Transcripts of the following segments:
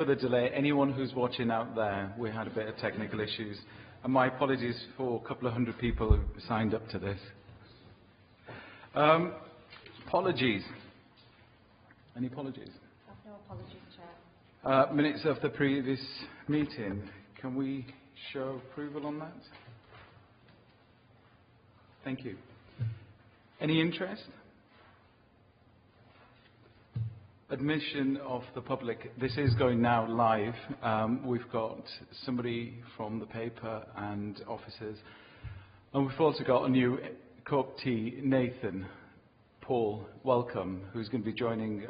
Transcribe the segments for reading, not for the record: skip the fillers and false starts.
For the delay, anyone who's watching out there, we had a bit of technical issues, and my apologies for a couple of hundred people who signed up to this. Apologies. Any apologies? No apologies, Chair. Minutes of the previous meeting. Can we show approval on that? Thank you. Any interest? Admission of the public. This is going now live. We've got somebody from the paper and officers. And we've also got a new co-optee, Nathan. Paul, welcome, who's going to be joining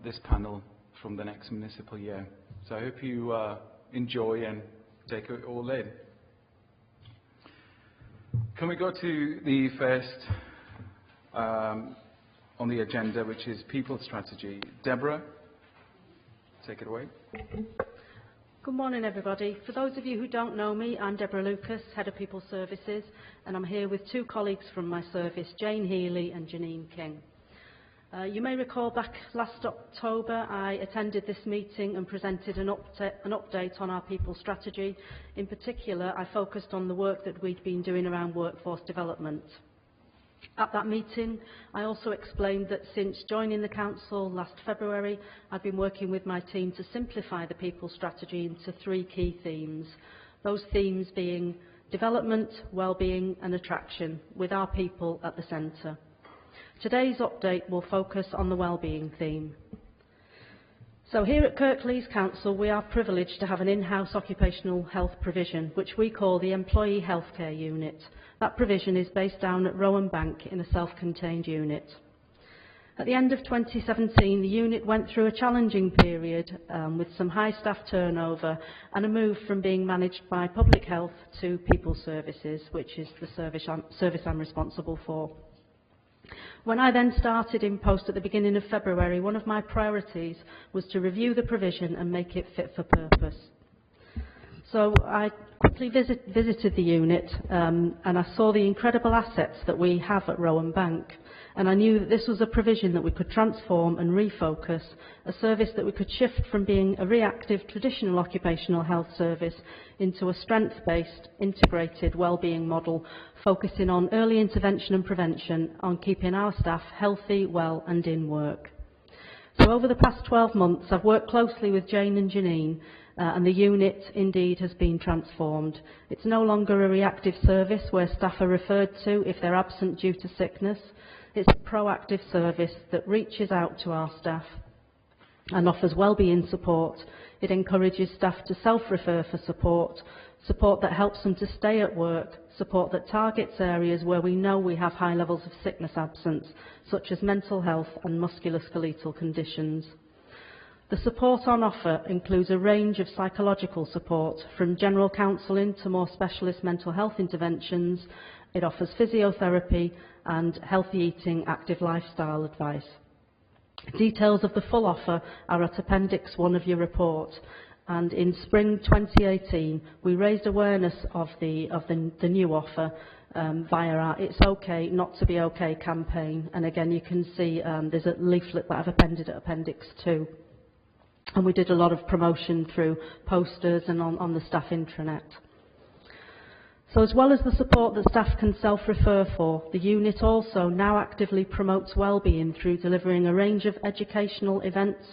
this panel from the next municipal year. So I hope you enjoy and take it all in. Can we go to the first on the agenda, which is people strategy. Deborah, take it away. Good morning, everybody. For those of you who don't know me, I'm Deborah Lucas, Head of People Services, and I'm here with two colleagues from my service, Jane Healy and Janine King. You may recall back last October I attended this meeting and presented an update on our people strategy. In particular, I focused on the work that we'd been doing around workforce development. At that meeting, I also explained that since joining the Council last February, I've been working with my team to simplify the people strategy into three key themes. Those themes being development, well-being and attraction, with our people at the centre. Today's update will focus on the well-being theme. So here at Kirklees Council, we are privileged to have an in-house occupational health provision, which we call the Employee Healthcare Unit. That provision is based down at Rowan Bank in a self-contained unit. At the end of 2017, the unit went through a challenging period with some high staff turnover and a move from being managed by public health to people services, which is the service I'm responsible for. When I then started in post at the beginning of February, one of my priorities was to review the provision and make it fit for purpose. So I quickly visited the unit and I saw the incredible assets that we have at Rowan Bank, and I knew that this was a provision that we could transform and refocus, a service that we could shift from being a reactive traditional occupational health service into a strength-based integrated wellbeing model focusing on early intervention and prevention, on keeping our staff healthy, well and in work. So over the past 12 months I've worked closely with Jane and Janine and the unit indeed has been transformed. It's no longer a reactive service where staff are referred to if they're absent due to sickness. It's a proactive service that reaches out to our staff and offers wellbeing support. It encourages staff to self-refer for support that helps them to stay at work, support that targets areas where we know we have high levels of sickness absence, such as mental health and musculoskeletal conditions. The support on offer includes a range of psychological support, from general counselling to more specialist mental health interventions. It offers physiotherapy and healthy eating, active lifestyle advice. Details of the full offer are at Appendix 1 of your report, and in spring 2018 we raised awareness of the new offer via our It's OK Not to Be OK campaign, and again you can see there's a leaflet that I've appended at Appendix 2. And we did a lot of promotion through posters and on the staff intranet. So as well as the support that staff can self-refer for, the unit also now actively promotes wellbeing through delivering a range of educational events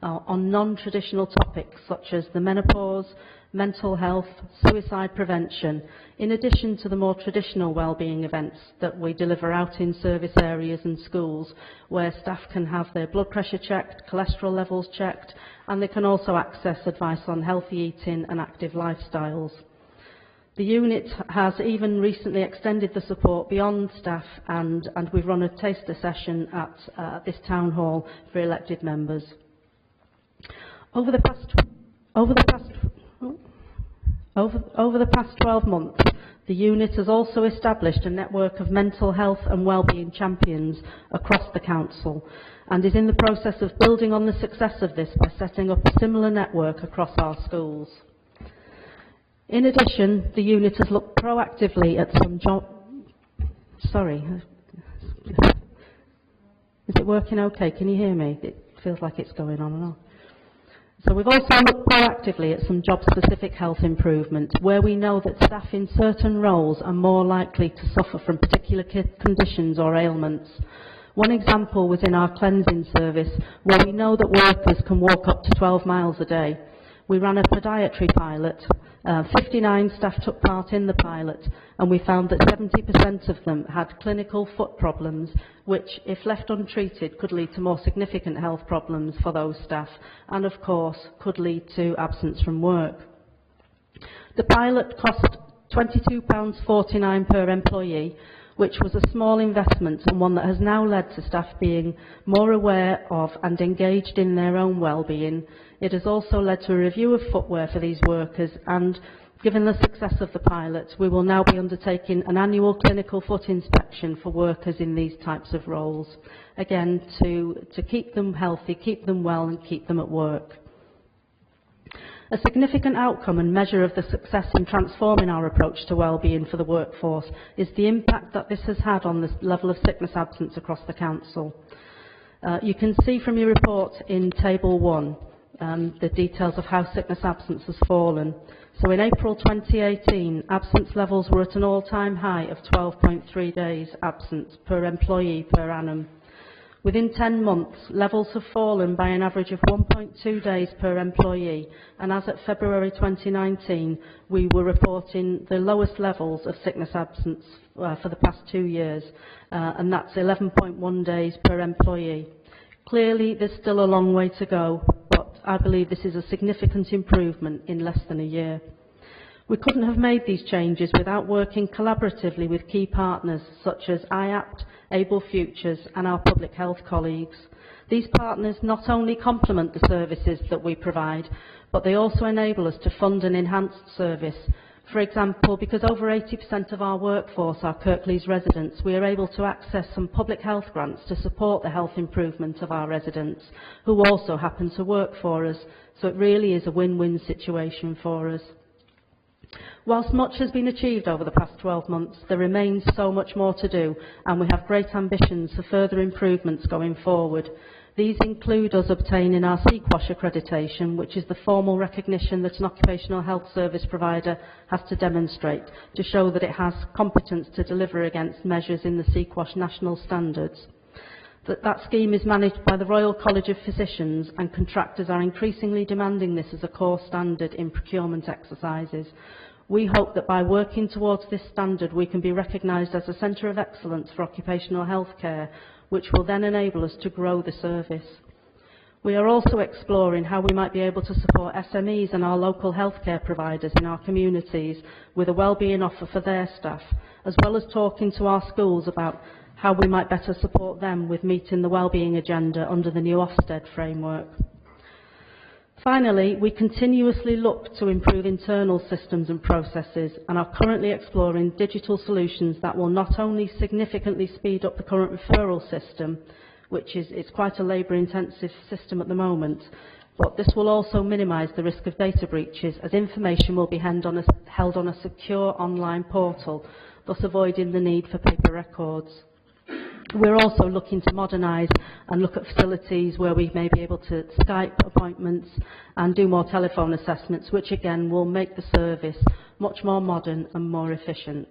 on non-traditional topics such as the menopause, mental health, suicide prevention, in addition to the more traditional wellbeing events that we deliver out in service areas and schools, where staff can have their blood pressure checked, cholesterol levels checked, and they can also access advice on healthy eating and active lifestyles. The unit has even recently extended the support beyond staff, and we've run a taster session at this town hall for elected members. Over the past 12 months, the unit has also established a network of mental health and wellbeing champions across the council, and is in the process of building on the success of this by setting up a similar network across our schools. In addition, the unit has looked proactively at some is it working okay? Can you hear me? It feels like it's going on and on. So we've also looked proactively at some job-specific health improvements where we know that staff in certain roles are more likely to suffer from particular conditions or ailments. One example was in our cleansing service, where we know that workers can walk up to 12 miles a day. We ran a podiatry pilot. 59 staff took part in the pilot, and we found that 70% of them had clinical foot problems, which, if left untreated, could lead to more significant health problems for those staff, and of course, could lead to absence from work. The pilot cost £22.49 per employee, which was a small investment and one that has now led to staff being more aware of and engaged in their own well-being. It has also led to a review of footwear for these workers, and given the success of the pilot, we will now be undertaking an annual clinical foot inspection for workers in these types of roles, again to keep them healthy, keep them well and keep them at work. A significant outcome and measure of the success in transforming our approach to wellbeing for the workforce is the impact that this has had on the level of sickness absence across the council. You can see from your report in Table 1 the details of how sickness absence has fallen. So in April 2018, absence levels were at an all-time high of 12.3 days absence per employee per annum. Within 10 months, levels have fallen by an average of 1.2 days per employee, and as at February 2019, we were reporting the lowest levels of sickness absence for the past 2 years, and that's 11.1 days per employee. Clearly, there's still a long way to go, but I believe this is a significant improvement in less than a year. We couldn't have made these changes without working collaboratively with key partners such as IAPT, Able Futures and our public health colleagues. These partners not only complement the services that we provide, but they also enable us to fund an enhanced service. For example, because over 80% of our workforce are Kirklees residents, we are able to access some public health grants to support the health improvement of our residents, who also happen to work for us. So it really is a win-win situation for us. Whilst much has been achieved over the past 12 months, there remains so much more to do, and we have great ambitions for further improvements going forward. These include us obtaining our CQASH accreditation, which is the formal recognition that an occupational health service provider has to demonstrate to show that it has competence to deliver against measures in the CQASH national standards. That scheme is managed by the Royal College of Physicians, and contractors are increasingly demanding this as a core standard in procurement exercises. We hope that by working towards this standard we can be recognised as a centre of excellence for occupational health care, which will then enable us to grow the service. We are also exploring how we might be able to support SMEs and our local healthcare providers in our communities with a wellbeing offer for their staff, as well as talking to our schools about how we might better support them with meeting the wellbeing agenda under the new Ofsted framework. Finally, we continuously look to improve internal systems and processes and are currently exploring digital solutions that will not only significantly speed up the current referral system, which is quite a labour-intensive system at the moment, but this will also minimise the risk of data breaches, as information will be held on a secure online portal, thus avoiding the need for paper records. We're also looking to modernise and look at facilities where we may be able to Skype appointments and do more telephone assessments, which again will make the service much more modern and more efficient.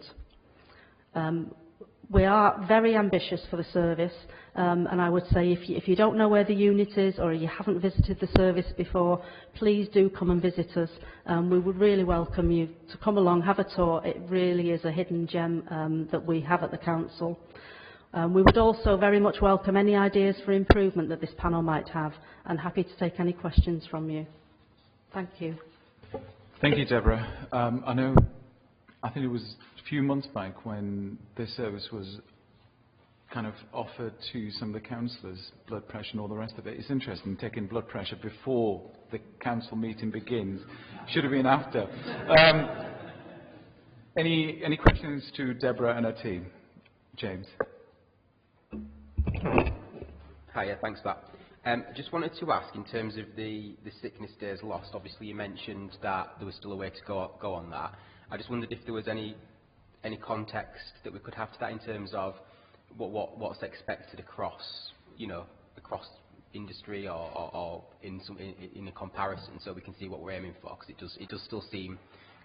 We are very ambitious for the service, and I would say if you don't know where the unit is or you haven't visited the service before, please do come and visit us. We would really welcome you to come along, have a tour. It really is a hidden gem that we have at the council. We would also very much welcome any ideas for improvement that this panel might have, and happy to take any questions from you. Thank you. Thank you, Deborah. I think it was a few months back when this service was kind of offered to some of the councillors, blood pressure and all the rest of it. It's interesting, taking blood pressure before the council meeting begins. Should have been after. Any questions to Deborah and her team? James. Hiya, thanks for that. Just wanted to ask, in terms of the sickness days lost, obviously you mentioned that there was still a way to go on that. I just wondered if there was any context that we could have to that in terms of what's expected across industry or in a comparison, so we can see what we're aiming for, because it does still seem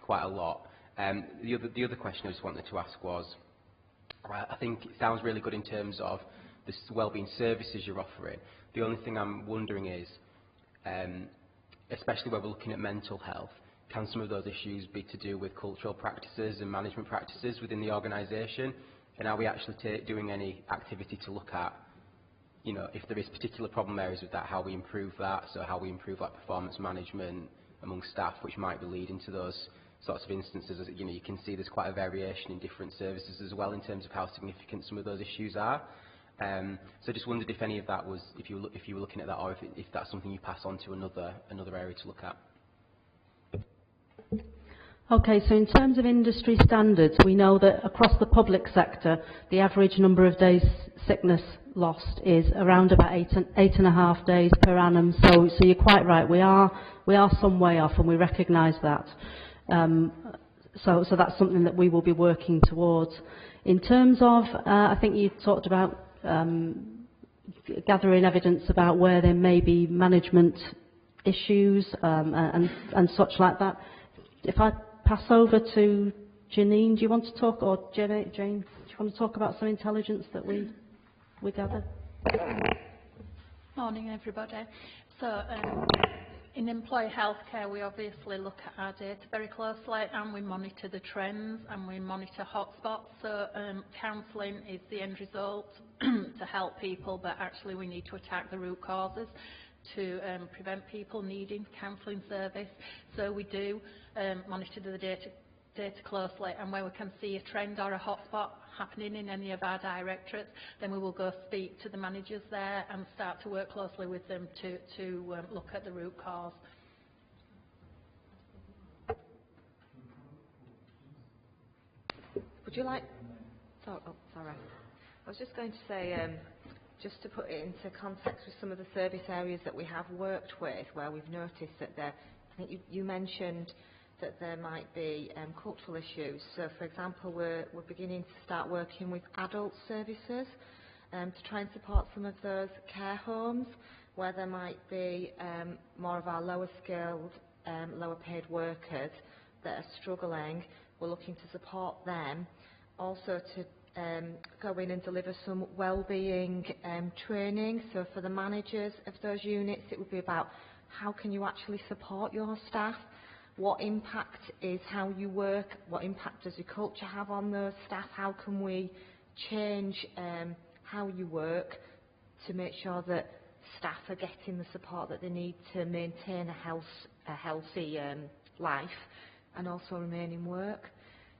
quite a lot. The other question I just wanted to ask was, I think it sounds really good in terms of the wellbeing services you're offering. The only thing I'm wondering is, especially where we're looking at mental health, can some of those issues be to do with cultural practices and management practices within the organisation? And are we actually doing any activity to look at, you know, if there is particular problem areas with that, how we improve that, so how we improve like performance management among staff, which might be leading to those sorts of instances. You know, you can see there's quite a variation in different services as well in terms of how significant some of those issues are. So I just wondered if any of that was, if you were looking at that, or if that's something you pass on to another area to look at. Okay, so in terms of industry standards, we know that across the public sector, the average number of days sickness lost is around about eight and a half days per annum. So you're quite right. We are some way off, and we recognise that. So that's something that we will be working towards. In terms of, I think you talked about gathering evidence about where there may be management issues and such like that. If I pass over to Janine, do you want to talk, or Jane, do you want to talk about some intelligence that we gathered? Morning, everybody. So, in employee healthcare, we obviously look at our data very closely, and we monitor the trends, and we monitor hotspots. So, counselling is the end result to help people, but actually we need to attack the root causes to prevent people needing counselling service. So we do monitor the data closely, and where we can see a trend or a hotspot happening in any of our directorates, then we will go speak to the managers there and start to work closely with them to look at the root cause. Would you like... sorry. I was just going to say, just to put it into context with some of the service areas that we have worked with, where we've noticed that I think you mentioned that there might be cultural issues. So, for example, we're beginning to start working with adult services to try and support some of those care homes where there might be more of our lower skilled, lower paid workers that are struggling. We're looking to support them. Also to go in and deliver some wellbeing training. So for the managers of those units, it would be about how can you actually support your staff? What impact is how you work? What impact does your culture have on those staff? How can we change how you work to make sure that staff are getting the support that they need to maintain a healthy life and also remain in work?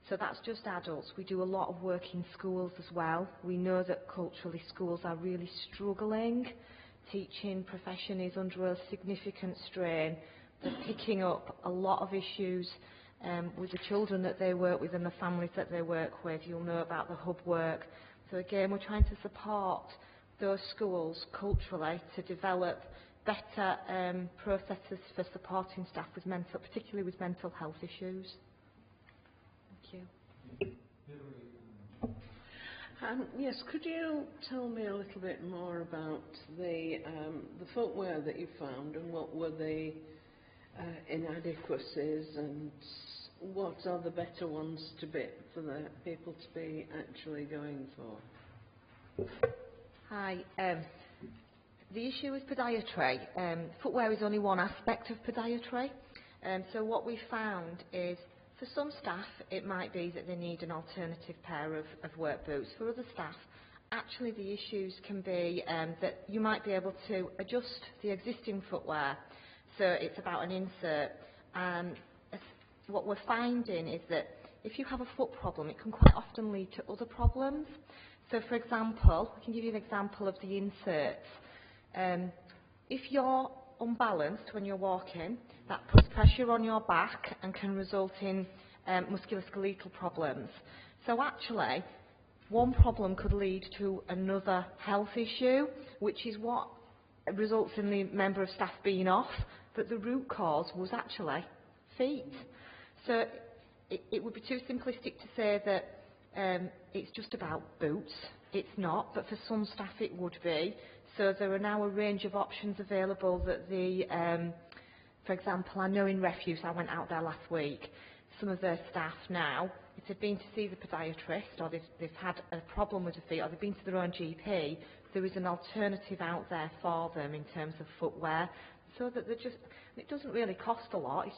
So that's just adults. We do a lot of work in schools as well. We know that culturally schools are really struggling. Teaching profession is under a significant strain. They're picking up a lot of issues with the children that they work with and the families that they work with. You'll know about the hub work. So again, we're trying to support those schools culturally to develop better processes for supporting staff with particularly with mental health issues. Thank you. Yes, could you tell me a little bit more about the footwear that you found, and what were the inadequacies, and what are the better ones for the people to be actually going for? Hi. The issue with podiatry, footwear is only one aspect of podiatry. So what we found is, for some staff, it might be that they need an alternative pair of work boots. For other staff, actually the issues can be that you might be able to adjust the existing footwear. So it's about an insert. What we're finding is that if you have a foot problem, it can quite often lead to other problems. So for example, I can give you an example of the inserts. If you're unbalanced when you're walking, that puts pressure on your back and can result in musculoskeletal problems. So actually, one problem could lead to another health issue, which is what results in the member of staff being off, but the root cause was actually feet. So it would be too simplistic to say that it's just about boots. It's not, but for some staff it would be. So there are now a range of options available that for example, I know in refuse, I went out there last week, some of their staff now, if they've been to see the podiatrist or they've had a problem with the feet or they've been to their own GP, there is an alternative out there for them in terms of footwear, so that it doesn't really cost a lot, it's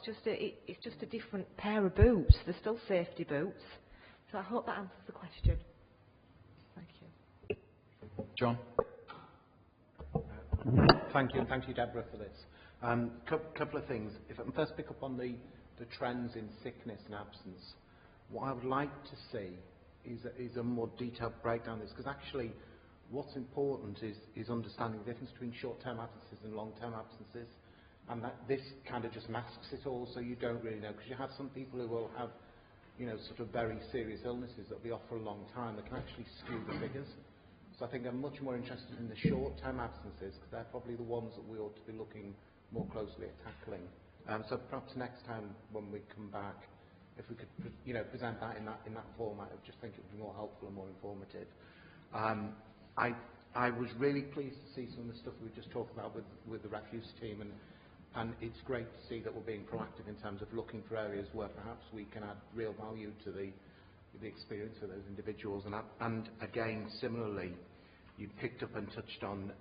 just a different pair of boots, they're still safety boots. So I hope that answers the question. Thank you. John? Thank you, and thank you, Deborah, for this. Couple of things. If I can first pick up on the trends in sickness and absence, what I would like to see is a more detailed breakdown of this, because actually what's important is understanding the difference between short-term absences and long-term absences, and that this kind of just masks it all, so you don't really know, because you have some people who will have, you know, sort of very serious illnesses that will be off for a long time that can actually skew the figures. So I think I'm much more interested in the short-term absences, because they're probably the ones that we ought to be looking more closely at tackling. So perhaps next time when we come back, if we could, you know, present that in that format, I just think it would be more helpful and more informative. I was really pleased to see some of the stuff we just talked about with the refuse team, and it's great to see that we're being proactive in terms of looking for areas where perhaps we can add real value to the experience of those individuals. And again, similarly, you picked up and touched on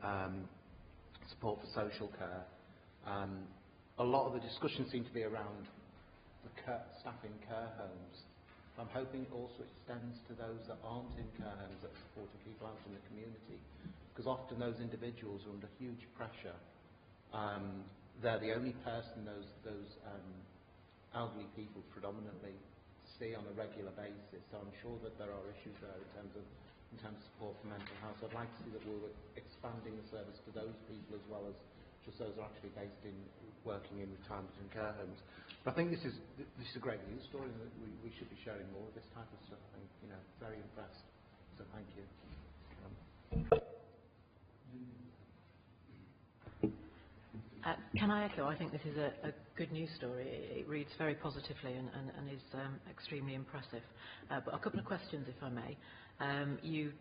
support for social care. A lot of the discussion seemed to be around the staff in care homes. I'm hoping it also extends to those that aren't in care homes, that are supporting people out in the community, because often those individuals are under huge pressure. They're the only person those elderly people predominantly see on a regular basis, so I'm sure that there are issues there in terms of support for mental health. So I'd like to see that we're expanding the service to those people as well as just those who are actually based in working in retirement and care homes. But I think this is a great news story, and that we should be sharing more of this type of stuff. I think, you know, very impressed. So thank you. Can I echo? I think this is a good news story. It reads very positively and is extremely impressive. But a couple of questions, if I may. You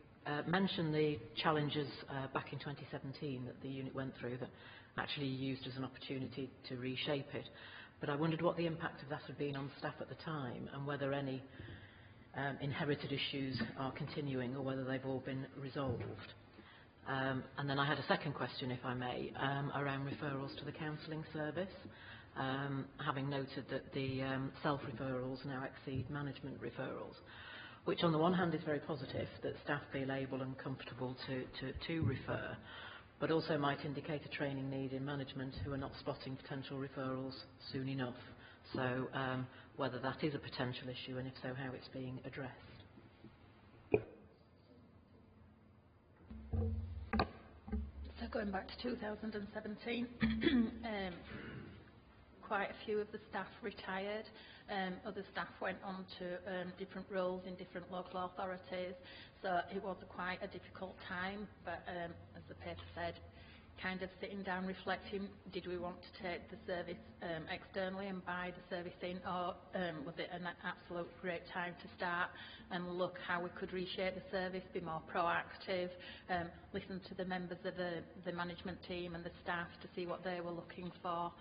mentioned the challenges back in 2017 that the unit went through that actually used as an opportunity to reshape it. But I wondered what the impact of that had been on staff at the time, and whether any inherited issues are continuing or whether they've all been resolved. And then I had a second question, if I may, around referrals to the counselling service, having noted that the self-referrals now exceed management referrals, which on the one hand is very positive, that staff feel able and comfortable to refer, but also might indicate a training need in management who are not spotting potential referrals soon enough. So whether that is a potential issue, and if so, how it's being addressed. So going back to 2017, quite a few of the staff retired. Other staff went on to different roles in different local authorities. So it was quite a difficult time, but as the paper said, kind of sitting down reflecting, did we want to take the service externally and buy the service in, or was it an absolute great time to start and look how we could reshape the service, be more proactive, listen to the members of the management team and the staff to see what they were looking for.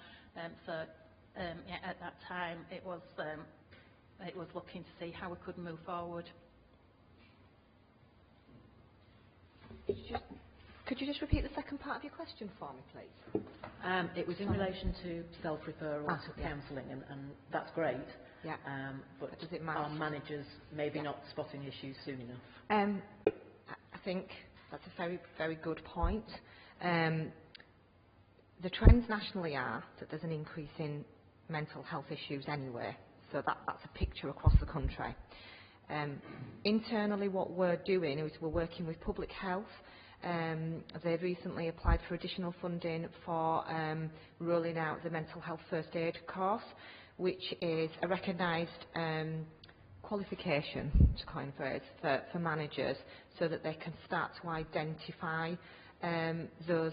Yeah, at that time it was looking to see how we could move forward. Could you just repeat the second part of your question for me, please? It was in relation to self-referral to counselling, and that's great. Yeah. But does it matter? Are managers maybe not spotting issues soon enough? I think that's a very, very good point. The trends nationally are that there's an increase in mental health issues anyway, so that's a picture across the country. Internally, what we're doing is we're working with public health. They've recently applied for additional funding for rolling out the mental health first aid course, which is a recognised qualification, to coin a phrase, for managers, so that they can start to identify those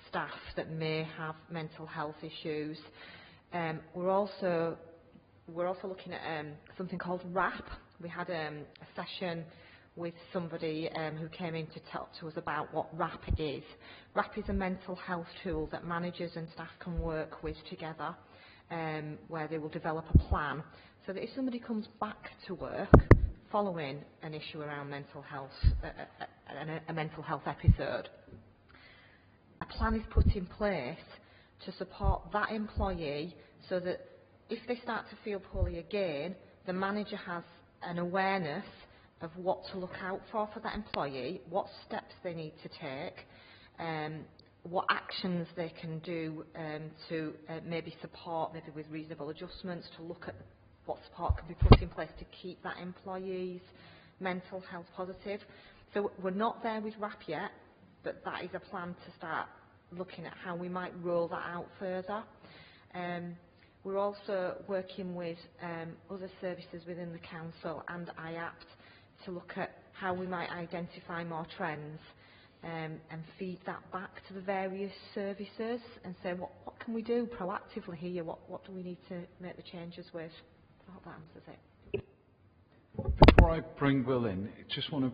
staff that may have mental health issues. We're also looking at something called RAP. We had a session with somebody who came in to talk to us about what RAP is. RAP is a mental health tool that managers and staff can work with together, where they will develop a plan, so that if somebody comes back to work following an issue around mental health, a mental health episode, a plan is put in place to support that employee so that if they start to feel poorly again, the manager has an awareness of what to look out for that employee, what steps they need to take, what actions they can do to maybe support, maybe with reasonable adjustments, to look at what support can be put in place to keep that employee's mental health positive. So we're not there with RAP yet, but that is a plan to start looking at how we might roll that out further. We're also working with other services within the council and IAPT to look at how we might identify more trends and feed that back to the various services and say what can we do proactively here, what do we need to make the changes with. I hope that answers it. Before I bring Will in, I just want to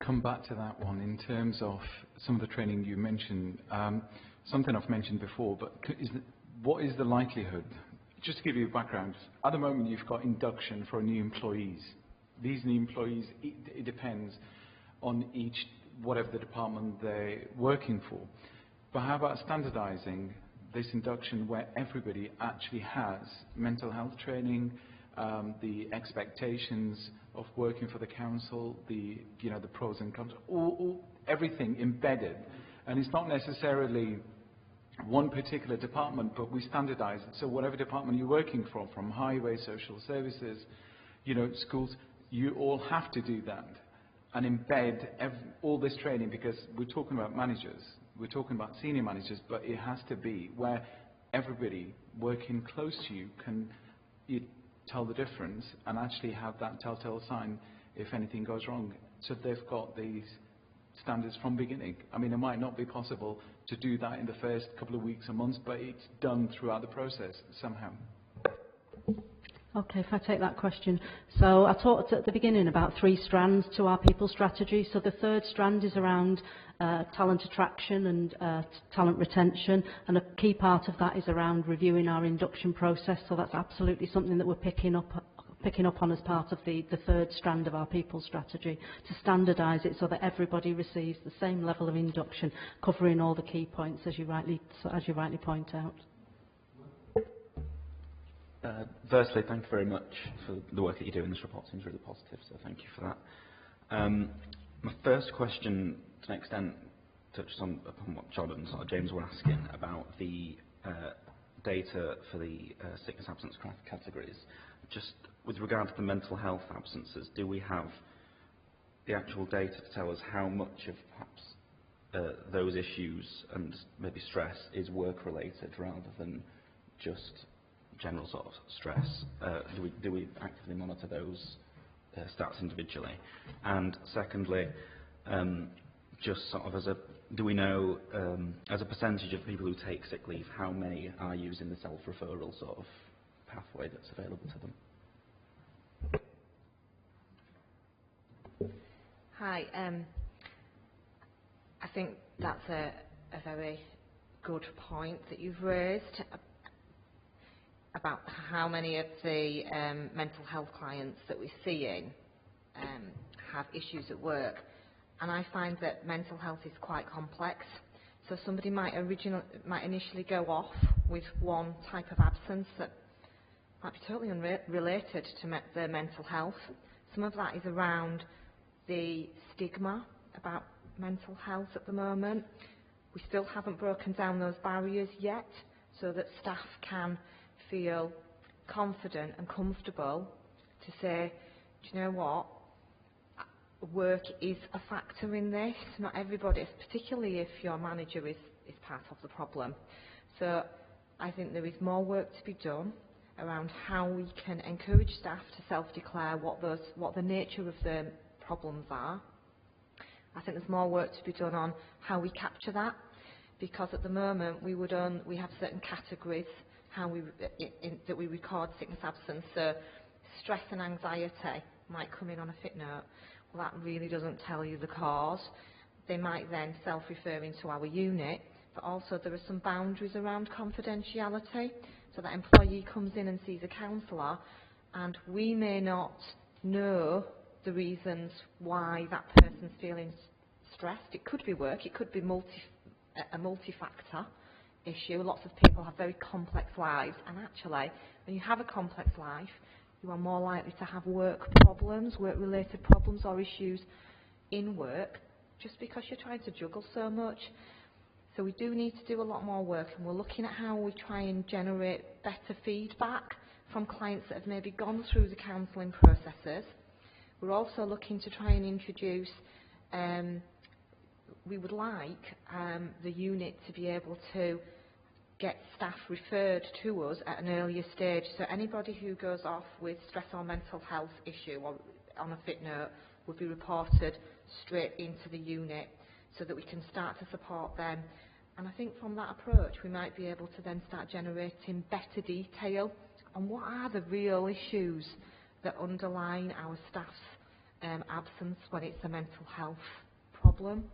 come back to that one in terms of some of the training you mentioned. Something I've mentioned before, but what is the likelihood? Just to give you a background, at the moment you've got induction for new employees. These new employees, it depends on each, whatever the department they're working for. But how about standardising this induction where everybody actually has mental health training, the expectations of working for the council, the pros and cons, everything embedded. And it's not necessarily one particular department, but we standardise it. So whatever department you're working from highway, social services, schools, you all have to do that and embed all this training, because we're talking about managers, we're talking about senior managers, but it has to be where everybody working close to you can tell the difference and actually have that telltale sign if anything goes wrong. So they've got these standards from beginning. I mean, it might not be possible to do that in the first couple of weeks or months, but it's done throughout the process somehow. Okay, if I take that question. So I talked at the beginning about 3 strands to our people strategy. So the third strand is around talent attraction and talent retention, and a key part of that is around reviewing our induction process. So that's absolutely something that we're picking up on as part of the third strand of our people strategy, to standardise it so that everybody receives the same level of induction, covering all the key points as you rightly point out. Firstly, thank you very much for the work that you do in this report. It seems really positive, so thank you for that. My first question, to an extent, touches upon what John and James were asking about the data for the sickness absence categories. Just with regard to the mental health absences, do we have the actual data to tell us how much of perhaps those issues and maybe stress is work-related rather than just general sort of stress? Do we actively monitor those stats individually? And secondly, just sort of do we know as a percentage of people who take sick leave, how many are using the self-referral sort of pathway that's available to them? Hi, I think that's a very good point that you've raised about how many of the mental health clients that we're seeing have issues at work. And I find that mental health is quite complex. So somebody might initially go off with one type of absence that might be totally unrelated to their mental health. Some of that is around the stigma about mental health at the moment. We still haven't broken down those barriers yet, so that staff can feel confident and comfortable to say, do you know what, work is a factor in this. Not everybody, particularly if your manager is part of the problem. So I think there is more work to be done around how we can encourage staff to self-declare what the nature of the problems are. I think there's more work to be done on how we capture that, because at the moment we have certain categories that we record sickness absence. So stress and anxiety might come in on a footnote, that really doesn't tell you the cause. They might then self-refer into our unit, but also there are some boundaries around confidentiality. So that employee comes in and sees a counsellor, and we may not know the reasons why that person's feeling stressed. It could be work, it could be a multi-factor issue. Lots of people have very complex lives, and actually, when you have a complex life, you are more likely to have work problems, work-related problems or issues in work, just because you're trying to juggle so much. So we do need to do a lot more work, and we're looking at how we try and generate better feedback from clients that have maybe gone through the counselling processes. We're also looking to try and introduce, we would like the unit to be able to get staff referred to us at an earlier stage. So anybody who goes off with stress or mental health issue or on a fit note would be reported straight into the unit so that we can start to support them. And I think from that approach we might be able to then start generating better detail on what are the real issues that underline our staff's absence when it's a mental health problem.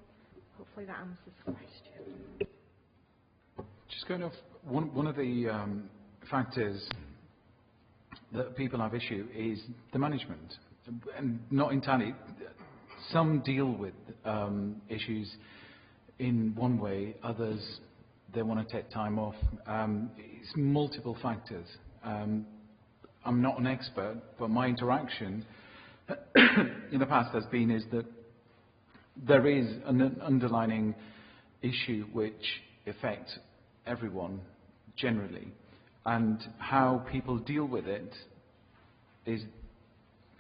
Hopefully that answers the question. Just going off, one of the factors that people have issue is the management, and not entirely. Some deal with issues in one way, others they want to take time off. It's multiple factors. I'm not an expert, but my interaction in the past has been is that there is an underlying issue which affects everyone generally, and how people deal with it is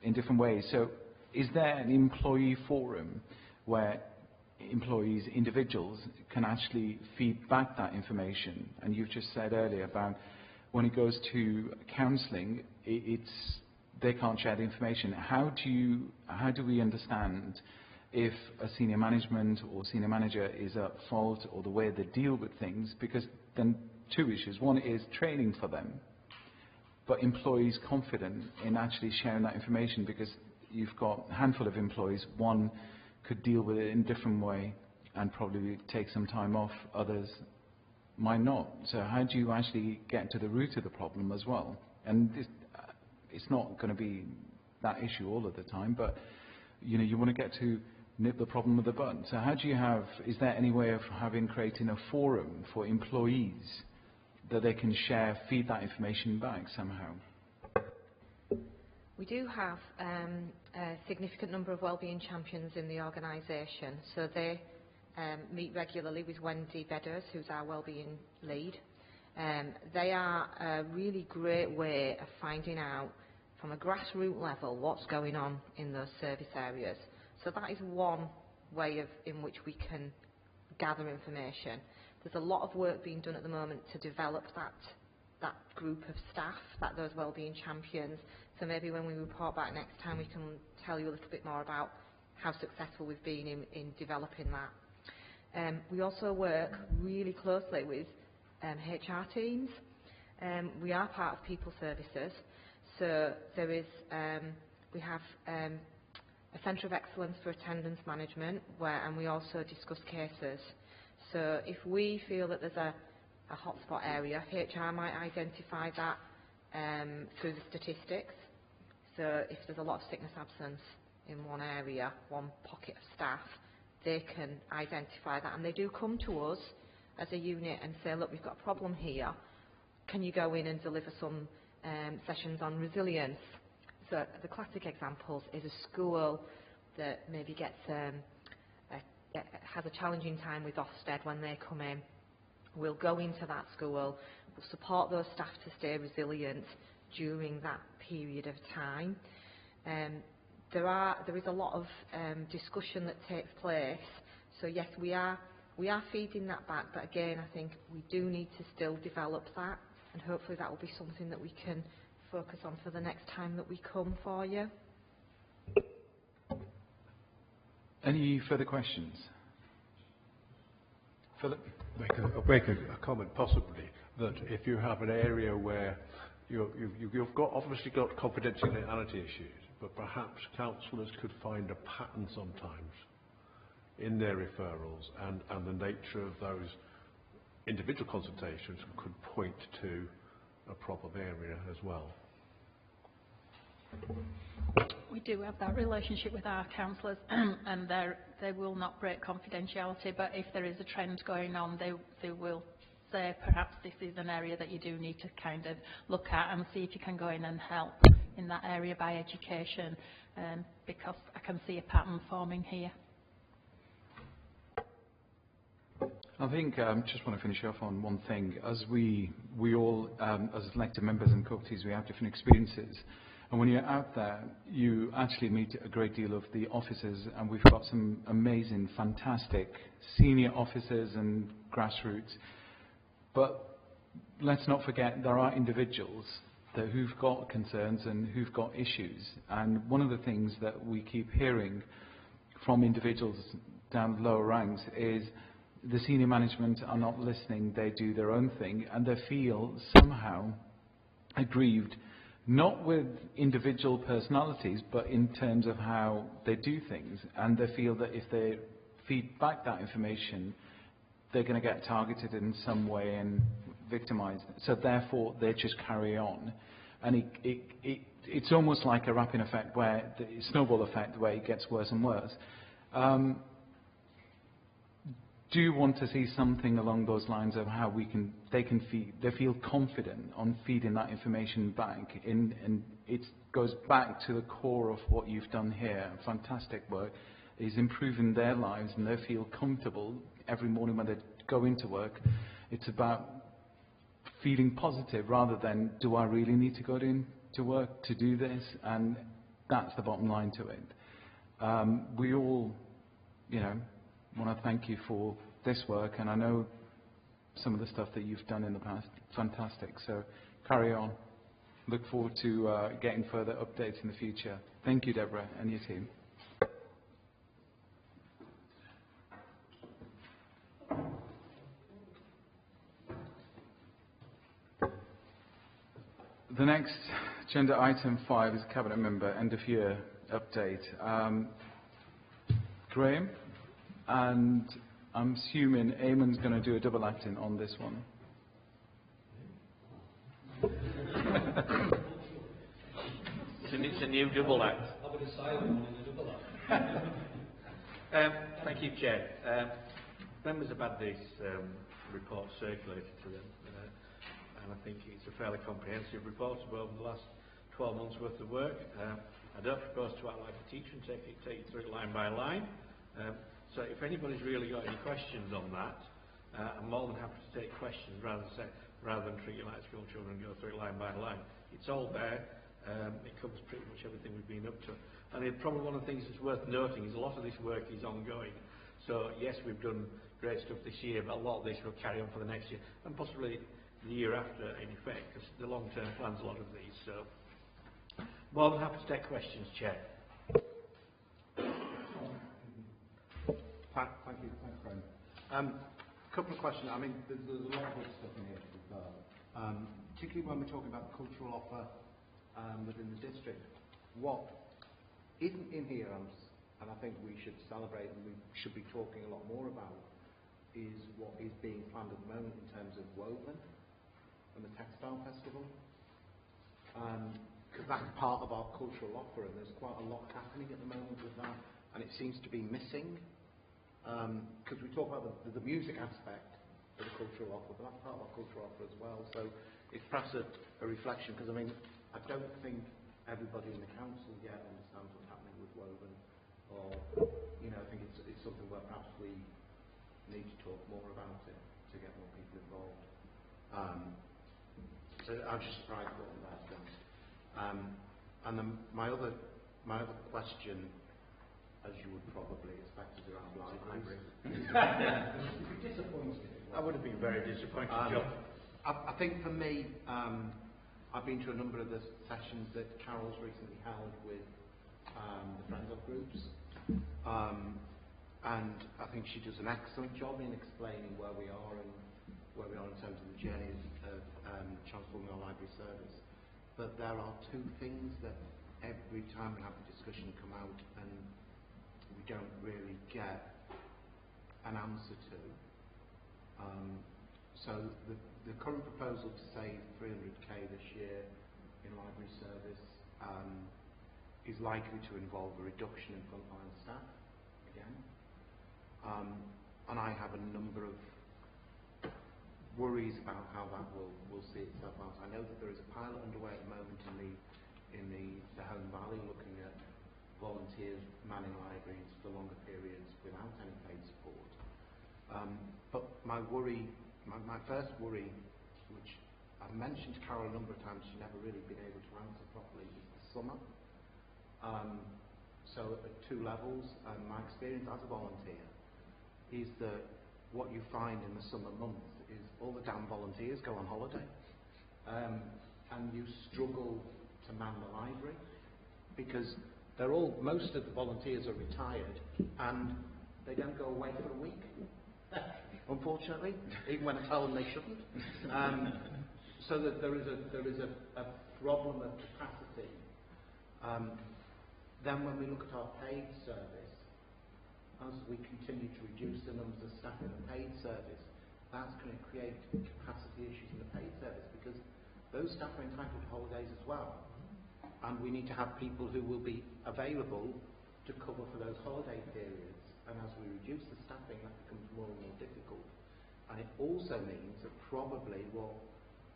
in different ways. So is there an employee forum where employees, individuals, can actually feed back that information? And you've just said earlier about when it goes to counselling, they can't share the information. How do we understand if a senior management or senior manager is at fault or the way they deal with things? Because then two issues. One is training for them, but employees confident in actually sharing that information, because you've got a handful of employees. One could deal with it in a different way and probably take some time off. Others might not. So how do you actually get to the root of the problem as well? And it's not going to be that issue all of the time, but you want to get to nip the problem with the bud. So how do you is there any way of creating a forum for employees that they can share, feed that information back somehow? We do have a significant number of wellbeing champions in the organisation. So they meet regularly with Wendy Bedders, who's our wellbeing lead. They are a really great way of finding out from a grassroots level what's going on in those service areas. So that is one way in which we can gather information. There's a lot of work being done at the moment to develop that group of staff, those wellbeing champions. So maybe when we report back next time, we can tell you a little bit more about how successful we've been in developing that. We also work really closely with HR teams. We are part of people services. So there is, we have a centre of excellence for attendance management, and we also discuss cases. So if we feel that there's a hotspot area, HR might identify that through the statistics. So if there's a lot of sickness absence in one area, one pocket of staff, they can identify that, and they do come to us as a unit and say, look, we've got a problem here, can you go in and deliver some sessions on resilience? So the classic examples is a school that maybe has a challenging time with Ofsted when they come in. We'll go into that school, we'll support those staff to stay resilient during that period of time. There is a lot of discussion that takes place. So yes, we are feeding that back, but again, I think we do need to still develop that, and hopefully that will be something that we can focus on for the next time that we come for you. Any further questions? Philip? Make a comment possibly that if you have an area where you've obviously got confidentiality issues, but perhaps councillors could find a pattern sometimes in their referrals, and the nature of those individual consultations could point to a problem area as well. We do have that relationship with our councillors and they will not break confidentiality, but if there is a trend going on, they will say perhaps this is an area that you do need to kind of look at and see if you can go in and help in that area by education, because I can see a pattern forming here. I think just want to finish off on one thing. As we all, as elected members in Kirklees, we have different experiences. And when you're out there, you actually meet a great deal of the officers, and we've got some amazing, fantastic senior officers and grassroots. But let's not forget there are individuals who've got concerns and who've got issues. And one of the things that we keep hearing from individuals down the lower ranks is the senior management are not listening, they do their own thing, and they feel somehow aggrieved, not with individual personalities, but in terms of how they do things. And they feel that if they feed back that information, they're going to get targeted in some way and victimised. So therefore, they just carry on. And it's almost like a wrapping effect, where the snowball effect, where it gets worse and worse. Do you want to see something along those lines of how they feel confident on feeding that information back, and it goes back to the core of what you've done here. Fantastic work is improving their lives, and they feel comfortable every morning when they go into work. It's about feeling positive rather than, do I really need to go into work to do this? And that's the bottom line to it. We all, want to thank you for this work, and I know some of the stuff that you've done in the past. Fantastic. So carry on. Look forward to getting further updates in the future. Thank you, Deborah, and your team. The next agenda item 5 is Cabinet Member End of Year Update. Graham, and I'm assuming Eamon's going to do a double acting on this one. It's a new double act. I'll be the silent one in the double act. Thank you, Chair. Members have had this report circulated to them, and I think it's a fairly comprehensive report over the last 12 months' worth of work. I don't propose to outline the teacher and take you through it line by line. So if anybody's really got any questions on that, I'm more than happy to take questions rather than treat you like school children and go through it line by line. It's all there. It covers pretty much everything we've been up to. And probably one of the things that's worth noting is a lot of this work is ongoing. So yes, we've done great stuff this year, but a lot of this will carry on for the next year and possibly the year after, in effect, because the long-term plans a lot of these. So more than happy to take questions, Chair. Thank you. Thanks, Graham. A couple of questions. I mean, there's a lot of good stuff in here, particularly when we're talking about the cultural offer within the district. What isn't in here, and I think we should celebrate and we should be talking a lot more about, is what is being planned at the moment in terms of woven and the textile festival. Because that's part of our cultural offer, and there's quite a lot happening at the moment with that, and it seems to be missing. Because we talk about the music aspect of the cultural offer, but that's part of our cultural offer as well. So it's perhaps a reflection, because I mean, I don't think everybody in the council yet understands what's happening with woven, or I think it's something where perhaps we need to talk more about it to get more people involved. So I'm just surprised what that's done. And then my other question, as you would probably expect, is around libraries. You'd be disappointed. I would have been very disappointed, John. I think for me, I've been to a number of the sessions that Carol's recently held with the Friends of groups, and I think she does an excellent job in explaining where we are in terms of the journey of transforming our library service. but there are two things that every time we have a discussion come out and we don't really get an answer to. So the current proposal to save 300k this year in library service is likely to involve a reduction in frontline staff again. And I have a number of worries about how that will see itself out. I know that there is a pilot underway at the moment in the Home Valley looking at volunteers manning libraries for longer periods without any paid support. But my first worry, which I've mentioned to Carol a number of times, she's never really been able to answer properly, is the summer. So at two levels, my experience as a volunteer is that what you find in the summer months is all the damn volunteers go on holiday, and you struggle to man the library because most of the volunteers are retired and they don't go away for a week, unfortunately, even when I tell them they shouldn't. So that there is a problem of capacity. Then when we look at our paid service, as we continue to reduce the numbers of staff in the paid service, that's going to create capacity issues in the paid service because those staff are entitled to holidays as well. And we need to have people who will be available to cover for those holiday periods. And as we reduce the staffing, that becomes more and more difficult. And it also means that probably what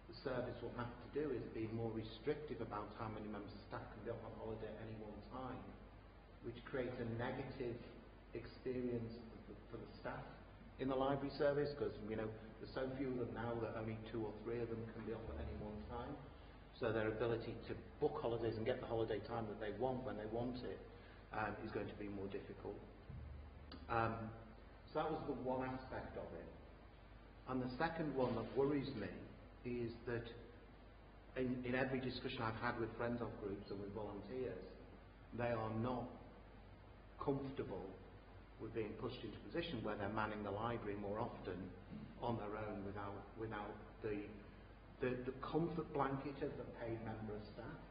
the service will have to do is be more restrictive about how many members of staff can be off on holiday at any one time, which creates a negative experience for the staff in the library service because, you know, there's so few of them now that only 2 or 3 of them can be off at any one time. So their ability to book holidays and get the holiday time that they want when they want it is going to be more difficult. So that was the one aspect of it. And the second one that worries me is that in every discussion I've had with friends of groups and with volunteers, they are not comfortable with being pushed into a position where they're manning the library more often on their own without the comfort blanket of the paid member of staff.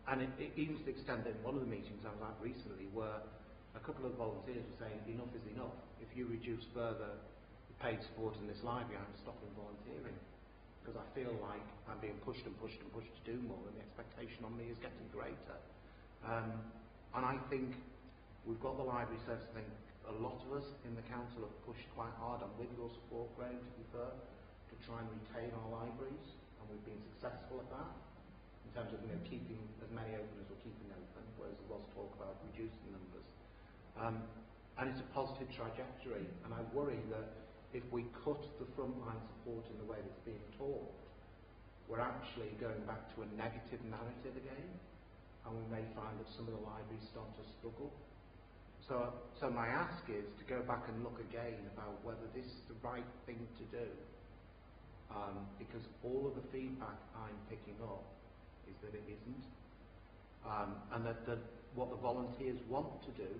And even to the extent that in one of the meetings I was at recently where a couple of volunteers were saying enough is enough. If you reduce further the paid support in this library, I'm stopping volunteering because I feel like I'm being pushed and pushed and pushed to do more and the expectation on me is getting greater. And I think we've got the library service. I think a lot of us in the council have pushed quite hard, and with your support, Graham, to be fair, to try and retain our libraries, and we've been successful at that in terms of keeping as many open as we're keeping open, whereas there was talk about reducing numbers. And it's a positive trajectory, and I worry that if we cut the frontline support in the way that's being taught, we're actually going back to a negative narrative again, and we may find that some of the libraries start to struggle. So my ask is to go back and look again about whether this is the right thing to do, because all of the feedback I'm picking up is that it isn't, and that what the volunteers want to do,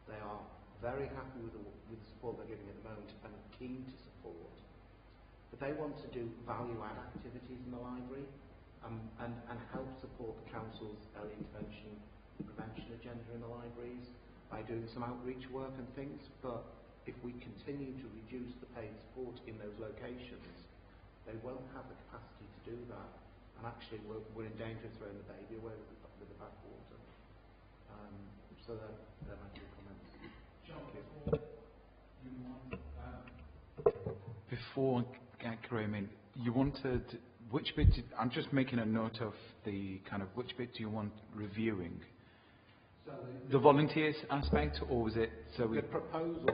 they are very happy with the support they're giving at the moment and are keen to support, but they want to do value-add activities in the library and help support the council's early intervention and prevention agenda in the libraries by doing some outreach work and things. But if we continue to reduce the paid support in those locations, they won't have the capacity to do that, and actually we're in danger of throwing the baby away with the bathwater. So they're my 2 comments. John, before Graham in, you wanted which bit? I'm just making a note of the kind of which bit do you want reviewing? So the volunteers aspect, or was it so the proposal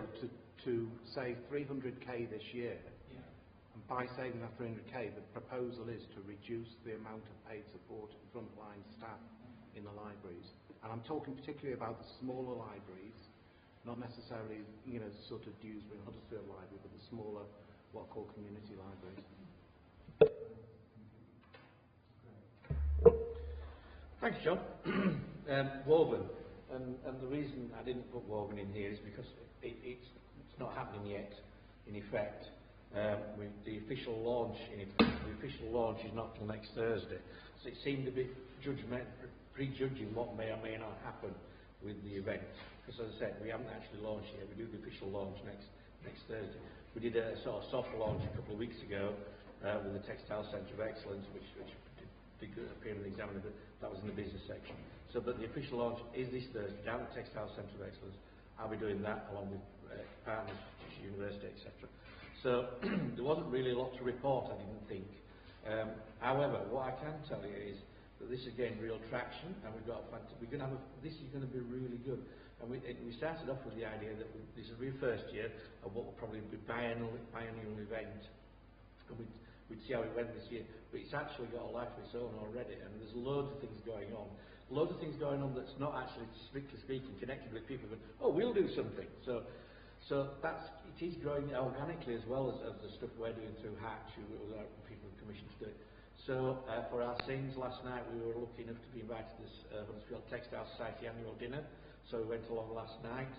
to save 300k this year? Yeah. And by saving that 300k, the proposal is to reduce the amount of paid support and frontline staff in the libraries. And I'm talking particularly about the smaller libraries, not necessarily, sort of Dewsbury and Huddersfield Library, but the smaller, what are called community libraries. Thanks, John. Woven, and the reason I didn't put Woven in here is because it's not happening yet, in effect. The official launch is not till next Thursday, so it seemed a bit prejudging what may or may not happen with the event. Because as I said, we haven't actually launched yet. We do the official launch next Thursday. We did a sort of soft launch a couple of weeks ago with the Textile Centre of Excellence, which did appear in the examiner, but that was in the business section. So, but the official launch is this Thursday down at Textile Centre of Excellence. I'll be doing that along with partners, university, etc. So there wasn't really a lot to report, I didn't think. However, what I can tell you is that this is getting real traction, and we're going to have this is going to be really good. And we started off with the idea that this will be the first year of what will probably be biennial event, and we'd see how it went this year. But it's actually got a life of its own already, and there's loads of things going on. Loads of things going on that's not actually, strictly speaking, connected with people going, oh, we'll do something. So it is growing organically as well as the stuff we're doing through Hatch, who was our people commissioned to do it. So for our scenes last night, we were lucky enough to be invited to this Huddersfield Textile Society annual dinner. So we went along last night,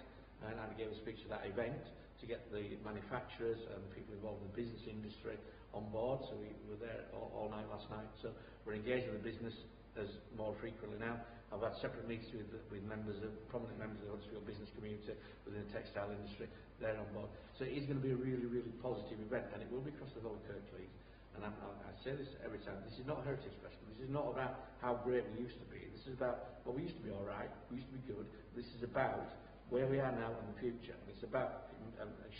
and I gave a speech at that event to get the manufacturers and the people involved in the business industry on board. So we were there all night last night. So we're engaged with the business as more frequently now. I've had separate meetings with prominent members of the Huddersfield business community within the textile industry. They're on board. So it is going to be a really, really positive event, and it will be across the whole of Kirklees. And I say this every time. This is not a heritage festival. This is not about how great we used to be. This is about, well, we used to be all right. We used to be good. This is about where we are now and the future. And it's about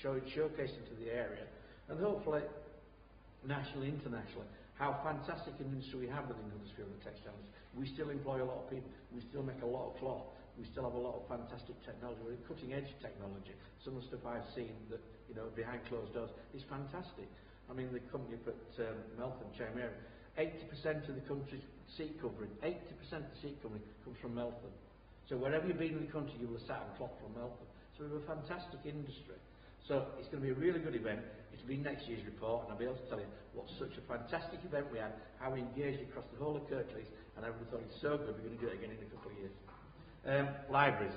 showcasing to the area, and hopefully nationally, internationally, how fantastic an industry we have within Huddersfield and the textile industry. We still employ a lot of people. We still make a lot of cloth. We still have a lot of fantastic technology. We're cutting edge technology. Some of the stuff I've seen that, behind closed doors is fantastic. I mean, the company up at Meltham, Chimera, 80% of the country's seat covering, 80% of the seat covering comes from Meltham. So wherever you've been in the country, you will have sat on cloth from Meltham. So we have a fantastic industry. So it's going to be a really good event. It'll be next year's report, and I'll be able to tell you what such a fantastic event we had, how we engaged across the whole of Kirklees, and everyone thought it's so good we're going to do it again in a couple of years. Libraries.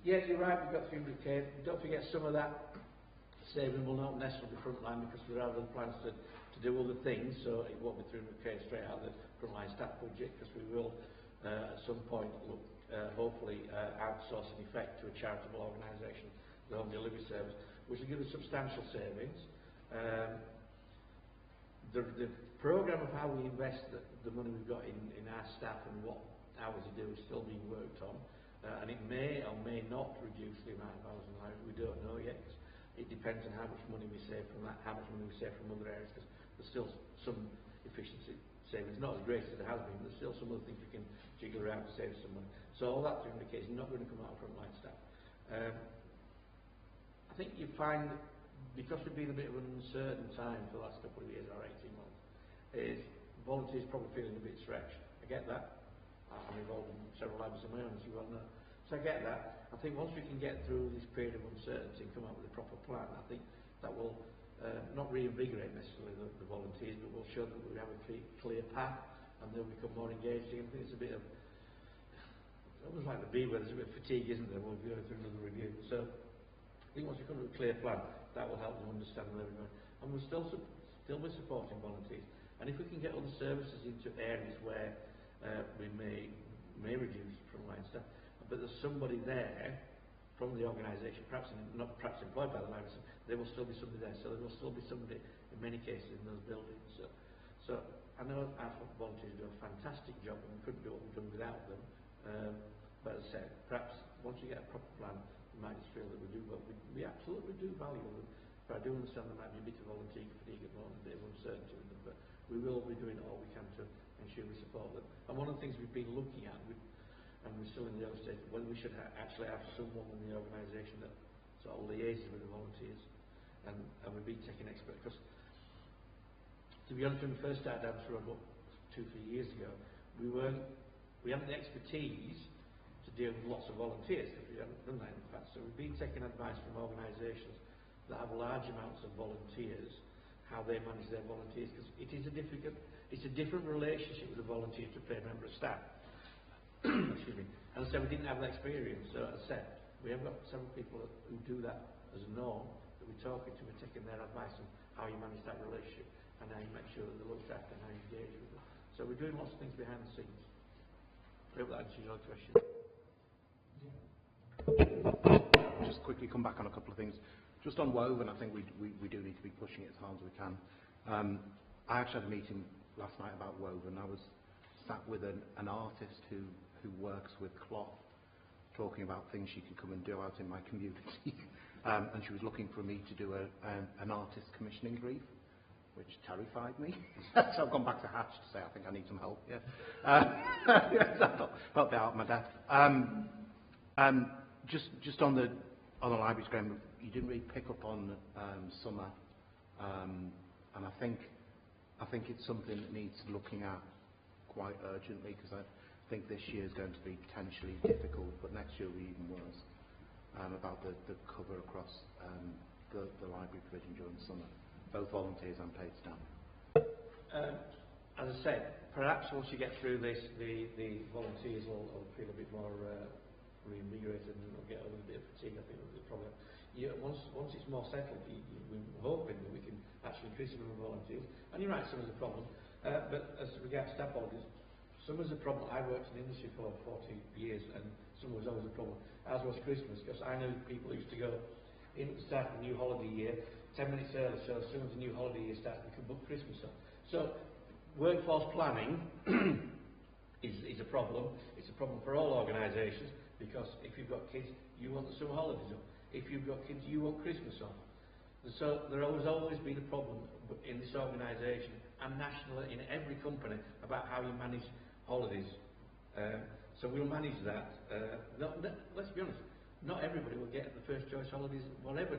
Yeah, you're right, we've got 300k. Don't forget some of that saving will not necessarily be frontline because we have other plans to do other things, so it won't be 300k straight out of the frontline staff budget, because we will at some point look, hopefully outsource in effect to a charitable organisation, the home delivery service, which will give us substantial savings. The programme of how we invest the money we've got in our staff and what hours we do is still being worked on, and it may or may not reduce the amount of hours in life. We don't know yet. It depends on how much money we save from that, how much money we save from other areas, because there's still some efficiency savings, not as great as there has been, but there's still some other things we can jiggle around to save some money. So all that in the case is not going to come out of frontline staff. I think you find, because we've been a bit of an uncertain time for the last couple of years, or 18 months, is volunteers probably feeling a bit stretched. I get that. I'm involved in several labs of my own, as you well know. So I get that. I think once we can get through this period of uncertainty and come up with a proper plan, I think that will not reinvigorate necessarily the volunteers, but will show them that we have a clear path, and they'll become more engaged. I think it's a bit of, almost like the B where there's a bit of fatigue, isn't there? We'll go through another review. So I think once we come to a clear plan, that will help them understand where we're going. And we'll still be supporting volunteers. And if we can get other services into areas where we may reduce frontline staff, but there's somebody there from the organisation, perhaps employed by the library, there will still be somebody there. So there will still be somebody, in many cases, in those buildings. So I know our volunteers do a fantastic job, and we couldn't do what we've done without them. But as I said, perhaps once you get a proper plan, you might just feel that we do well. We absolutely do value them. But I do understand there might be a bit of volunteer fatigue at the moment, a bit of uncertainty with them. But we will be doing all we can to ensure we support them. And one of the things we've been looking at, and we're still in the early stage, whether we should actually have someone in the organisation that sort of liaises with the volunteers, and we've been taking expert, because to be honest, when we first started down this road, 2-3 years ago, we hadn't the expertise to deal with lots of volunteers, because we hadn't done that in the past. So we've been taking advice from organisations that have large amounts of volunteers, how they manage their volunteers, because it's a different relationship with a volunteer to a paid member of staff. Excuse me. And as I said, we didn't have that experience. So as I said, we have got several people who do that as a norm, that we're talking to them, we're taking their advice on how you manage that relationship and how you make sure that they're looked after and how you engage with them. So we're doing lots of things behind the scenes. I hope that answers your question. Just quickly come back on a couple of things. Just on woven, I think we do need to be pushing it as hard as we can. I actually had a meeting last night about woven. I was sat with an artist who works with cloth, talking about things she could come and do out in my community. And she was looking for me to do an artist commissioning brief, which terrified me. So I've gone back to Hatch to say I think I need some help. Yeah, yes, I felt a bit out of my depth. Just on the libraries, Graham, you didn't really pick up on summer, and I think it's something that needs looking at quite urgently, because I think this year is going to be potentially difficult, but next year will be even worse, about the cover across the library provision during summer, both volunteers and paid staff. As I said, perhaps once you get through this, the volunteers will feel a bit more reinvigorated and they'll get over a bit of fatigue. I think that's probably once it's more settled, we're hoping that we can actually increase the number of volunteers. And you're right, summer's a problem. But as regards staff holidays, summer's a problem. I worked in the industry for 40 years, and summer was always a problem, as was Christmas, because I knew people used to go in at the start of the new holiday year, 10 minutes early, so as soon as the new holiday year starts, we can book Christmas on. So workforce planning is a problem. It's a problem for all organisations, because if you've got kids, you want the summer holidays off. If you've got kids, you want Christmas off. So there has always been a problem in this organisation and nationally in every company about how you manage holidays. So we'll manage that. Let's be honest, not everybody will get the first choice holidays, whatever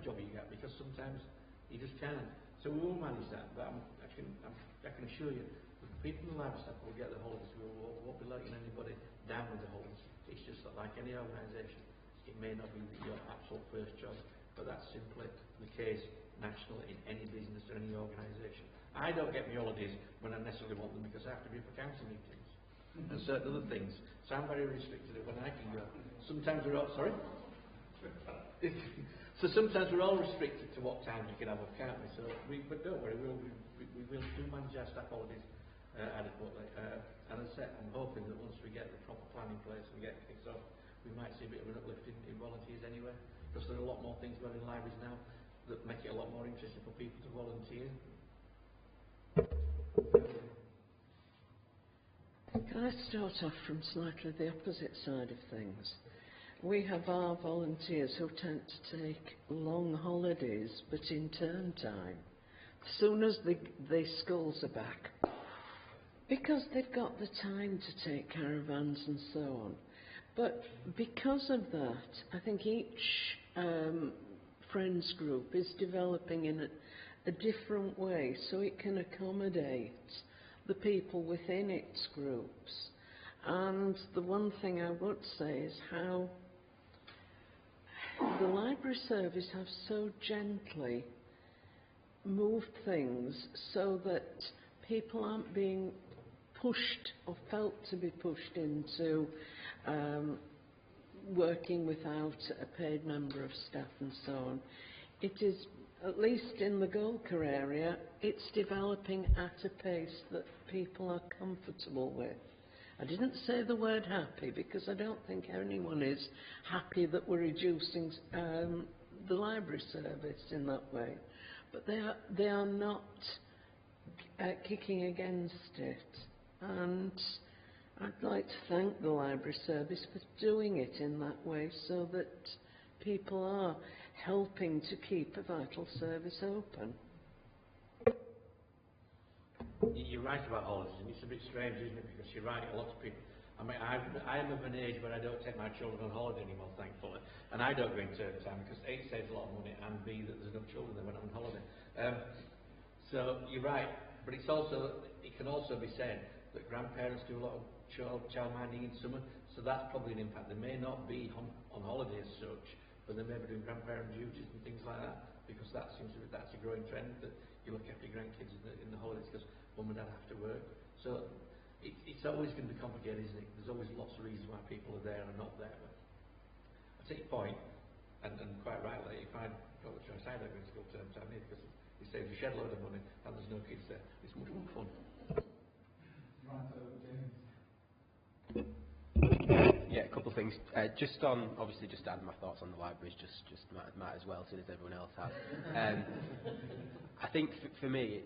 job you get, because sometimes you just can't. So we will manage that, but I can assure you, the people in the library staff will get the holidays. We won't be letting anybody down with the holidays. It's just that, like any organisation, it may not be your absolute first choice, but that's simply the case nationally in any business or any organisation. I don't get my holidays when I necessarily want them, because I have to be for council meetings and certain other things. So I'm very restricted when I can go. Sometimes we're all, sorry? So sometimes we're all restricted to what times we can have, can't we? So but don't worry, we will do manage our staff holidays adequately. And as I said, I'm hoping that once we get the proper plan in place and we get kicked off, we might see a bit of an uplift in volunteers anyway, because there are a lot more things going in libraries now that make it a lot more interesting for people to volunteer. Can I start off from slightly the opposite side of things? We have our volunteers who tend to take long holidays, but in term time, as soon as the schools are back, because they've got the time to take caravans and so on. But because of that, I think each friends group is developing in a different way, so it can accommodate the people within its groups. And the one thing I would say is how the library service have so gently moved things so that people aren't being pushed or felt to be pushed into working without a paid member of staff and so on. It is, at least in the Golka area, it's developing at a pace that people are comfortable with. I didn't say the word happy, because I don't think anyone is happy that we're reducing the library service in that way. But they are not kicking against it. And I'd like to thank the library service for doing it in that way, so that people are helping to keep a vital service open. You're right about holidays, and it's a bit strange, isn't it? Because you're right, a lot of people. I mean, I am of an age where I don't take my children on holiday anymore, thankfully, and I don't go in term time because A, it saves a lot of money, and B, that there's no children there when I'm on holiday. So you're right, but it can also be said that grandparents do a lot of child minding in summer, so that's probably an impact. They may not be on holiday as such, but they may be doing grandparent duties and things like that, because that's a growing trend that you look after your grandkids in the holidays because mum and dad have to work. So it's always going to be complicated, isn't it? There's always lots of reasons why people are there and not there. But I take your point. And quite rightly, if I got the choice, I'd have been school term time here because it saves a shed load of money and there's no kids there. It's much more fun. Yeah, a couple of things. Just on, obviously, just add my thoughts on the libraries, just might as well, soon as everyone else has. I think for me,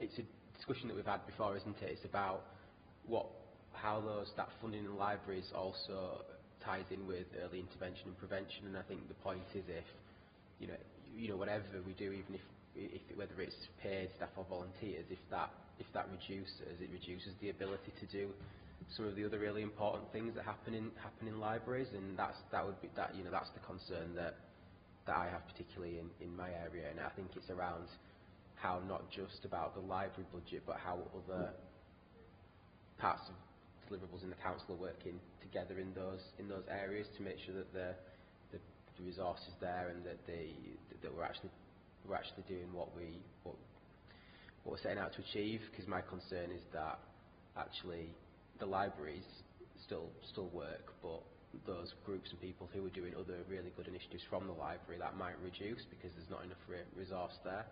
it's a discussion that we've had before, isn't it? It's about how that funding in libraries also ties in with early intervention and prevention. And I think the point is, if you know, whatever we do, even if whether it's paid staff or volunteers, if that reduces, it reduces the ability to do some of the other really important things that happen in libraries, and that's the concern that I have particularly in my area. And I think it's around how not just about the library budget, but how other parts of deliverables in the council are working together in those areas to make sure that the resources there and that we're actually doing what we're setting out to achieve. Because my concern is that actually the libraries still work, but those groups of people who are doing other really good initiatives from the library, that might reduce because there's not enough resource there.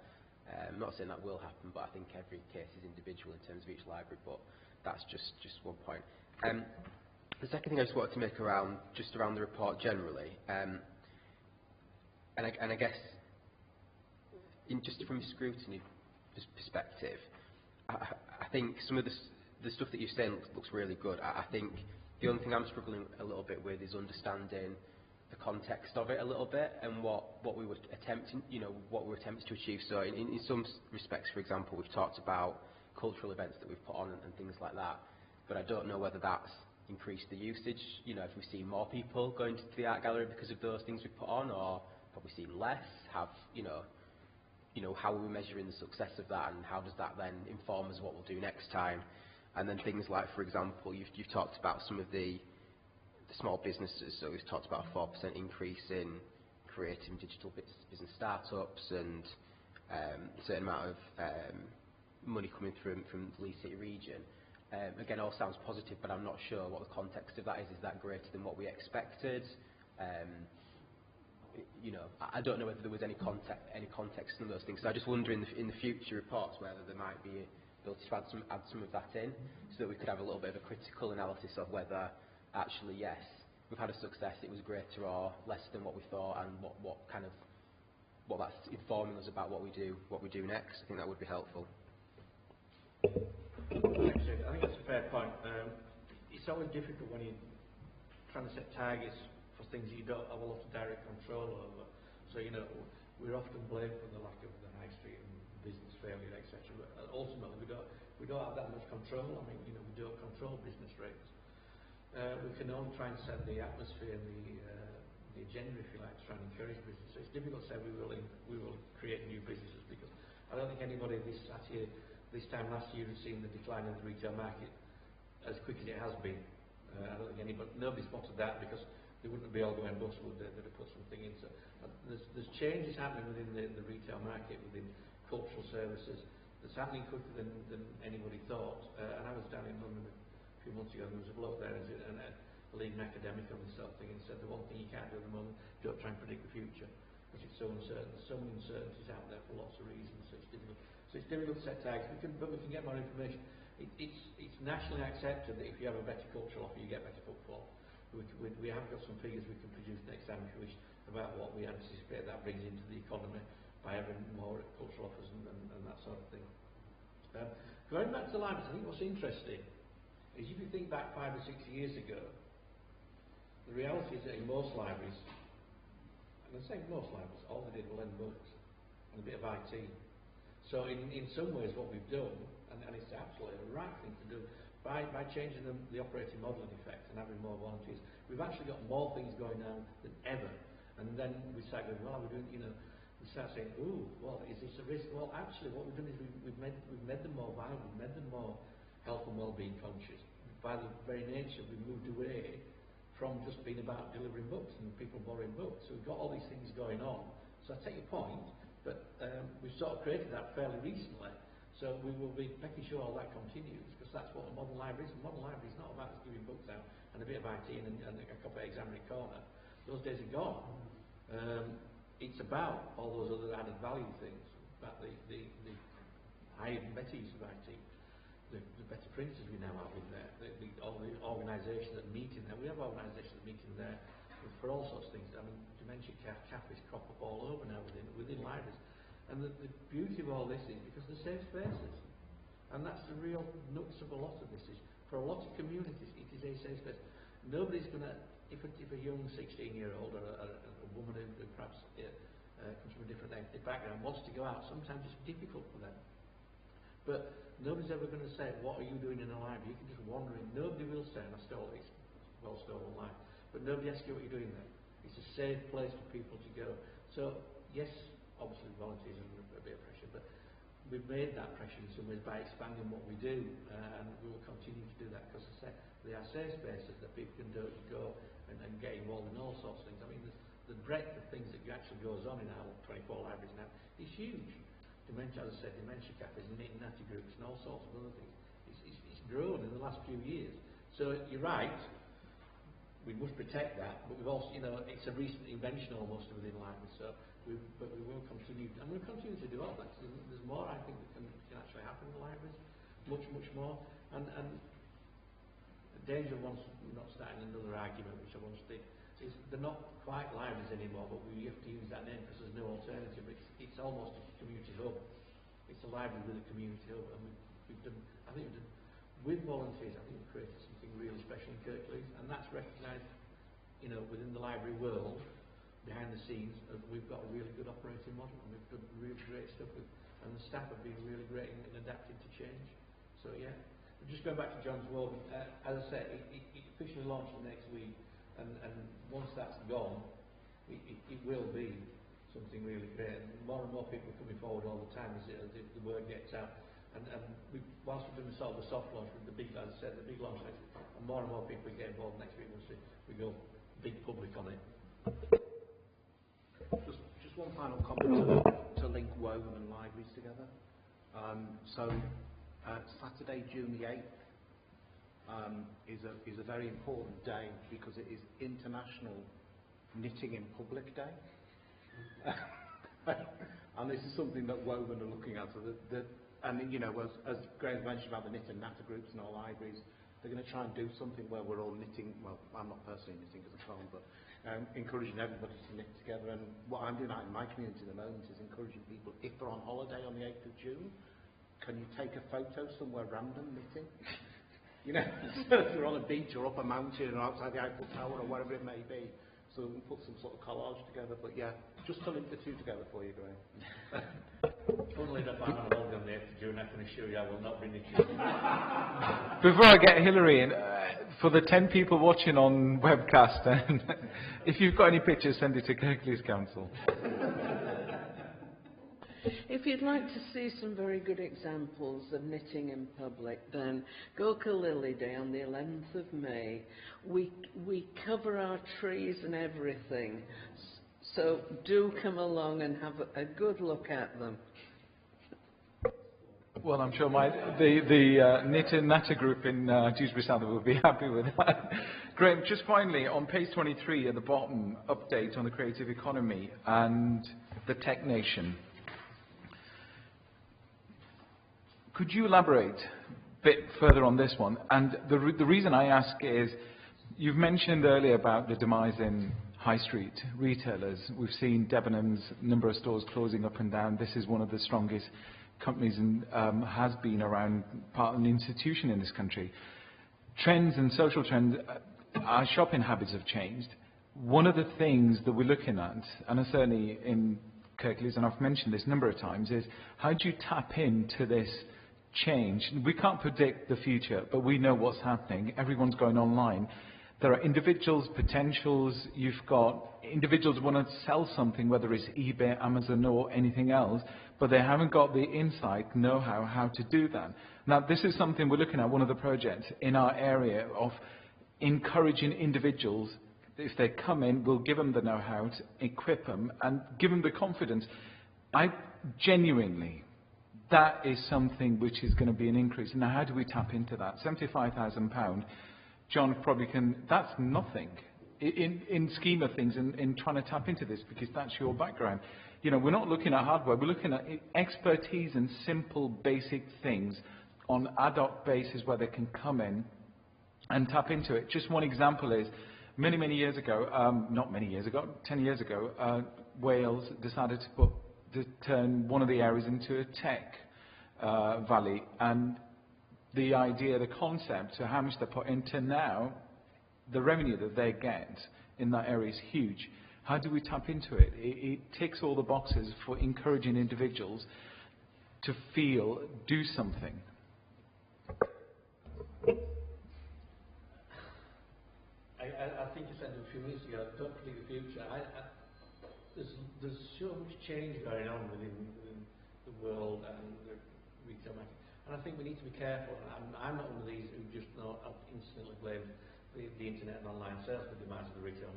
I'm not saying that will happen, but I think every case is individual in terms of each library, but that's just one point. The second thing I just wanted to make around the report generally, and I guess just from a scrutiny perspective, I think some of the stuff that you're saying looks really good. I think the only thing I'm struggling a little bit with is understanding the context of it a little bit and what we were attempting to achieve. So in some respects, for example, we've talked about cultural events that we've put on and things like that, but I don't know whether that's increased the usage. You know, if we've seen more people going to the art gallery because of those things we've put on, or have we seen less? How are we measuring the success of that, and how does that then inform us what we'll do next time? And then things like, for example, you've talked about some of the small businesses. So we've talked about a 4% increase in creative and digital business startups, and a certain amount of money coming through from the Leeds City region. Again, all sounds positive, but I'm not sure what the context of that is. Is that greater than what we expected? I don't know whether there was any context in those things. So I just wonder in the future reports whether there might be ability to add some of that in, so that we could have a little bit of a critical analysis of whether actually, yes, we've had a success, it was greater or less than what we thought, and what that's informing us about what we do next. I think that would be helpful. Thanks, Ed. I think that's a fair point. It's always difficult when you're trying to set targets for things that you don't have a lot of direct control over. So, we're often blamed for the lack of the high street and business failure, etc. But ultimately, we don't have that much control. I mean, we don't control business rates. We can only try and set the atmosphere and the agenda, if you like, to try and encourage business. So it's difficult to say we will create new businesses, because I don't think anybody this time last year has seen the decline of the retail market as quick as it has been. I don't think nobody's spotted that, because they wouldn't be all going bust, would they? They'd have put something in. So there's changes happening within the retail market, within cultural services, that's happening quicker than anybody thought. And I was down in London a few months ago, and there was a bloke there, and a leading academic on this sort of thing, and said the one thing you can't do at the moment, don't try and predict the future, because it's so uncertain. There's so many uncertainties out there for lots of reasons, so it's difficult. So it's difficult to set targets, but we can get more information. It's nationally accepted that if you have a better cultural offer, you get better footfall. We have got some figures we can produce next time if you wish, about what we anticipate that brings into the economy by having more cultural offers and that sort of thing. Going back to the libraries, I think what's interesting is if you think back 5 or 6 years ago, the reality is that in most libraries, and I'm saying most libraries, all they did was lend books and a bit of IT. So in some ways what we've done, and it's absolutely the right thing to do, by changing the operating model in effect and having more volunteers, we've actually got more things going on than ever. And then we start going, well, we're doing, we start saying, ooh, well, is this a risk? Well, actually, what we've done is we've made them more viable, we've made them more health and well-being conscious. By the very nature, we've moved away from just being about delivering books and people borrowing books. So we've got all these things going on. So I take your point, but we've sort of created that fairly recently. So we will be making sure all that continues, because that's what a modern library is. A modern library is not about just giving books out and a bit of IT and a copy of exam in a corner. Those days are gone. It's about all those other added value things, about the higher, better use of IT, the better printers we now have in there, all the organisations that meet in there. We have organisations that meet in there for all sorts of things. I mean, dementia cafes crop up all over now within libraries. And the beauty of all this is because they're safe spaces. And that's the real nuts of a lot of this. Is for a lot of communities, it is a safe space. Nobody's going to, if a young 16-year-old or a woman who perhaps comes from a different ethnic background wants to go out, sometimes it's difficult for them. But nobody's ever going to say, what are you doing in a library? You can just wander in. Nobody will say, and I stole it, it's well stolen line, but nobody asks you what you're doing there. It's a safe place for people to go. So, yes, obviously volunteers are a bit of pressure, but we've made that pressure in some ways by expanding what we do, and we will continue to do that because, as I say, they are safe spaces that people can go and get involved in all sorts of things. I mean, the breadth of things that actually goes on in our 24 libraries now is huge. Dementia, as I said, dementia cafes, knitting natty groups, and all sorts of other things. It's grown in the last few years. So you're right, we must protect that, but we've also, it's a recent invention almost within libraries. So, but we will continue, and we'll continue to do all that. There's more, I think, that can actually happen in the libraries, much more. And the danger of not starting another argument, which I once did, is they're not quite libraries anymore, but we have to use that name because there's no alternative. It's almost a community hub. It's a library with a community hub, and we've done, I think, with volunteers, I think we've created something really special in Kirklees, and that's recognised, within the library world, behind the scenes. We've got a really good operating model, and we've done really great stuff with, and the staff have been really great in adapting to change. So yeah, but just going back to John's Woven, as I said, it officially launches next week. And once that's gone, it will be something really great. And more people are coming forward all the time as the word gets out. And whilst we're doing the soft launch with the big, as I said, the big launch next week, and more people get involved next week once we go big public on it. Just one final comment to link Woven and libraries together. Saturday, June the 8th, is a very important day because it is International Knitting in Public Day. And this is something that Woven are looking at. So as Graham mentioned about the knit and natter groups in our libraries, they're going to try and do something where we're all knitting. Well, I'm not personally knitting because I can't, but encouraging everybody to knit together. And what I'm doing out in my community at the moment is encouraging people, if they're on holiday on the 8th of June, can you take a photo somewhere random knitting? If you're on a beach or up a mountain or outside the Eiffel Tower or wherever it may be, so we can put some sort of collage together. But yeah, just to link the two together for you, Graham. Funnily enough, I'm on holiday on the 8th of June. I can assure you I will not be knitting. Before I get Hilary in, for the 10 people watching on webcast, if you've got any pictures, send it to Kirklees Council. If you'd like to see some very good examples of knitting in public, then Gorka Lily Day on the 11th of May. We cover our trees and everything, so do come along and have a good look at them. Well, I'm sure the knit and natter group in Dewsbury South will be happy with that. Graham, just finally, on page 23 at the bottom, update on the creative economy and the Tech Nation. Could you elaborate a bit further on this one? And the reason I ask is, you've mentioned earlier about the demise in high street retailers. We've seen Debenhams, number of stores closing up and down. This is one of the strongest companies and has been around, part of an institution in this country. Trends and social trends, our shopping habits have changed. One of the things that we're looking at, and certainly in Kirklees, and I've mentioned this a number of times, is how do you tap into this change? We can't predict the future, but we know what's happening. Everyone's going online. There are individuals, potentials. You've got individuals who want to sell something, whether it's eBay, Amazon, or anything else, but they haven't got the insight, know-how, how to do that. Now, this is something we're looking at, one of the projects in our area of encouraging individuals. If they come in, we'll give them the know-how to equip them and give them the confidence. That is something which is going to be an increase. Now, how do we tap into that? £75,000. John probably can. That's nothing. in scheme of things in trying to tap into this, because that's your background. You know, we're not looking at hardware, we're looking at expertise and simple basic things on ad hoc basis where they can come in and tap into it. Just one example is, many years ago, not many years ago, 10 years ago, Wales decided to turn one of the areas into a tech valley, and the idea, the concept, to how much they put into now, the revenue that they get in that area is huge. How do we tap into it? It ticks all the boxes for encouraging individuals to feel, do something. I think you said a few minutes ago, don't predict the future. There's so much change going on within the world and the retail market. And I think we need to be careful. I'm not one of these who just instantly blame the internet and online sales for the demise of the retail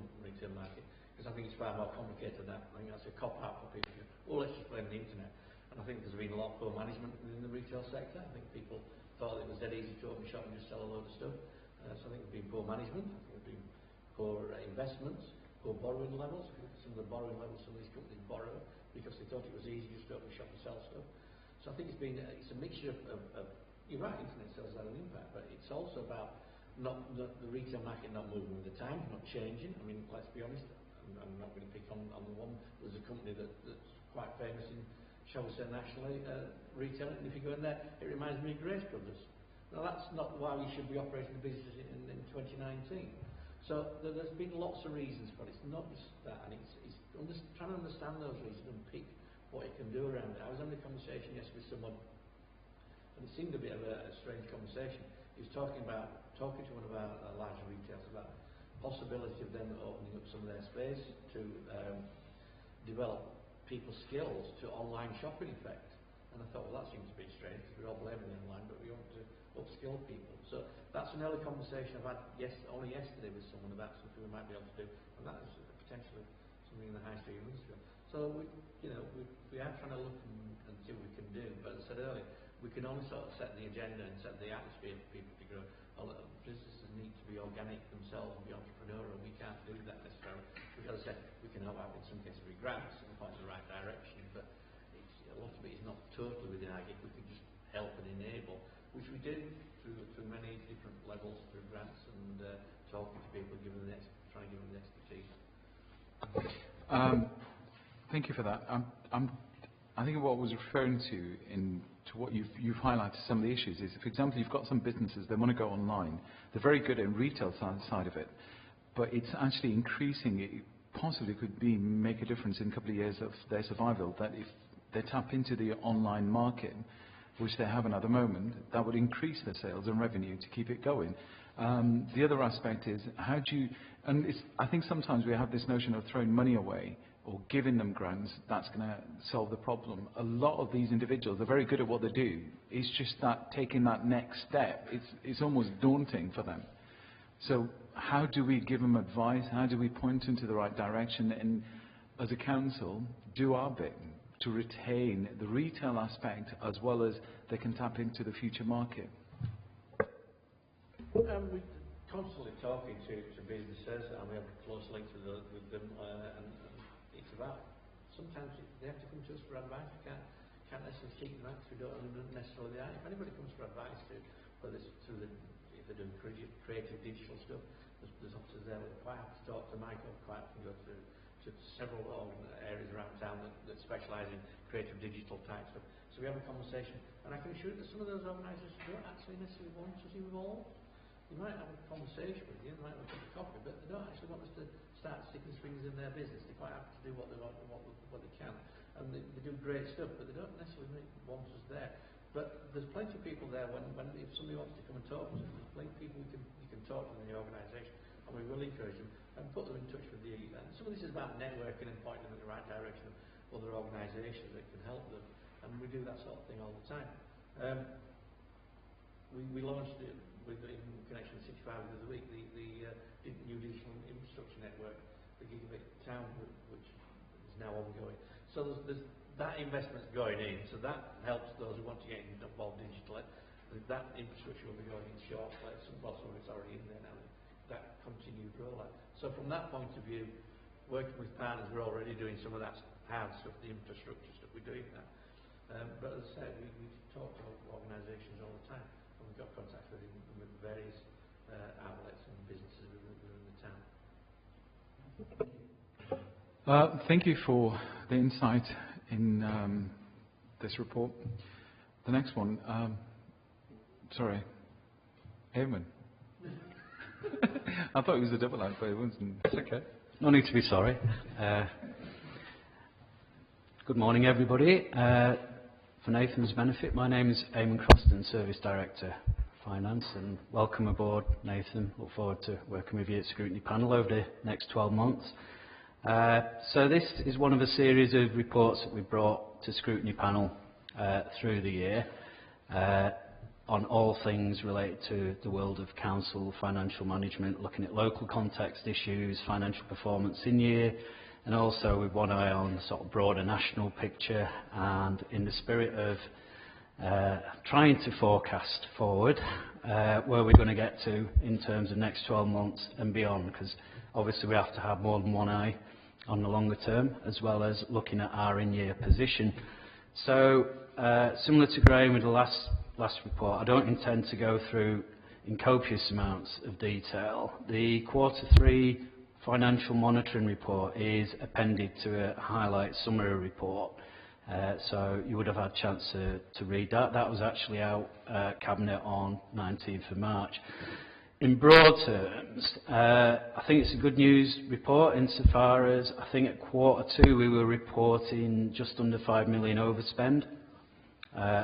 market, because I think it's far more complicated than that. I think that's a cop-out for people. Well, let's just blame the internet. And I think there's been a lot of poor management within the retail sector. I think people thought it was dead easy to open a shop and just sell a load of stuff. So I think there's been poor management. I think there's been poor investments, poor borrowing levels. Some of the borrowing levels some of these companies borrow because they thought it was easy just to open a shop and sell stuff. So I think it's a mixture of you're right, internet sales have an impact, but it's also about the retail market not moving with the times, not changing. I mean, let's be honest, I'm not going to pick on the one. There's a company that's quite famous in, shall we say, nationally, retail, and if you go in there, it reminds me of Grace Brothers. Now, that's not why we should be operating the business in 2019. So there's been lots of reasons for it. It's not just that, and it's trying to understand those reasons and pick what you can do around it. I was having a conversation yesterday with someone, and it seemed a bit of a strange conversation. He was talking to one of our larger retailers about the possibility of them opening up some of their space to develop people's skills to online shopping effect. And I thought, well, that seems a bit strange, because we're all blaming online, but we want to upskill people. So that's an early conversation I've had only yesterday with someone about something we might be able to do, and that is potentially something in the high street industry. So we are trying to look and see what we can do, but as I said earlier, we can only sort of set the agenda and set the atmosphere for people to grow. Businesses need to be organic themselves and be entrepreneurial. We can't do that necessarily. Because as I said, we can help out in some cases with grants and point in the right direction, but a lot of it is not totally within our gig. We can just help and enable, which we do through many different levels, through grants and talking to people, trying to give them the expertise. Thank you for that. I think what I was referring to what you've highlighted some of the issues is, for example, you've got some businesses, they want to go online. They're very good in retail side of it, but it's actually increasing. It possibly could make a difference in a couple of years of their survival, that if they tap into the online market, which they haven't at the moment, that would increase their sales and revenue to keep it going. The other aspect is, I think sometimes we have this notion of throwing money away or giving them grants, that's going to solve the problem. A lot of these individuals are very good at what they do. It's just that taking that next step, it's almost daunting for them. So how do we give them advice? How do we point them to the right direction? And as a council, do our bit to retain the retail aspect as well as they can tap into the future market. We're constantly talking to businesses, and we have a close link with them, and it's about, sometimes they have to come to us for advice. We can't necessarily seek them out because we don't necessarily are. If anybody comes for advice, whether it's if they're doing creative digital stuff, there's officers there that are quite happy to talk to Michael, quite happy to go through to several areas around town that specialise in creative digital type stuff. So we have a conversation, and I can assure you that some of those organisations don't actually necessarily want us involved. They might have a conversation with you, they might have a cup of coffee, but they don't actually want us to start sticking strings in their business. They're quite happy to do what they want, what they can, and they do great stuff, but they don't necessarily want us there. But there's plenty of people there if somebody wants to come and talk to us, there's plenty of people you can talk to in the organisation, and we will encourage them and put them in touch with and some of this is about networking and pointing them in the right direction of other organisations that can help them, and we do that sort of thing all the time. We launched it in connection with 65 of the week, the new digital infrastructure network, the Gigabit Town, which is now ongoing. So there's that investment's going in, so that helps those who want to get involved digitally. That infrastructure will be going in shortly. Some of it's already in there now. That continued rollout. So from that point of view, working with partners, we're already doing some of that hard stuff, the infrastructure stuff, we're doing that. But as I said, we talk to organisations all the time, and we've got contact with various outlets and businesses within the town. Thank you for the insight in this report. The next one, sorry, Eamon. I thought it was a double act, but it wasn't. It's okay. No need to be sorry. Good morning, everybody. For Nathan's benefit, my name is Eamon Croston, Service Director Finance, and welcome aboard, Nathan. Look forward to working with you at Scrutiny Panel over the next 12 months. So this is one of a series of reports that we brought to Scrutiny Panel through the year on all things related to the world of council financial management, looking at local context issues, financial performance in year, and also with one eye on the sort of broader national picture, and in the spirit of trying to forecast forward where we're going to get to in terms of next 12 months and beyond, because obviously we have to have more than one eye on the longer term, as well as looking at our in-year position. So similar to Graham with the last report, I don't intend to go through in copious amounts of detail. The Q3 financial monitoring report is appended to a highlight summary report, so you would have had a chance to read that. That was actually out Cabinet on 19th of March. In broad terms, I think it's a good news report insofar as I think at Q2 we were reporting just under 5 million overspend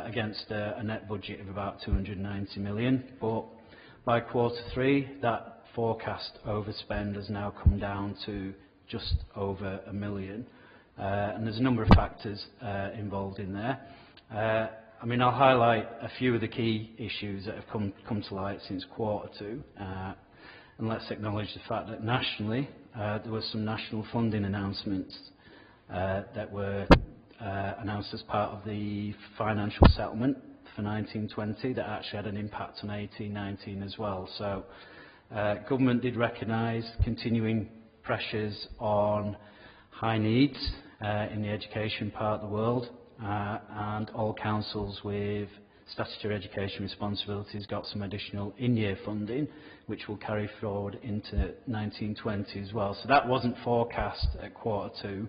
against a net budget of about 290 million. But by Q3, that forecast overspend has now come down to just over 1 million. And there's a number of factors involved in there. I mean, I'll highlight a few of the key issues that have come to light since Q2. And let's acknowledge the fact that nationally, there were some national funding announcements that were announced as part of the financial settlement for 1920 that actually had an impact on 18-19 as well. So government did recognise continuing pressures on high needs in the education part of the world, and all councils with statutory education responsibilities got some additional in-year funding, which will carry forward into 1920 as well. So that wasn't forecast at Q2.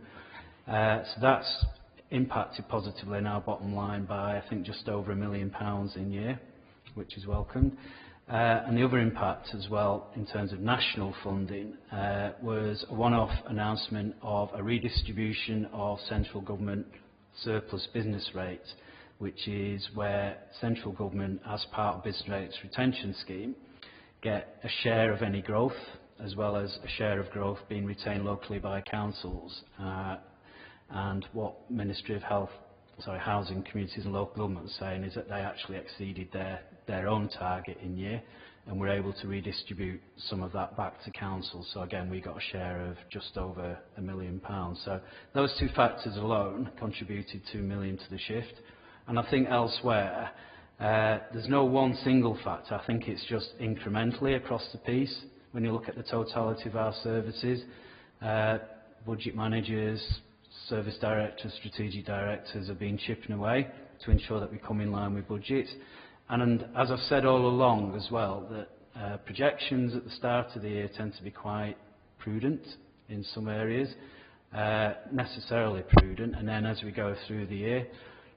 So that's impacted positively in our bottom line by, I think, just over £1 million in year, which is welcomed. And the other impact as well in terms of national funding was a one-off announcement of a redistribution of central government surplus business rates, which is where central government, as part of business rates retention scheme, get a share of any growth, as well as a share of growth being retained locally by councils. And what Ministry of Housing, Communities and Local Government are saying is that they actually exceeded their own target in year, and we're able to redistribute some of that back to council. So again, we got a share of just over £1 million. So those two factors alone contributed 2 million to the shift. And I think elsewhere, there's no one single factor. I think it's just incrementally across the piece. When you look at the totality of our services, budget managers, service directors, strategic directors have been chipping away to ensure that we come in line with budget. And as I've said all along as well, that projections at the start of the year tend to be quite prudent in some areas, necessarily prudent, and then as we go through the year,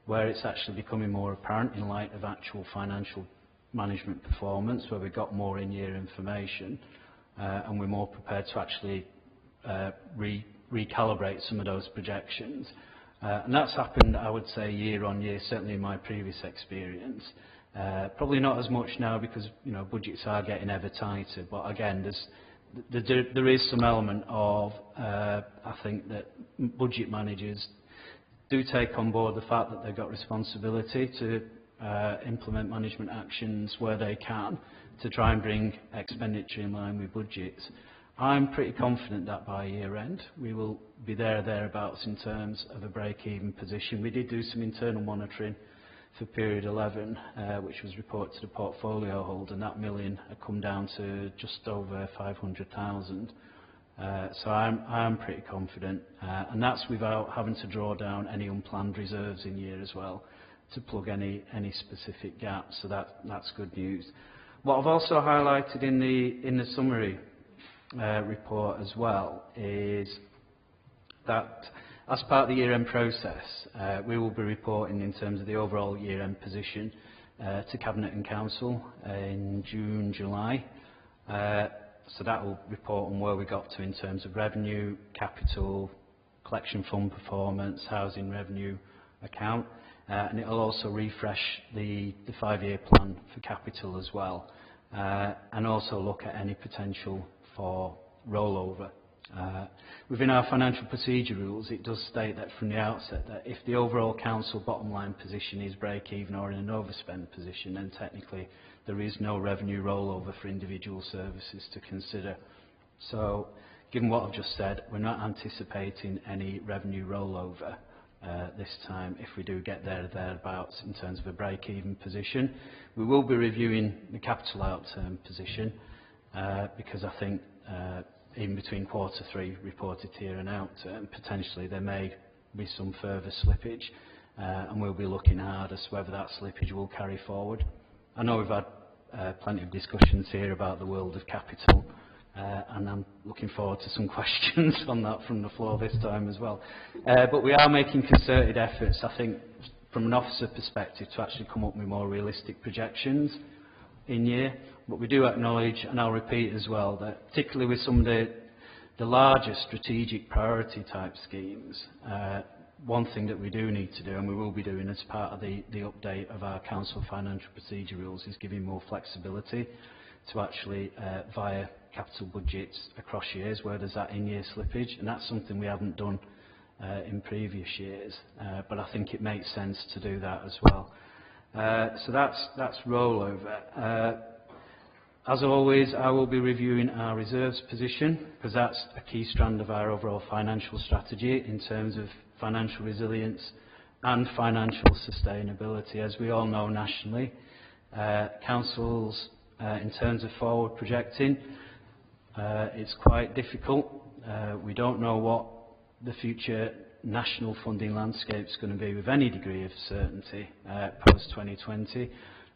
where it's actually becoming more apparent in light of actual financial management performance, where we've got more in-year information, and we're more prepared to actually recalibrate some of those projections. And that's happened, I would say, year on year, certainly in my previous experience. Probably not as much now because budgets are getting ever tighter, but again, there is some element of, I think, that budget managers do take on board the fact that they've got responsibility to implement management actions where they can to try and bring expenditure in line with budgets. I'm pretty confident that by year end we will be thereabouts in terms of a break-even position. We did do some internal monitoring for period 11, which was reported to the portfolio holder, and that million had come down to just over 500,000. So I'm pretty confident, and that's without having to draw down any unplanned reserves in year as well to plug any specific gaps. So that's good news. What I've also highlighted in the summary report as well is that as part of the year-end process, we will be reporting in terms of the overall year-end position to Cabinet and Council in June, July. So that will report on where we got to in terms of revenue, capital, collection fund performance, housing revenue account, and it will also refresh the 5-year plan for capital as well, and also look at any potential for rollover. Within our financial procedure rules, it does state that from the outset that if the overall council bottom line position is break even or in an overspend position, then technically there is no revenue rollover for individual services to consider. So, given what I've just said, we're not anticipating any revenue rollover this time if we do get thereabouts in terms of a break even position. We will be reviewing the capital outturn position because I think in between quarter 3 reported here and out, potentially there may be some further slippage, and we'll be looking hard as to whether that slippage will carry forward. I know we've had plenty of discussions here about the world of capital, and I'm looking forward to some questions on that from the floor this time as well. But we are making concerted efforts, I think, from an officer perspective, to actually come up with more realistic projections in year. But we do acknowledge, and I'll repeat as well, that particularly with some of the larger strategic priority type schemes, one thing that we do need to do, and we will be doing as part of the update of our council financial procedure rules, is giving more flexibility to actually via capital budgets across years where there's that in-year slippage, and that's something we haven't done in previous years, but I think it makes sense to do that as well. So that's rollover. As always, I will be reviewing our reserves position because that's a key strand of our overall financial strategy in terms of financial resilience and financial sustainability. As we all know nationally, councils, in terms of forward projecting, it's quite difficult. We don't know what the future national funding landscape is going to be with any degree of certainty post-2020.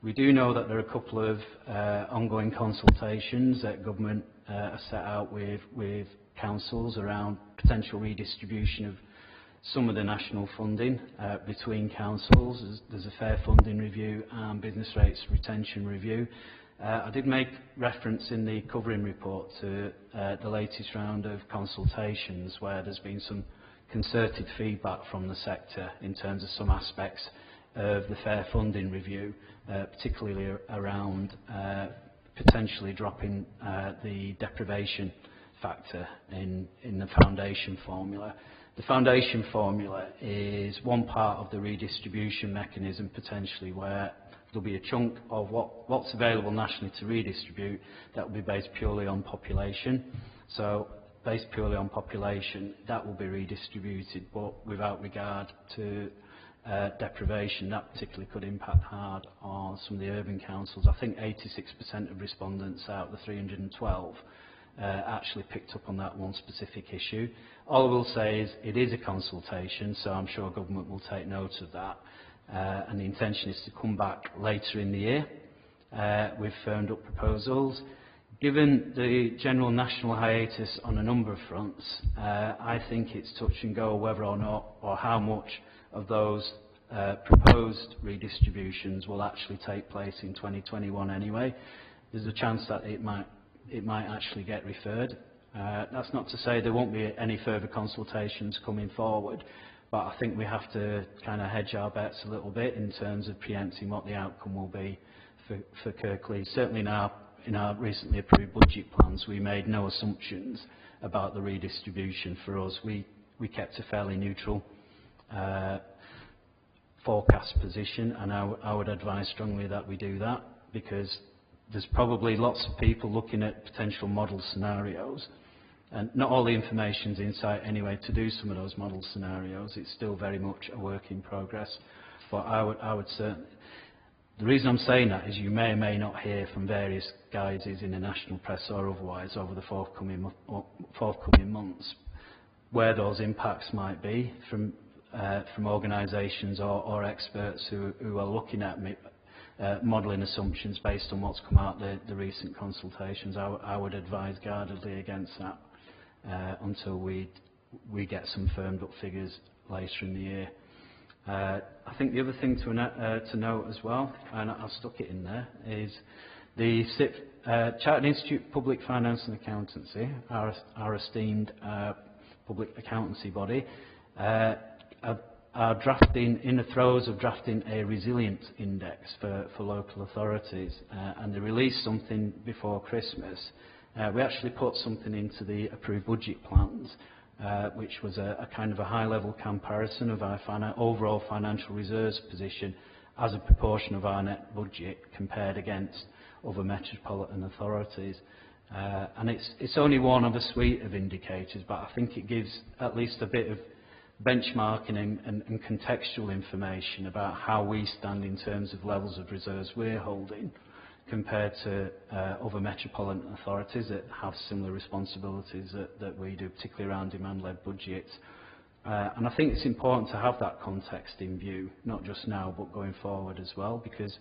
We do know that there are a couple of ongoing consultations that government has set out with councils around potential redistribution of some of the national funding between councils. There's a fair funding review and business rates retention review. I did make reference in the covering report to the latest round of consultations where there's been some concerted feedback from the sector in terms of some aspects of the fair funding review, particularly around potentially dropping the deprivation factor in the foundation formula. The foundation formula is one part of the redistribution mechanism potentially where there'll be a chunk of what's available nationally to redistribute that will be based purely on population. So based purely on population, that will be redistributed, but without regard to deprivation. That particularly could impact hard on some of the urban councils. I think 86% of respondents out of the 312 actually picked up on that one specific issue. All I will say is it is a consultation, so I'm sure government will take note of that. And the intention is to come back later in the year with firmed up proposals. Given the general national hiatus on a number of fronts, I think it's touch and go whether or not or how much of those proposed redistributions will actually take place in 2021 anyway. There's a chance that it might actually get referred. That's not to say there won't be any further consultations coming forward, but I think we have to kind of hedge our bets a little bit in terms of preempting what the outcome will be for Kirklees. Certainly in our recently approved budget plans, we made no assumptions about the redistribution. For us, we kept a fairly neutral forecast position, and I would advise strongly that we do that because there's probably lots of people looking at potential model scenarios, and not all the information's in sight anyway to do some of those model scenarios. It's still very much a work in progress. but I would certainly. The reason I'm saying that is you may or may not hear from various guises in the national press or otherwise over the forthcoming months where those impacts might be from organisations or experts who are looking at modelling assumptions based on what's come out the recent consultations. I would advise guardedly against that until we get some firmed up figures later in the year. I think the other thing to note as well, and I stuck it in there, is the Chartered Institute of Public Finance and Accountancy, our esteemed public accountancy body, are drafting, in the throes of drafting a resilience index for local authorities, and they released something before Christmas. We actually put something into the approved budget plans, which was a kind of a high-level comparison of our overall financial reserves position as a proportion of our net budget compared against other metropolitan authorities. And it's only one of a suite of indicators, but I think it gives at least a bit of benchmarking and contextual information about how we stand in terms of levels of reserves we're holding compared to other metropolitan authorities that have similar responsibilities that we do, particularly around demand-led budgets. And I think it's important to have that context in view, not just now but going forward as well, because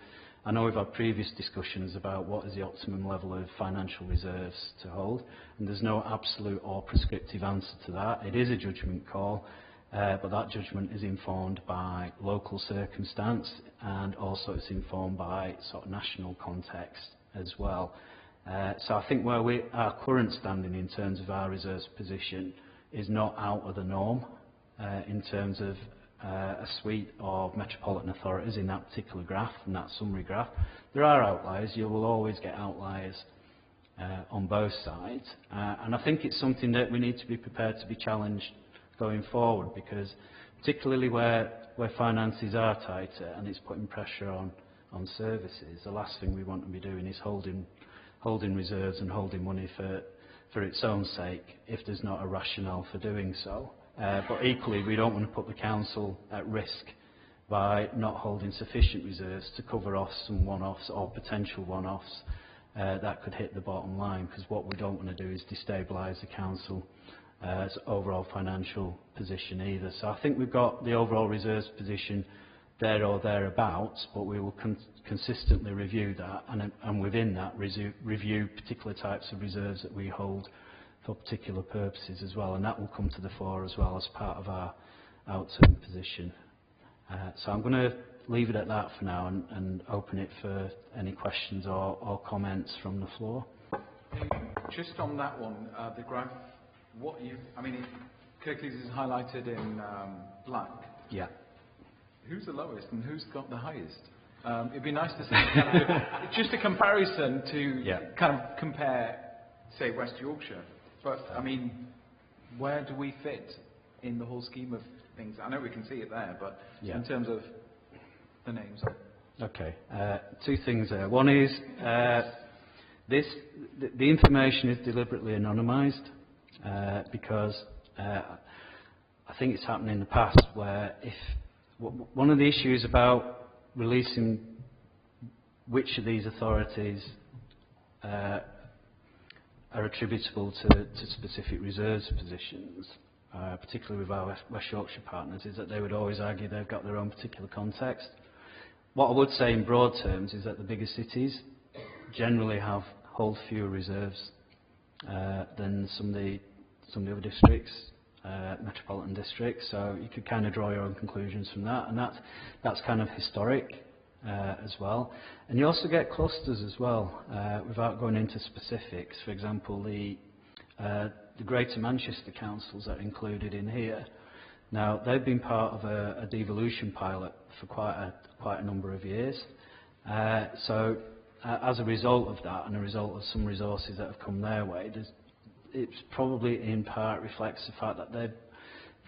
I know we've had previous discussions about what is the optimum level of financial reserves to hold, and there's no absolute or prescriptive answer to that. It is a judgment call, but that judgment is informed by local circumstance, and also it's informed by sort of national context as well. So I think where our current standing in terms of our reserves position is not out of the norm in terms of a suite of metropolitan authorities in that particular graph, and that summary graph. There are outliers. You will always get outliers on both sides, and I think it's something that we need to be prepared to be challenged going forward, because particularly where finances are tighter and it's putting pressure on services, the last thing we want to be doing is holding reserves and holding money for its own sake if there's not a rationale for doing so. But equally, we don't want to put the council at risk by not holding sufficient reserves to cover off some one-offs or potential one-offs that could hit the bottom line, because what we don't want to do is destabilise the council's overall financial position either. So I think we've got the overall reserves position there or thereabouts, but we will consistently review that, and within that review particular types of reserves that we hold for particular purposes as well, and that will come to the fore as well as part of our outturn position. So I'm going to leave it at that for now and open it for any questions or comments from the floor. Just on that one, the graph, Kirklees is highlighted in black. Yeah. Who's the lowest and who's got the highest? It'd be nice to see kind of, just a comparison to kind of compare, say, West Yorkshire. But, where do we fit in the whole scheme of things? I know we can see it there, but in terms of the names. Okay. Two things there. One is the information is deliberately anonymised because I think it's happened in the past where one of the issues about releasing which of these authorities are attributable to specific reserves positions, particularly with our West Yorkshire partners, is that they would always argue they've got their own particular context. What I would say in broad terms is that the bigger cities generally hold fewer reserves than some of the other districts, metropolitan districts. So you could kind of draw your own conclusions from that, and that's kind of historic as well. And you also get clusters as well, without going into specifics. For example, the Greater Manchester councils that are included in here. Now, they've been part of a devolution pilot for quite a number of years. So as a result of that, and a result of some resources that have come their way, it's probably in part reflects the fact that they've,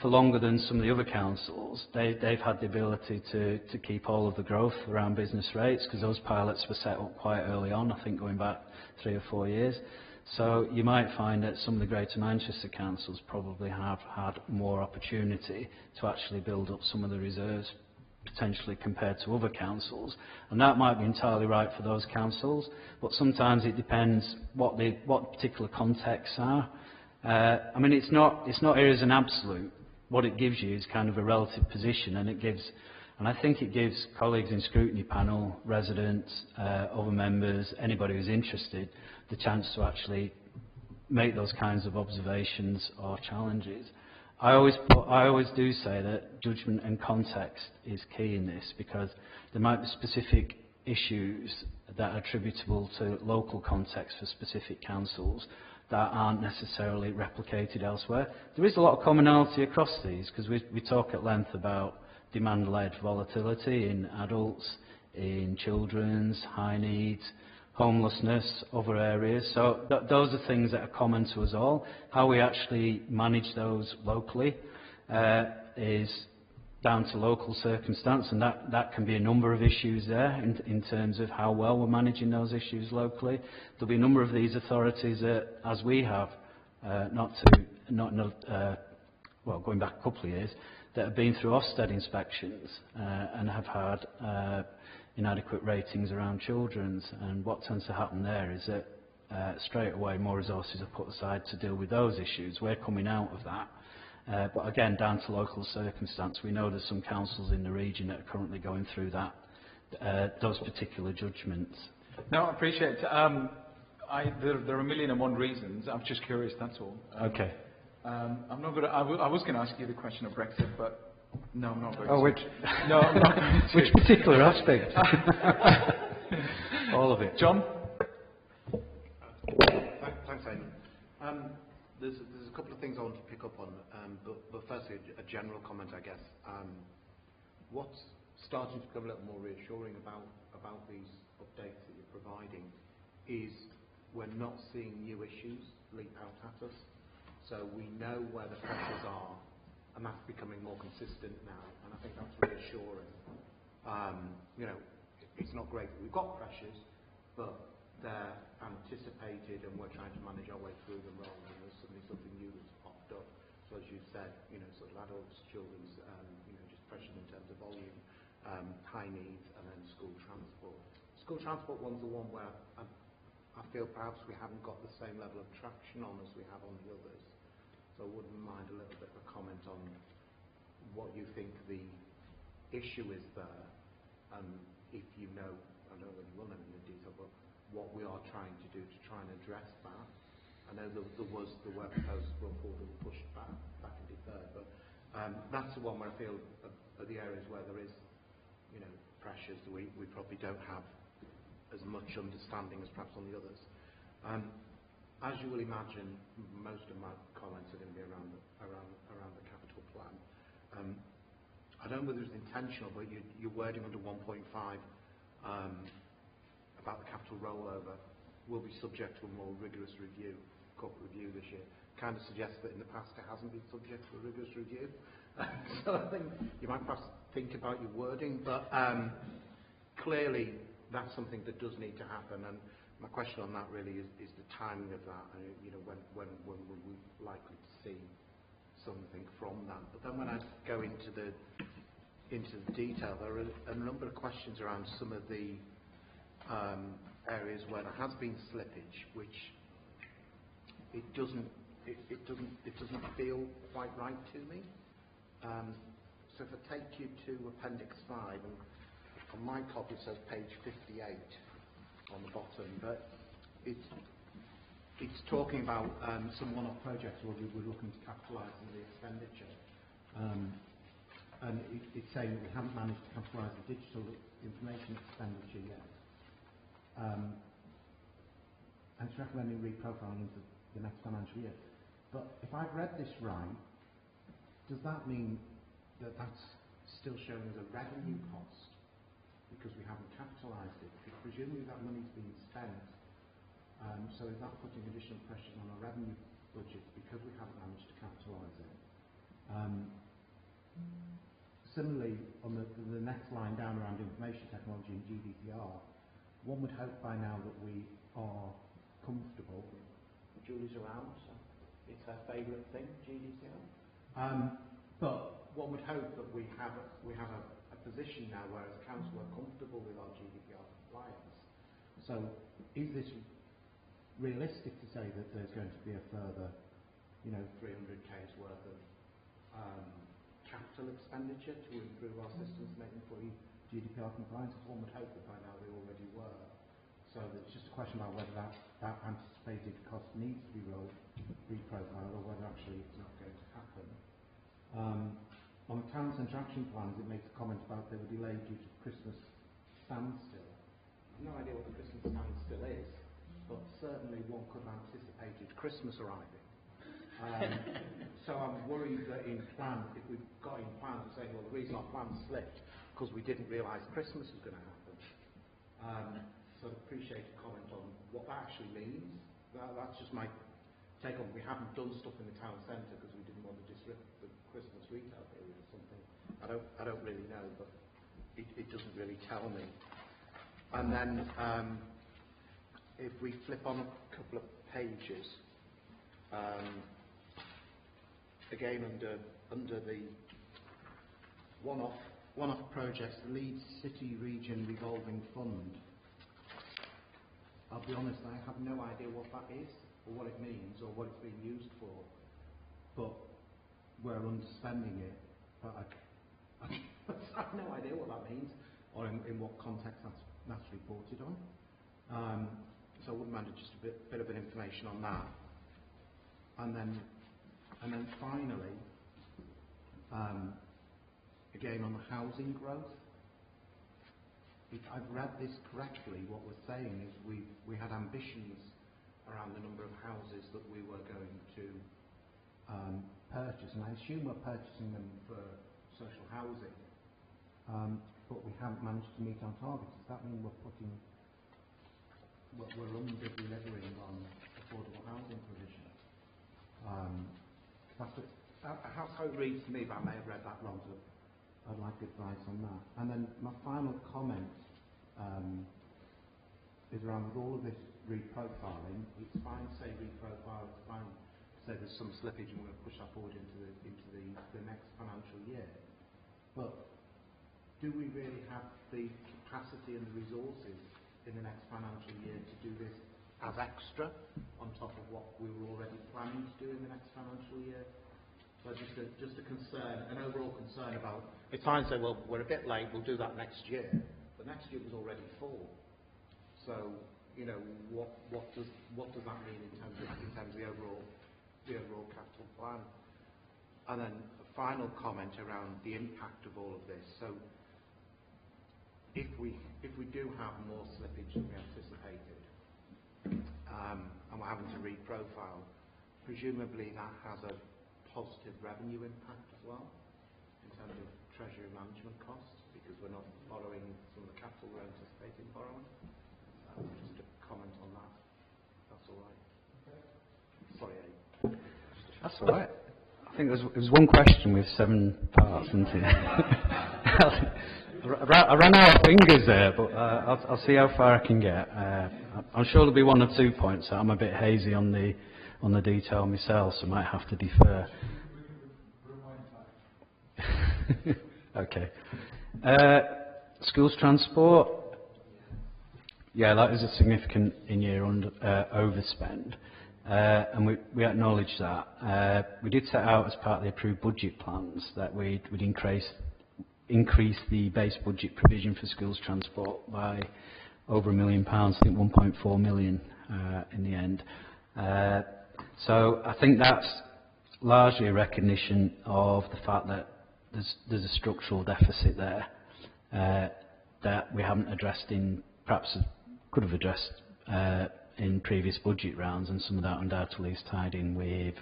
for longer than some of the other councils, they've had the ability to keep all of the growth around business rates, because those pilots were set up quite early on, I think going back 3 or 4 years. So you might find that some of the Greater Manchester councils probably have had more opportunity to actually build up some of the reserves potentially compared to other councils, and that might be entirely right for those councils, but sometimes it depends what particular contexts are. I mean, it's not here as an absolute. What it gives you is kind of a relative position, and I think it gives colleagues in Scrutiny panel, residents, other members, anybody who's interested, the chance to actually make those kinds of observations or challenges. I always do say that judgment and context is key in this, because there might be specific issues that are attributable to local context for specific councils that aren't necessarily replicated elsewhere. There is a lot of commonality across these, because we talk at length about demand-led volatility in adults, in children's, high needs, homelessness, other areas. So those are things that are common to us all. How we actually manage those locally is down to local circumstance, and that can be a number of issues there in terms of how well we're managing those issues locally. There'll be a number of these authorities that, as we have, going back a couple of years, that have been through Ofsted inspections and have had inadequate ratings around children's, and what tends to happen there is that straight away more resources are put aside to deal with those issues. We're coming out of that, but again down to local circumstance. We know there's some councils in the region that are currently going through those particular judgments. No, I appreciate it. There are a million and one reasons. I'm just curious, that's all. Okay. I'm not going to. I was going to ask you the question of Brexit, but no, I'm not going to. Which? No, I'm not going to. Which particular aspect? All of it. John? Thanks, Aidan. There's a couple of things I want to pick up on, but firstly, a general comment, I guess. What's starting to become a little more reassuring about these updates that you're providing is we're not seeing new issues leap out at us. So we know where the pressures are, and that's becoming more consistent now, and I think that's reassuring. It's not great that we've got pressures, but they're anticipated, and we're trying to manage our way through them rather than there's suddenly something new that's popped up. So as you said, sort of adults, children's, just pressures in terms of volume, high needs, and then school transport. School transport one's the one where I feel perhaps we haven't got the same level of traction on as we have on the others. So I wouldn't mind a little bit of a comment on what you think the issue is there, and if you know, I don't know whether you will know in the detail, but what we are trying to do to try and address that. I know there were proposals brought forward that were pushed back and deferred, but that's the one where I feel are the areas where there is, pressures that we probably don't have as much understanding as perhaps on the others. As you will imagine, most of my comments are going to be around the capital plan. I don't know whether it's intentional, but your wording under 1.5 about the capital rollover will be subject to a more rigorous review, corporate review this year. Kind of suggests that in the past it hasn't been subject to a rigorous review. So I think you might perhaps think about your wording, but clearly that's something that does need to happen. And my question on that really is the timing of that. When will we likely to see something from that? But then when I go into the detail, there are a number of questions around some of the areas where there has been slippage, which it doesn't feel quite right to me. So if I take you to Appendix 5, and on my copy it says page 58 on the bottom, but it's talking about some one-off projects where we're looking to capitalise on the expenditure, and it's saying that we haven't managed to capitalise the digital information expenditure yet, and it's recommending reprofiling into the next financial year. But if I've read this right, does that mean that that's still showing as a revenue cost because we haven't capitalised it? Because presumably that money's been spent, so is that putting additional pressures on our revenue budget because we haven't managed to capitalise it? Similarly, on the next line down around information technology and GDPR, one would hope by now that we are comfortable. Julie's around, so it's her favourite thing, GDPR. But one would hope that we have a position now where as a council we're comfortable with our GDPR compliance. So is this realistic to say that there's going to be a further, 300k's worth of capital expenditure to improve our systems, make them fully GDPR compliant? As one would hope that by now they already were. So it's just a question about whether that anticipated cost needs to be reprofiled or whether actually it's not going to happen. On the town centre action plans, it makes a comment about they were delayed due to Christmas standstill. I've no idea what the Christmas standstill is, but certainly one could have anticipated Christmas arriving. So I'm worried that in plans, if we've got in plans saying, well, the reason our plans slipped because we didn't realise Christmas was going to happen. So I'd appreciate a comment on what that actually means. That's just my take on. We haven't done stuff in the town centre because we didn't want to disrupt the Christmas retail period or something. I don't really know, but it doesn't really tell me. And then if we flip on a couple of pages, again under the one-off projects, the Leeds City Region Revolving Fund. I'll be honest, I have no idea what that is, or what it means, or what it's being used for. But we're underspending it. But I have no idea what that means, or in what context that's reported on. So I wouldn't mind just a bit of an information on that. And then finally, again on the housing growth. If I've read this correctly, what we're saying is we had ambitions around the number of houses that we were going to purchase, and I assume we're purchasing them for social housing, but we haven't managed to meet our targets. Does that mean we're under-delivering on affordable housing provision? That's how it reads to me, but I may have read that wrong, so I'd like advice on that. And then my final comment is around with all of this reprofiling. It's fine to say reprofile, it's fine to say there's some slippage and we're going to push that forward into the next financial year. But do we really have the capacity and the resources in the next financial year to do this as extra on top of what we were already planning to do in the next financial year? So just a concern, an overall concern about, it's fine to say, well, we're a bit late, we'll do that next year, but next year was already full. So, what does that mean in terms of the overall capital plan? And then a final comment around the impact of all of this. So, if we do have more slippage than we anticipated, and we're having to reprofile, presumably that has a positive revenue impact as well in terms of treasury management costs, because we're not borrowing some of the capital we're anticipating borrowing. Just a comment on that. That's all right. Sorry, Abe. That's all right. I think it was one question with 7 parts, wasn't it? I ran out of fingers there, but I'll see how far I can get. I'm sure there'll be 1 or 2 points that I'm a bit hazy on the detail myself, so I might have to defer. Okay. Schools transport. Yeah, that is a significant in-year overspend, and we acknowledge that. We did set out as part of the approved budget plans that we'd increase the base budget provision for schools transport by over £1 million, I think 1.4 million in the end. So I think that's largely a recognition of the fact that there's a structural deficit there that we haven't addressed perhaps could have addressed in previous budget rounds, and some of that undoubtedly is tied in with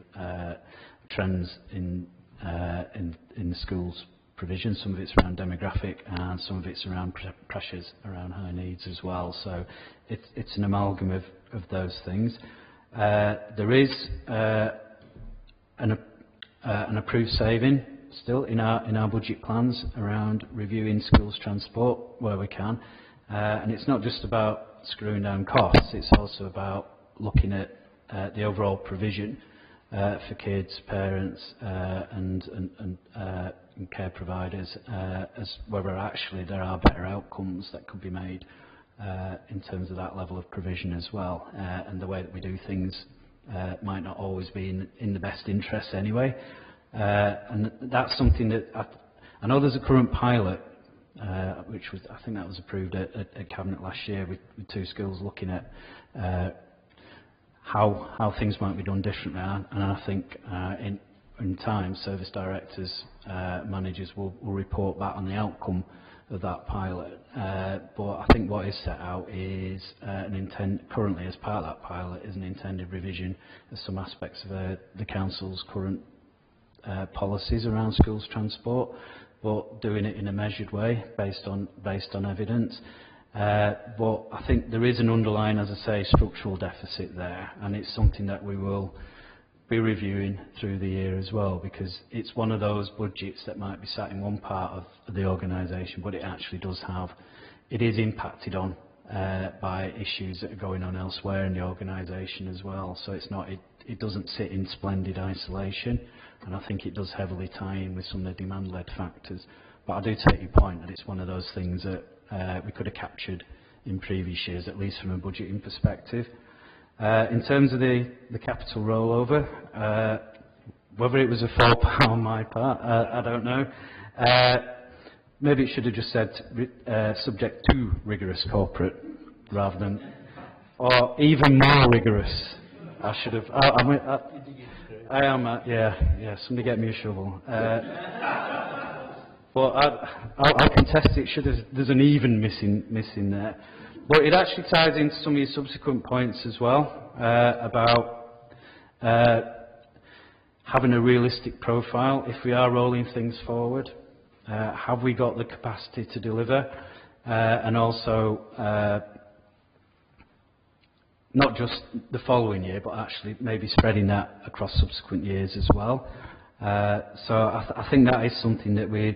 trends in the schools provision. Some of it's around demographic and some of it's around pressures around high needs as well. So it's an amalgam of those things. There is an approved saving still in our budget plans around reviewing schools transport where we can, and it's not just about screwing down costs, it's also about looking at the overall provision for kids, parents, and and care providers as whether actually there are better outcomes that could be made in terms of that level of provision as well. And the way that we do things might not always be in the best interest anyway. And that's something that I know there's a current pilot, which was, I think that was approved at Cabinet last year with 2 schools looking at how things might be done differently. And I think in time, service directors, managers will report back on the outcome of that pilot. But I think what is set out is currently as part of that pilot is an intended revision of some aspects of the council's current policies around schools transport, but doing it in a measured way based on evidence. But I think there is an underlying, as I say, structural deficit there, and it's something that we will be reviewing through the year as well, because it's one of those budgets that might be sat in one part of the organisation, but it is impacted on by issues that are going on elsewhere in the organisation as well. So it doesn't sit in splendid isolation, and I think it does heavily tie in with some of the demand-led factors. But I do take your point that it's one of those things that we could have captured in previous years, at least from a budgeting perspective. In terms of the capital rollover, whether it was a faux pas on my part, I don't know. Maybe it should have just said subject to rigorous corporate rather than, or even more rigorous. I should have. I am. Yeah. Somebody get me a shovel. But I'll contest it. There's an even missing there. But it actually ties into some of your subsequent points as well about having a realistic profile. If we are rolling things forward, have we got the capacity to deliver? And also, not just the following year, but actually maybe spreading that across subsequent years as well. So I think that is something that we're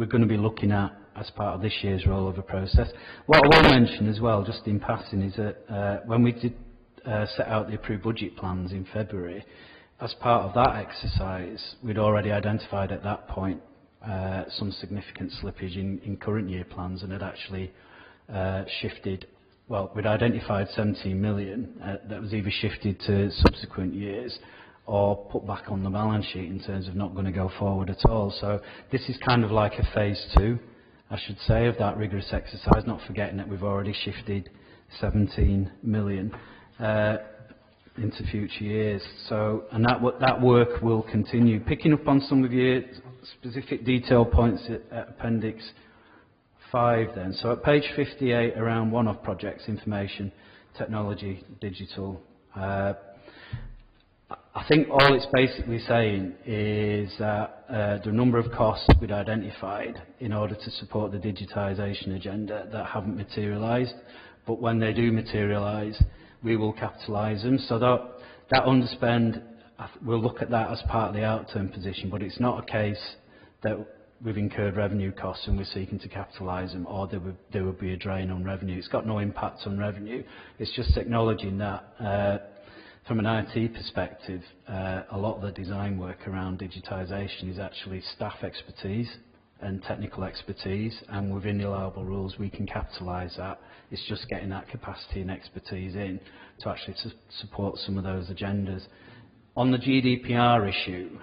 going to be looking at as part of this year's rollover process. What I will mention as well, just in passing, is that when we did set out the approved budget plans in February, as part of that exercise, we'd already identified at that point some significant slippage in current year plans, and had actually shifted. Well, we'd identified 17 million that was either shifted to subsequent years or put back on the balance sheet in terms of not going to go forward at all. So this is kind of like a phase 2, I should say, of that rigorous exercise, not forgetting that we've already shifted 17 million into future years. So, and that work will continue. Picking up on some of your specific detail points at Appendix 5 then. So at page 58, around one-off projects, information, technology, digital, I think all it's basically saying is that the number of costs we'd identified in order to support the digitisation agenda that haven't materialised, but when they do materialise, we will capitalise them. So that underspend, we'll look at that as part of the outturn position, but it's not a case that we've incurred revenue costs and we're seeking to capitalise them, or there would be a drain on revenue. It's got no impact on revenue. It's just acknowledging that from an IT perspective, a lot of the design work around digitisation is actually staff expertise and technical expertise, and within the allowable rules we can capitalise that. It's just getting that capacity and expertise in to actually support some of those agendas. On the GDPR issue,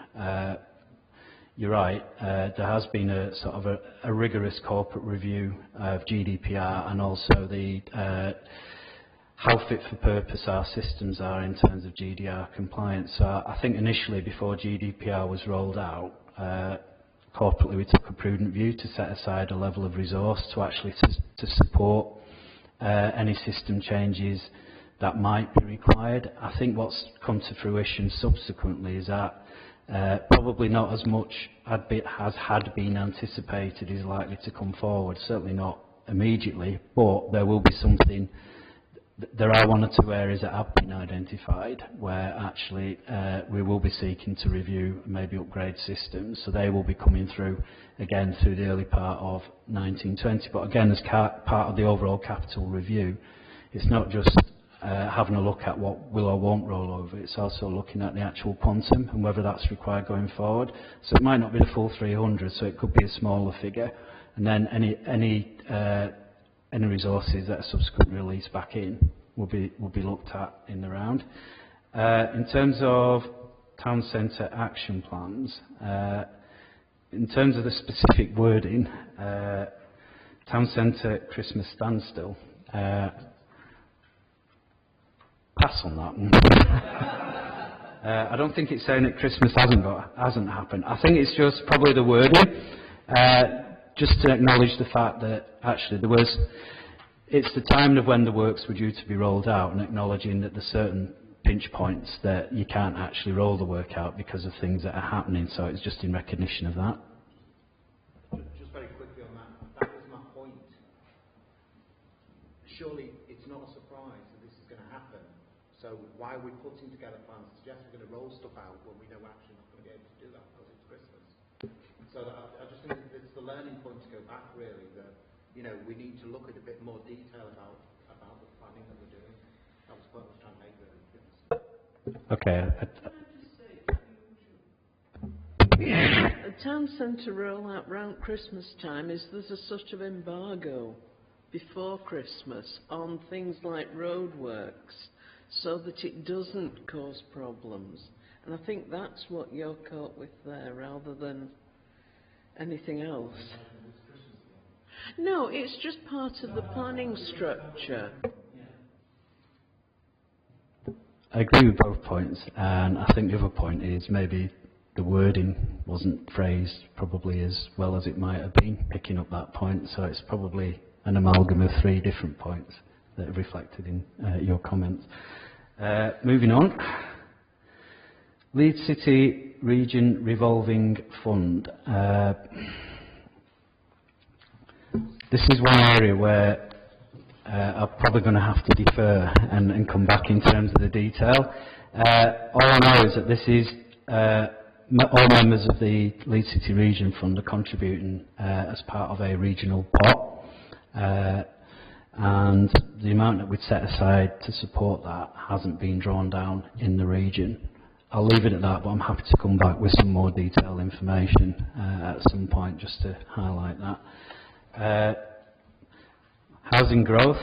you're right, there has been a sort of a rigorous corporate review of GDPR, and also the how fit for purpose our systems are in terms of GDPR compliance. So I think initially, before GDPR was rolled out, corporately we took a prudent view to set aside a level of resource to actually to support any system changes that might be required. I think what's come to fruition subsequently is that probably not as much as had been anticipated is likely to come forward, certainly not immediately, but there will be something. There are one or two areas that have been identified where actually we will be seeking to review and maybe upgrade systems, so they will be coming through again through the early part of 1920. But again, as part of the overall capital review, it's not just having a look at what will or won't roll over. It's also looking at the actual quantum and whether that's required going forward. So it might not be the full 300, so it could be a smaller figure. And then any resources that are subsequently released back in will be looked at in the round. In terms of town centre action plans, in terms of the specific wording, town centre Christmas standstill, pass on that one. I don't think it's saying that Christmas hasn't happened. I think it's just probably the wording, just to acknowledge the fact that actually it's the time of when the works were due to be rolled out, and acknowledging that there's certain pinch points that you can't actually roll the work out because of things that are happening, so it's just in recognition of that. Just very quickly on that, that was my point. Surely it's not a surprise that this is going to happen. So why are we putting together plans to suggest we're going to roll stuff out when we know we're actually not going to be able to do that because it's Christmas? So I just think it's the learning point to go back really, that we need to look at a bit more detail about the planning that we're doing. That was what I was trying to make really. Okay. A town centre rollout round Christmas time is there's a sort of embargo before Christmas on things like roadworks, so that it doesn't cause problems. And I think that's what you're caught with there, rather than anything else. No, it's just part of the planning structure. I agree with both points, and I think the other point is maybe the wording wasn't phrased probably as well as it might have been, picking up that point, so it's probably an amalgam of 3 different points that are reflected in your comments. Moving on. Leeds City Region Revolving Fund. This is one area where I'm probably going to have to defer and come back in terms of the detail. All I know is that this is all members of the Leeds City Region Fund are contributing as part of a regional pot, and the amount that we'd set aside to support that hasn't been drawn down in the region. I'll leave it at that, but I'm happy to come back with some more detailed information at some point just to highlight that. Housing growth.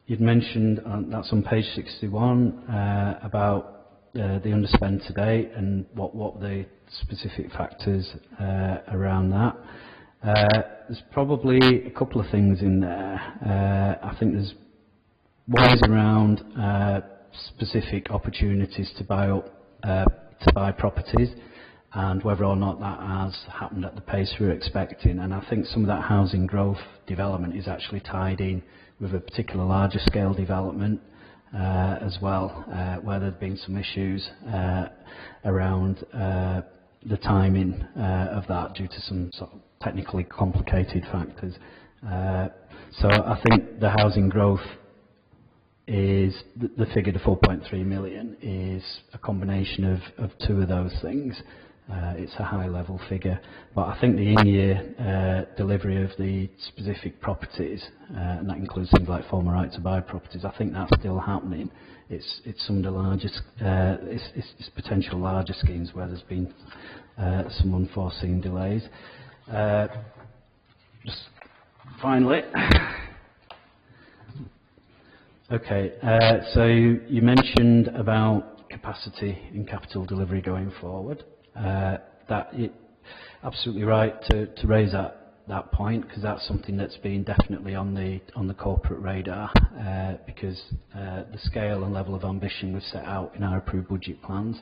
You'd mentioned, that's on page 61, about the underspend today and what the specific factors around that. There's probably a couple of things in there. I think there's one is around specific opportunities to buy properties, and whether or not that has happened at the pace we were expecting. And I think some of that housing growth development is actually tied in with a particular larger scale development as well, where there have been some issues around the timing of that due to some sort of technically complicated factors. So I think the housing growth is, the figure, the 4.3 million, is a combination of 2 of those things. It's a high level figure, but I think the in-year delivery of the specific properties, and that includes things like former right to buy properties, I think that's still happening. It's some of the largest, it's potential larger schemes where there's been some unforeseen delays. Just finally, okay, so you mentioned about capacity in capital delivery going forward. That it absolutely right to raise that point, because that's something that's been definitely on the corporate radar, because the scale and level of ambition we've set out in our approved budget plans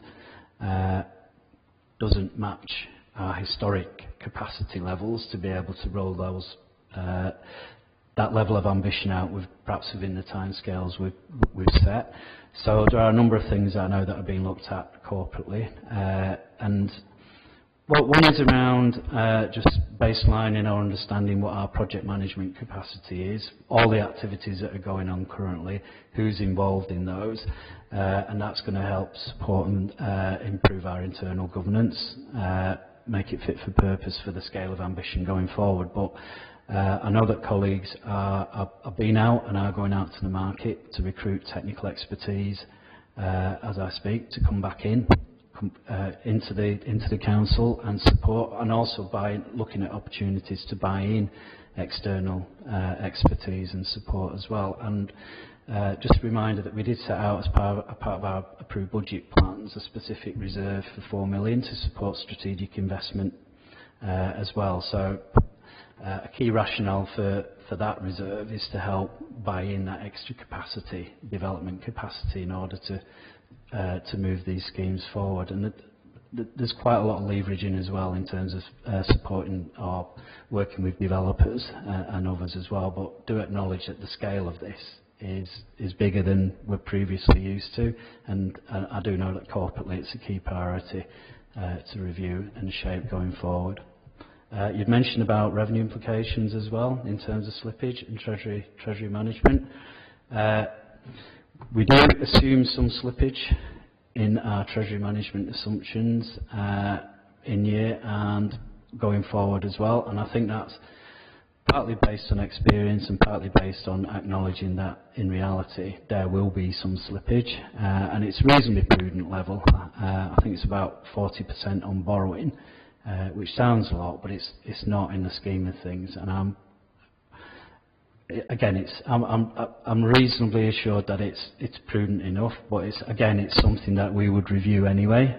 doesn't match our historic capacity levels to be able to roll those that level of ambition out with perhaps within the timescales we've set. So there are a number of things I know that are being looked at corporately, and one is around just baselining or understanding what our project management capacity is, all the activities that are going on currently, who's involved in those, and that's going to help support and improve our internal governance, make it fit for purpose for the scale of ambition going forward. But I know that colleagues are been out and are going out to the market to recruit technical expertise as I speak to come back into the council and support, and also by looking at opportunities to buy in external expertise and support as well. And just a reminder that we did set out as part of our approved budget plans a specific reserve for 4 million to support strategic investment as well. So a key rationale for that reserve is to help buy in that extra capacity, development capacity, in order to move these schemes forward. And there's quite a lot of leveraging as well in terms of supporting or working with developers and others as well. But do acknowledge that the scale of this is bigger than we're previously used to, and I do know that corporately it's a key priority to review and shape going forward. You'd mentioned about revenue implications as well in terms of slippage and treasury management. We do assume some slippage in our treasury management assumptions in year and going forward as well, and I think that's partly based on experience and partly based on acknowledging that in reality there will be some slippage, and it's reasonably prudent level. I think it's about 40% on borrowing, which sounds a lot, but it's not in the scheme of things. And I'm reasonably assured that it's prudent enough, but it's something that we would review anyway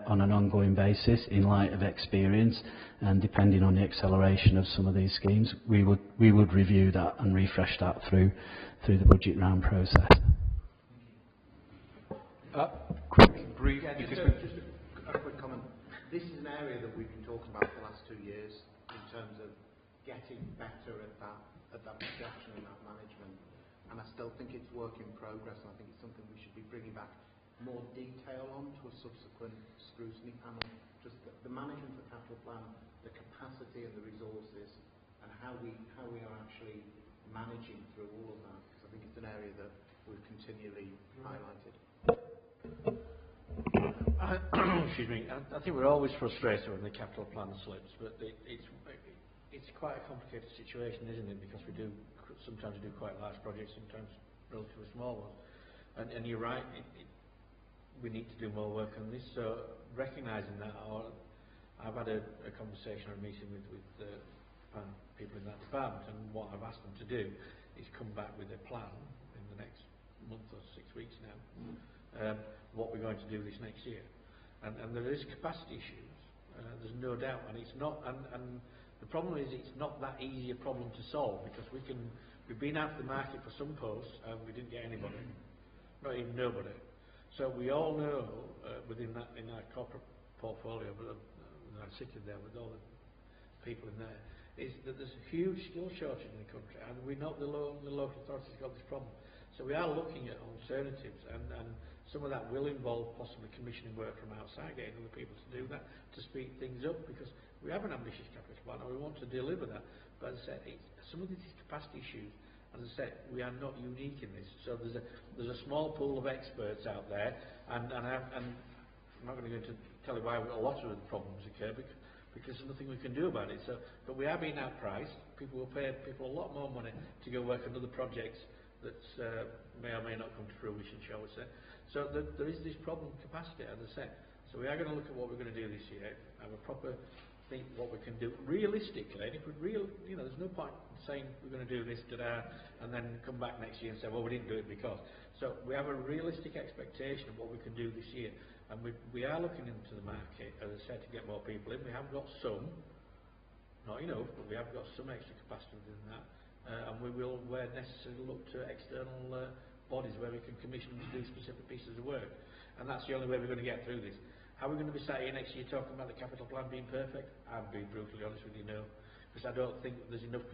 on an ongoing basis in light of experience, and depending on the acceleration of some of these schemes, we would review that and refresh that through the budget round process. Brief, just a quick comment. This is an area that we've been talking about for the last 2 years in terms of getting better at that projection and that management, and I still think it's work in progress, and I think it's something we should be bringing back more detail on to a subsequent scrutiny panel. Just the management of the capital plan, the capacity and the resources, and how we are actually managing through all of that, because I think it's an area that we've continually highlighted. Excuse me. I think we're always frustrated when the capital plan slips, but it's quite a complicated situation, isn't it? Because we sometimes do quite large projects, sometimes relatively small ones. And you're right, we need to do more work on this. So recognising that, I've had a conversation or a meeting with people in that department, and what I've asked them to do is come back with a plan in the next month or 6 weeks now, what we're going to do this next year. And there is capacity issues, there's no doubt, and it's not, and the problem is it's not that easy a problem to solve, because we've been out to the market for some posts and we didn't get anybody, not even nobody. So we all know in our corporate portfolio, but I'm sitting there with all the people in there, is that there's a huge skill shortage in the country, and we know the local authorities have got this problem. So we are looking at alternatives, and some of that will involve possibly commissioning work from outside, getting other people to do that, to speed things up, because we have an ambitious capital plan and we want to deliver that. But as I said, some of these capacity issues, as I said, we are not unique in this. So there's a small pool of experts out there, and I'm not going to go into tell you why a lot of the problems occur, because there's nothing we can do about it. So, but we are being outpriced. People will pay people a lot more money to go work on other projects that may or may not come to fruition, shall we say. So there is this problem of capacity, as I said. So we are going to look at what we're going to do this year, have a proper think what we can do realistically. And if there's no point saying we're going to do this, and then come back next year and say, well, we didn't do it because. So we have a realistic expectation of what we can do this year, and we are looking into the market, as I said, to get more people in. We have got some, not enough, but we have got some extra capacity within that, and we will, where necessary, look to external bodies where we can commission them to do specific pieces of work, and that's the only way we're going to get through this. How are we going to be sat here next year talking about the capital plan being perfect? I'm being brutally honest with you, no, because I don't think there's enough.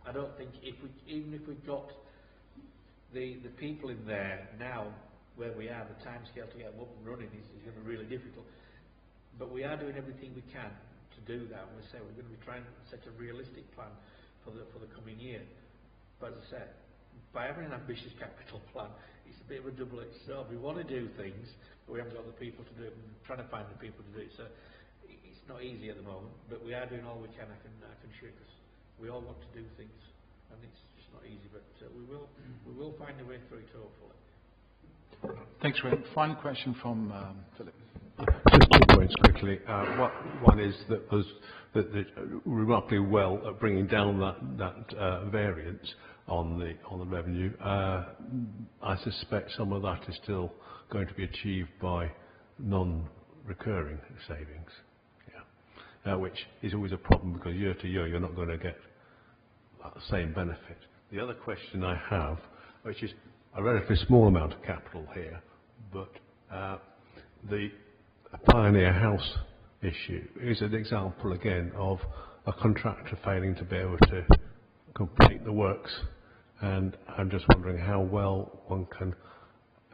I don't think even if we got the people in there now where we are, the timescale to get them up and running is going to be really difficult. But we are doing everything we can to do that. And we say we're going to be trying to set a realistic plan for the coming year. But as I said, by having an ambitious capital plan, it's a bit of a double-edged sword. We want to do things, but we haven't got the people to do it. We're trying to find the people to do it. So it's not easy at the moment, but we are doing all we can. I can assure you, because We all want to do things, and it's just not easy, but we will find a way through it, hopefully. Thanks, Ray. Final question from Philip. Just 2 points quickly. One is that was that remarkably well at bringing down that variance on the revenue. I suspect some of that is still going to be achieved by non-recurring savings, which is always a problem because year to year you're not going to get that same benefit. The other question I have, which is a relatively small amount of capital here, but the Pioneer House issue is an example again of a contractor failing to be able to complete the works, and I'm just wondering how well one can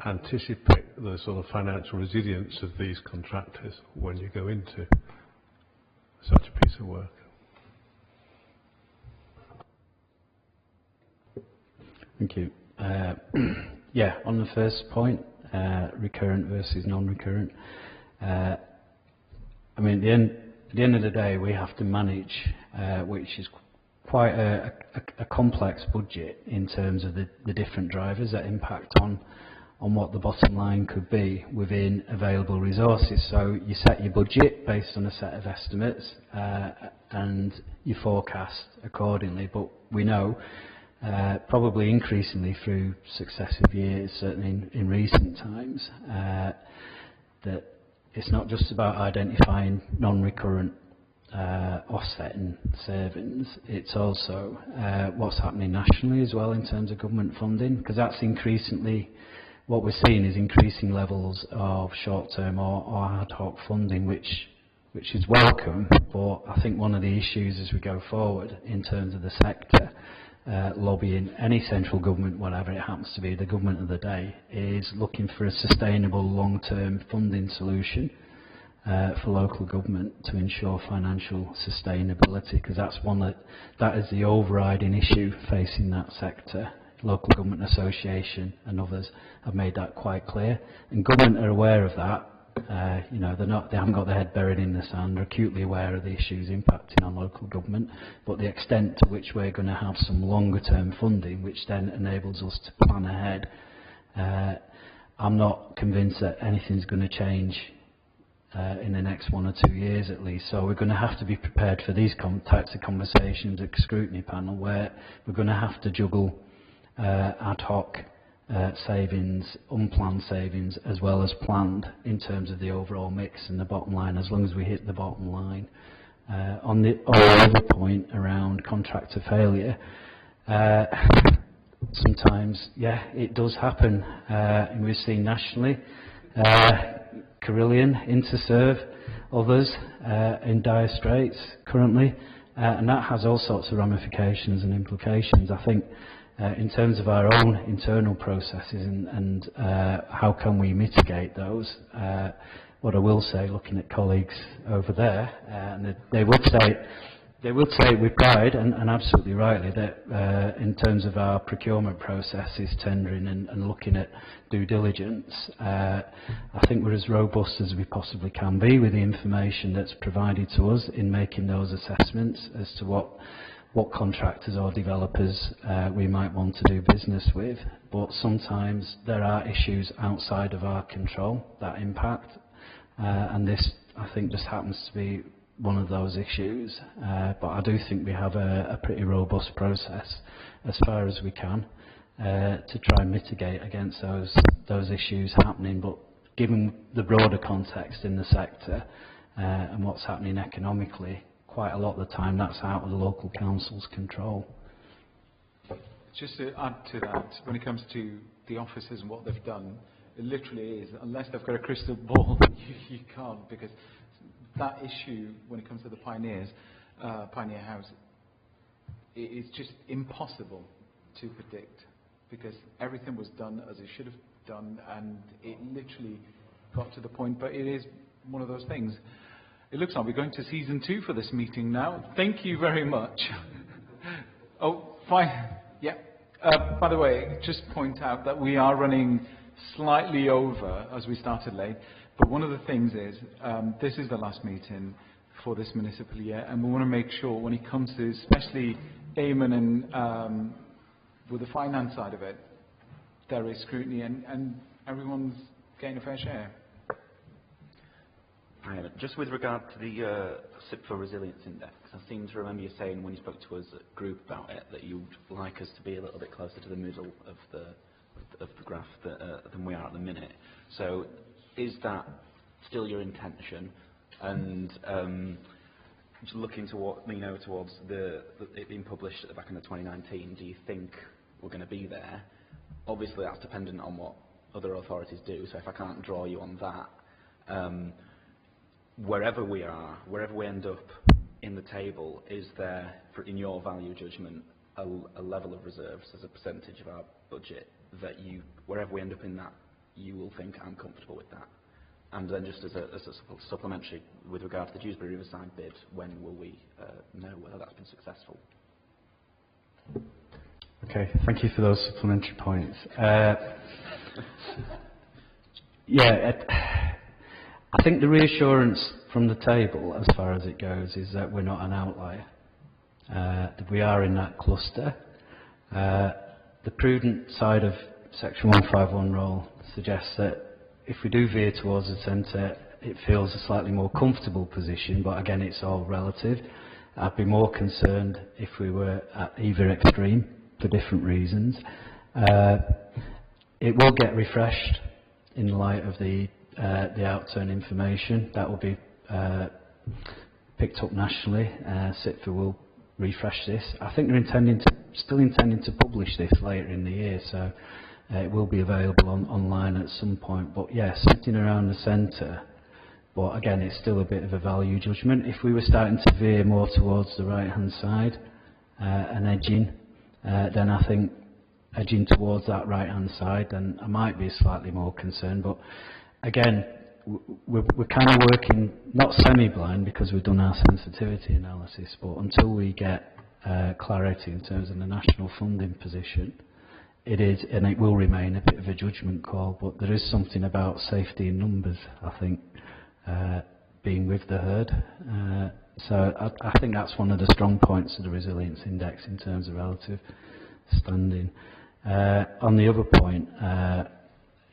anticipate the sort of financial resilience of these contractors when you go into such a piece of work. Thank you. Yeah, on the first point, recurrent versus non-recurrent. I mean, at the end of the day, we have to manage, which is quite a complex budget in terms of the different drivers that impact on what the bottom line could be within available resources. So you set your budget based on a set of estimates, and you forecast accordingly. But we know, probably increasingly through successive years, certainly in recent times, that it's not just about identifying non-recurrent offsetting savings, it's also what's happening nationally as well in terms of government funding, because that's increasingly, what we're seeing is increasing levels of short-term or ad hoc funding, which is welcome, but I think one of the issues as we go forward in terms of the sector, lobbying any central government, whatever it happens to be, the government of the day, is looking for a sustainable long-term funding solution for local government to ensure financial sustainability, because that is the overriding issue facing that sector. Local Government Association and others have made that quite clear, and government are aware of that. They haven't got their head buried in the sand. They're acutely aware of the issues impacting on local government, but the extent to which we're going to have some longer term funding, which then enables us to plan ahead, I'm not convinced that anything's going to change in the next 1 or 2 years at least. So we're going to have to be prepared for these types of conversations at Scrutiny panel, where we're going to have to juggle ad hoc savings, unplanned savings, as well as planned in terms of the overall mix and the bottom line, as long as we hit the bottom line. On the other point around contractor failure, sometimes, yeah, it does happen, and we've seen nationally, Carillion, Interserve, others in dire straits currently, and that has all sorts of ramifications and implications. I think in terms of our own internal processes and how can we mitigate those, what I will say, looking at colleagues over there, and they would say with pride, and absolutely rightly, that in terms of our procurement processes, tendering and looking at due diligence, I think we're as robust as we possibly can be with the information that's provided to us in making those assessments as to what contractors or developers we might want to do business with. But sometimes there are issues outside of our control that impact, and this, I think, just happens to be one of those issues. But I do think we have a pretty robust process as far as we can to try and mitigate against those issues happening. But given the broader context in the sector and what's happening economically, quite a lot of the time that's out of the local council's control. Just to add to that, when it comes to the officers and what they've done, it literally is, unless they've got a crystal ball, you can't, because that issue, when it comes to the Pioneer House, it is just impossible to predict, because everything was done as it should have done, and it literally got to the point. But it is one of those things. It looks like we're going to season 2 for this meeting now. Thank you very much. Oh, fine. Yeah. By the way, just point out that we are running slightly over as we started late. But one of the things is, this is the last meeting for this municipal year, and we want to make sure when it comes to, especially Eamon and with the finance side of it, there is scrutiny and everyone's getting a fair share. Just with regard to the SIPFA Resilience Index, I seem to remember you saying when you spoke to us at group about it that you'd like us to be a little bit closer to the middle of the graph than we are at the minute. So is that still your intention? And just looking towards it being published at the back end of 2019, do you think we're going to be there? Obviously that's dependent on what other authorities do, so if I can't draw you on that, wherever we are, wherever we end up in the table, is there, in your value judgment, a level of reserves as a percentage of our budget that you, wherever we end up in that, you will think, I'm comfortable with that? And then just as a supplementary, with regard to the Dewsbury Riverside bid, when will we know whether that's been successful? Okay, thank you for those supplementary points. I think the reassurance from the table, as far as it goes, is that we're not an outlier. That we are in that cluster. The prudent side of Section 151 rule suggests that if we do veer towards the centre, it feels a slightly more comfortable position, but again, it's all relative. I'd be more concerned if we were at either extreme for different reasons. It will get refreshed in light of the outturn information. That will be picked up nationally. SITFA will refresh this. I think they're still intending to publish this later in the year, so it will be available online at some point. But yeah, something around the centre. But again, it's still a bit of a value judgment. If we were starting to veer more towards the right-hand side and edging, then I think edging towards that right-hand side, then I might be slightly more concerned. But again, we're kind of working not semi-blind because we've done our sensitivity analysis, but until we get clarity in terms of the national funding position, it is, and it will remain, a bit of a judgment call. But there is something about safety in numbers, I think, being with the herd. So I think that's one of the strong points of the Resilience Index in terms of relative standing. On the other point,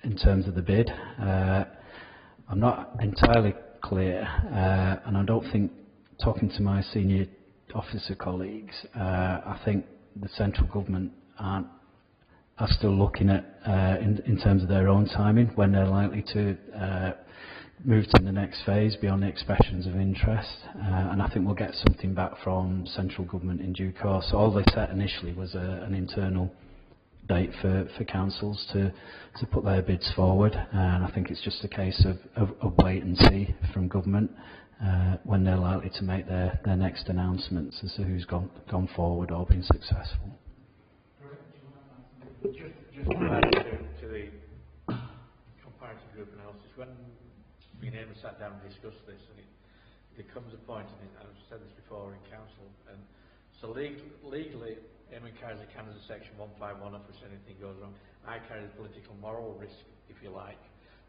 in terms of the bid, I'm not entirely clear, and I don't think, talking to my senior officer colleagues, I think the central government are still looking at, in terms of their own timing, when they're likely to move to the next phase beyond the expressions of interest, and I think we'll get something back from central government in due course. So all they set initially was an internal date for councils to put their bids forward, and I think it's just a case of wait and see from government when they're likely to make their next announcements as to who's gone forward or been successful. Just to add to the comparative group analysis, when me and Amy sat down and discussed this, and there comes a point, and I've said this before in council, and so legally, Amy carries the Canada Section 151 off if anything goes wrong. I carry the political moral risk, if you like.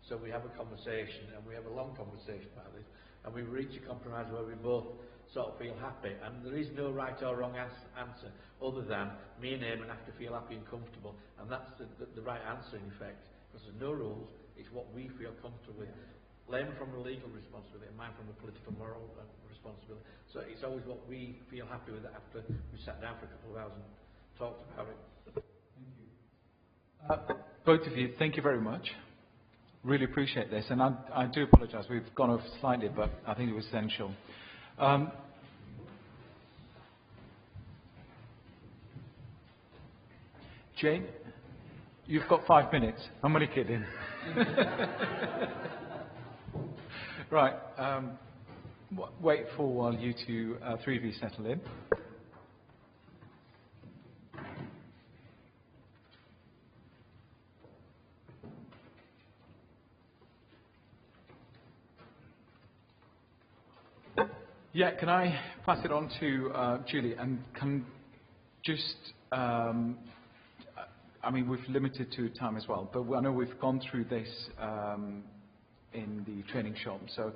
So we have a conversation, and we have a long conversation about this, and we reach a compromise where we both sort of feel happy, and there is no right or wrong answer other than me and Eamon have to feel happy and comfortable, and that's the right answer in effect, because there's no rules, it's what we feel comfortable with. Layman from the legal responsibility and mine from the political moral responsibility. So it's always what we feel happy with after we sat down for a couple of hours and talked about it. Thank you. Both of you, thank you very much. Really appreciate this, and I do apologise, we've gone off slightly, but I think it was essential. Jane, you've got 5 minutes. I'm only kidding. Right. Wait for while you two, three of you settle in. Yeah, can I pass it on to Julie, and can just, I mean, we've limited to time as well, but I know we've gone through this in the training shop, so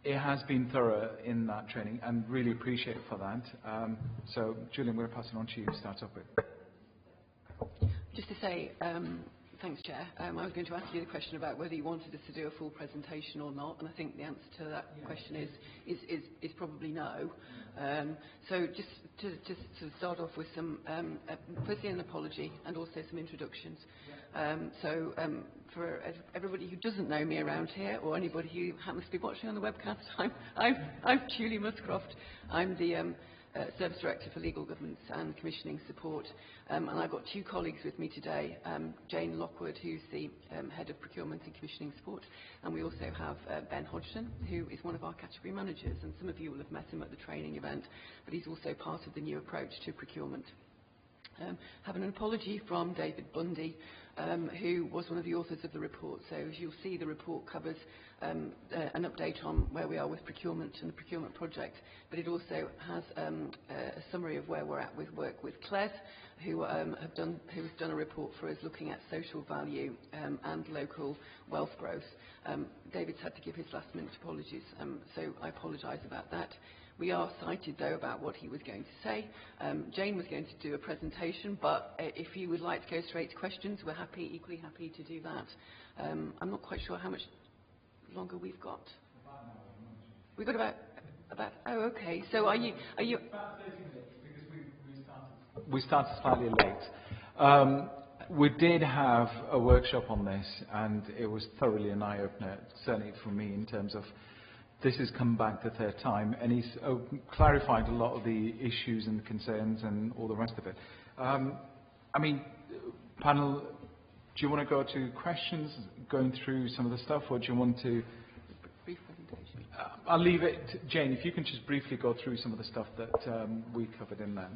it has been thorough in that training, and really appreciate for that. So, Julian, I'm going to pass it on to you to start off with. Just to say, thanks, Chair. I was going to ask you the question about whether you wanted us to do a full presentation or not, and I think the answer to that question is probably no. So just to start off with some, firstly an apology and also some introductions. For everybody who doesn't know me around here, or anybody who happens to be watching on the webcast, I'm Julie Muscroft. I'm the Service Director for Legal Governance and Commissioning Support, and I've got two colleagues with me today, Jane Lockwood, who's the Head of Procurement and Commissioning Support, and we also have Ben Hodgson, who is one of our category managers, and some of you will have met him at the training event, but he's also part of the new approach to procurement. Having an apology from David Bundy, who was one of the authors of the report. So as you'll see, the report covers an update on where we are with procurement and the procurement project, but it also has a summary of where we're at with work with CLES, who's done a report for us looking at social value and local wealth growth. David's had to give his last minute apologies, so I apologise about that. We are cited, though, about what he was going to say. Jane was going to do a presentation, but if you would like to go straight to questions, we're equally happy to do that. I'm not quite sure how much longer we've got. We've got about oh, okay. So are you? About 30 minutes, because we started slightly late. We did have a workshop on this, and it was thoroughly an eye-opener, certainly for me, in terms of this has come back the third time, and he's clarified a lot of the issues and concerns and all the rest of it. I mean, panel, do you want to go to questions, going through some of the stuff, or do you want to... Brief presentation. I'll leave it to Jane, if you can just briefly go through some of the stuff that we covered in there.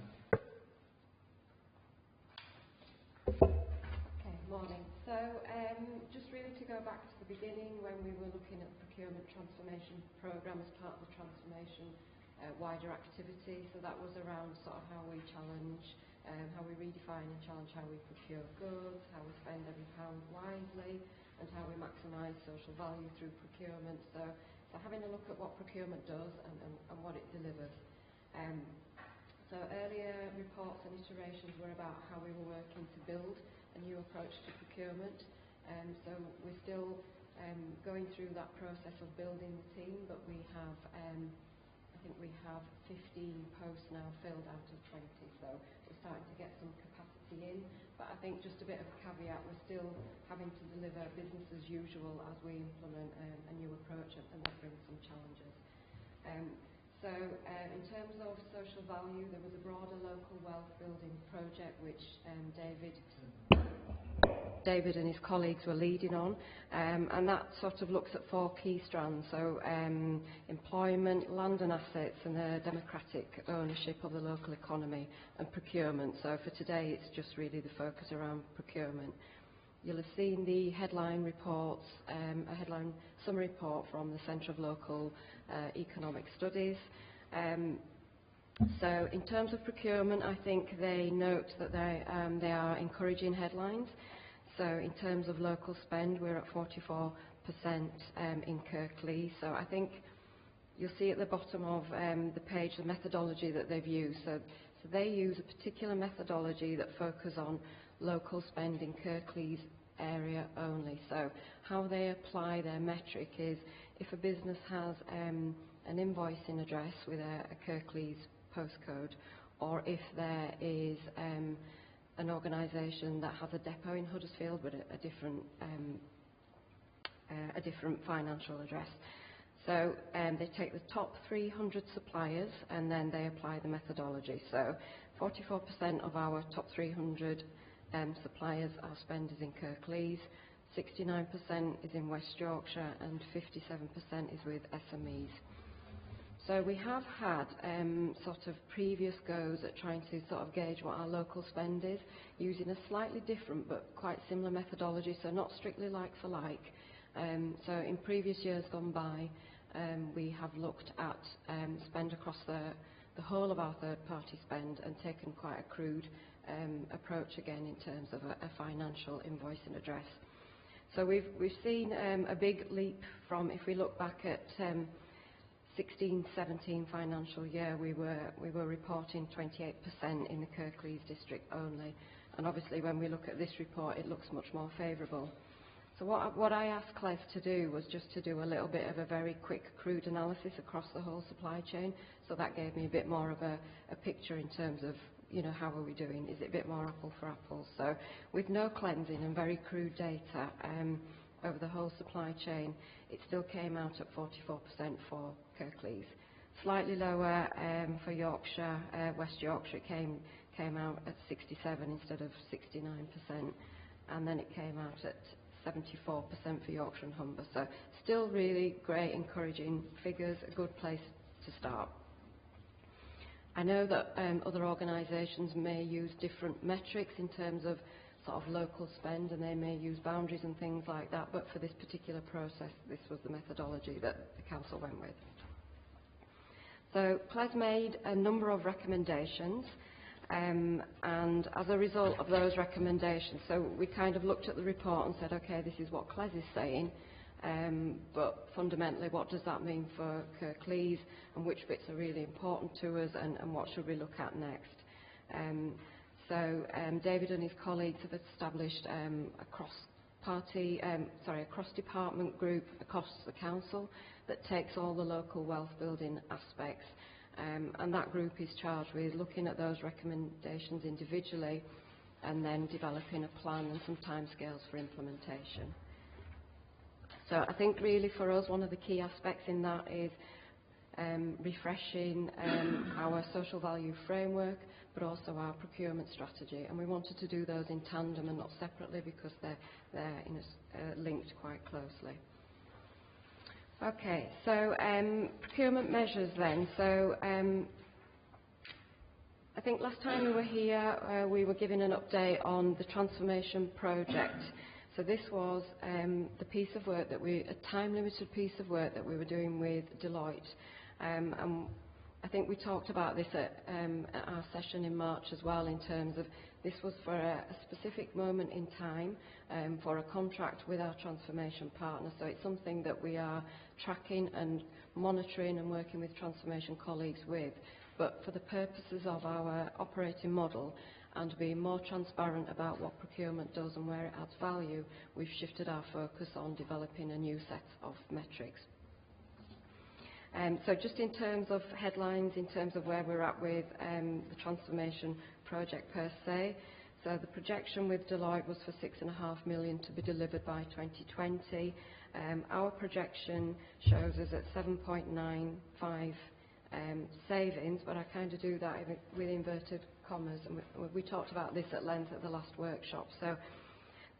Okay, morning. So, just really to go back to the beginning when we were looking at the procurement transformation programme as part of the transformation wider activity. So that was around sort of how we challenge, how we redefine and challenge how we procure goods, how we spend every pound wisely, and how we maximise social value through procurement. So having a look at what procurement does and what it delivers. So earlier reports and iterations were about how we were working to build a new approach to procurement. So we're still going through that process of building the team, but we have, I think we have 15 posts now filled out of 20, so we're starting to get some capacity in. But I think just a bit of a caveat, we're still having to deliver business as usual as we implement a new approach, and that brings some challenges. In terms of social value, there was a broader local wealth building project which David and his colleagues were leading on, and that sort of looks at 4 key strands, so employment, land and assets, and the democratic ownership of the local economy, and procurement. So for today it's just really the focus around procurement. You'll have seen the headline reports, a headline summary report from the Centre of Local Economic Studies. So in terms of procurement, I think they note that they are encouraging headlines. So in terms of local spend, we're at 44% in Kirklees. So I think you'll see at the bottom of the page the methodology that they've used. So they use a particular methodology that focuses on local spend in Kirklees area only. So how they apply their metric is if a business has an invoicing address with a Kirklees postcode, or if there is an organisation that has a depot in Huddersfield but a different financial address. So they take the top 300 suppliers and then they apply the methodology. So 44% of our top 300 suppliers, our spend is in Kirklees, 69% is in West Yorkshire, and 57% is with SMEs. So we have had sort of previous goes at trying to sort of gauge what our local spend is, using a slightly different but quite similar methodology, so not strictly like for like. So in previous years gone by, we have looked at spend across the whole of our third-party spend and taken quite a crude approach again in terms of a financial invoicing address. So we've seen a big leap from, if we look back at 16-17 financial year, we were reporting 28% in the Kirklees district only. And obviously, when we look at this report, it looks much more favourable. So what I asked Cles to do was just to do a little bit of a very quick, crude analysis across the whole supply chain. So that gave me a bit more of a picture in terms of, you know, how are we doing? Is it a bit more apple for apple? So with no cleansing and very crude data over the whole supply chain, it still came out at 44% for Kirklees. Slightly lower for Yorkshire, West Yorkshire, it came out at 67 instead of 69%, and then it came out at 74% for Yorkshire and Humber. So still really great, encouraging figures, a good place to start. I know that other organisations may use different metrics in terms of sort of local spend, and they may use boundaries and things like that, but for this particular process, this was the methodology that the council went with. So Cles made a number of recommendations, and as a result of those recommendations, so we kind of looked at the report and said, okay, this is what Cles is saying, but fundamentally, what does that mean for Kirklees, and which bits are really important to us, and what should we look at next? So David and his colleagues have established a cross-department group across the council that takes all the local wealth building aspects, and that group is charged with looking at those recommendations individually and then developing a plan and some timescales for implementation. So I think really for us one of the key aspects in that is refreshing our social value framework, but also our procurement strategy, and we wanted to do those in tandem and not separately because they're linked quite closely. Okay, so procurement measures then. So I think last time we were here, we were given an update on the transformation project. So this was the piece of work that a time-limited piece of work that we were doing with Deloitte. And I think we talked about this at our session in March as well, in terms of this was for a specific moment in time for a contract with our transformation partner. So it's something that we are tracking and monitoring and working with transformation colleagues with. But for the purposes of our operating model and being more transparent about what procurement does and where it adds value, we've shifted our focus on developing a new set of metrics. So just in terms of headlines, in terms of where we're at with the transformation project per se, so the projection with Deloitte was for £6.5 million to be delivered by 2020. Our projection shows us at 7.95 savings, but I kind of do that with inverted commas, and we talked about this at length at the last workshop. So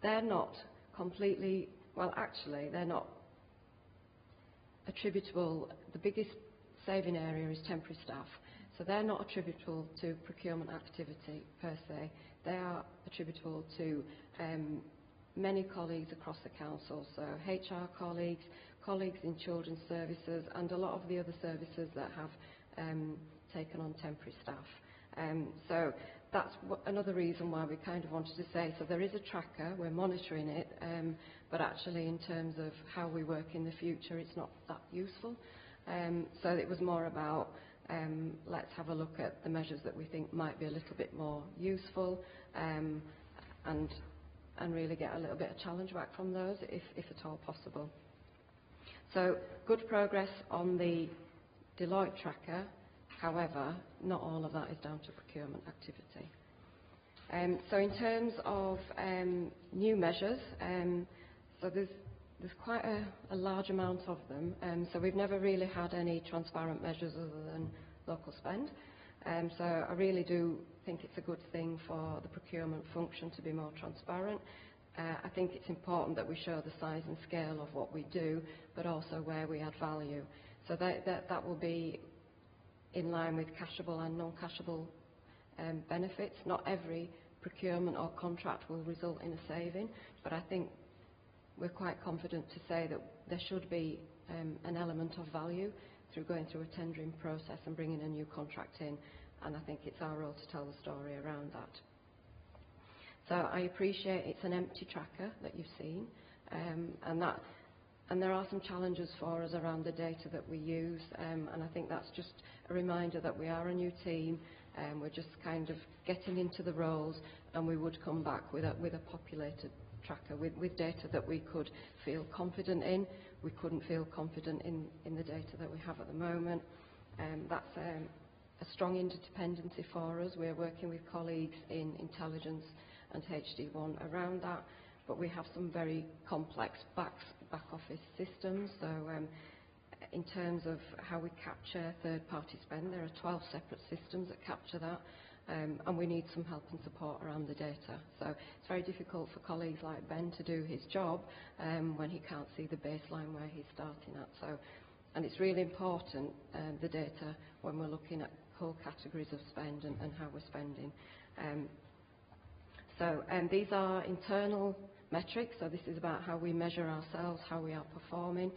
they're not completely, well actually they're not attributable. The biggest saving area is temporary staff, so they're not attributable to procurement activity per se. They are attributable to many colleagues across the council, so HR colleagues, colleagues in children's services, and a lot of the other services that have taken on temporary staff. So that's another reason why we kind of wanted to say, so there is a tracker, we're monitoring it, but actually in terms of how we work in the future, it's not that useful. So it was more about, let's have a look at the measures that we think might be a little bit more useful, and really get a little bit of challenge back from those, if at all possible. So good progress on the Deloitte tracker. However, not all of that is down to procurement activity. So in terms of new measures, so there's quite a large amount of them. So we've never really had any transparent measures other than local spend. So I really do think it's a good thing for the procurement function to be more transparent. I think it's important that we show the size and scale of what we do, but also where we add value. So that will be in line with cashable and non-cashable benefits. Not every procurement or contract will result in a saving, but I think we're quite confident to say that there should be an element of value through going through a tendering process and bringing a new contract in, and I think it's our role to tell the story around that. So I appreciate it's an empty tracker that you've seen, and that And there are some challenges for us around the data that we use, and I think that's just a reminder that we are a new team, we're just kind of getting into the roles, and we would come back with a populated tracker with data that we could feel confident in. We couldn't feel confident in the data that we have at the moment. That's a strong interdependency for us. We're working with colleagues in intelligence and HD1 around that, but we have some very complex back office systems. So in terms of how we capture third-party spend, there are 12 separate systems that capture that, and we need some help and support around the data. So it's very difficult for colleagues like Ben to do his job when he can't see the baseline where he's starting at. So, and it's really important, the data, when we're looking at whole categories of spend and how we're spending. These are internal metrics, so this is about how we measure ourselves, how we are performing.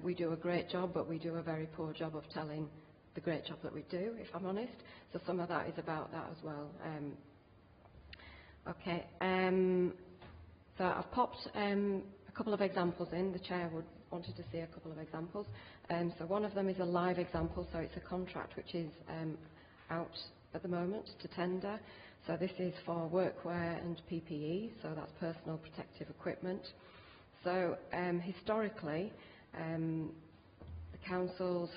We do a great job, but we do a very poor job of telling the great job that we do, if I'm honest. So some of that is about that as well. So I've popped a couple of examples in. The chair wanted to see a couple of examples. So one of them is a live example, so it's a contract which is out at the moment to tender. So this is for workwear and PPE, so that's personal protective equipment. So historically, the councils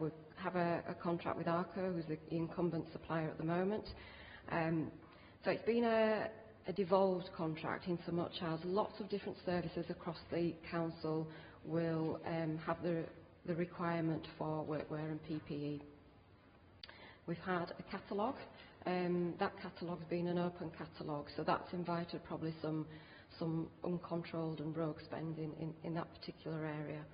would have a contract with ARCO, who's the incumbent supplier at the moment. So it's been a devolved contract in so much as lots of different services across the council will have the requirement for workwear and PPE. We've had a catalogue. That catalogue's been an open catalogue, so that's invited probably some uncontrolled and rogue spending in that particular area.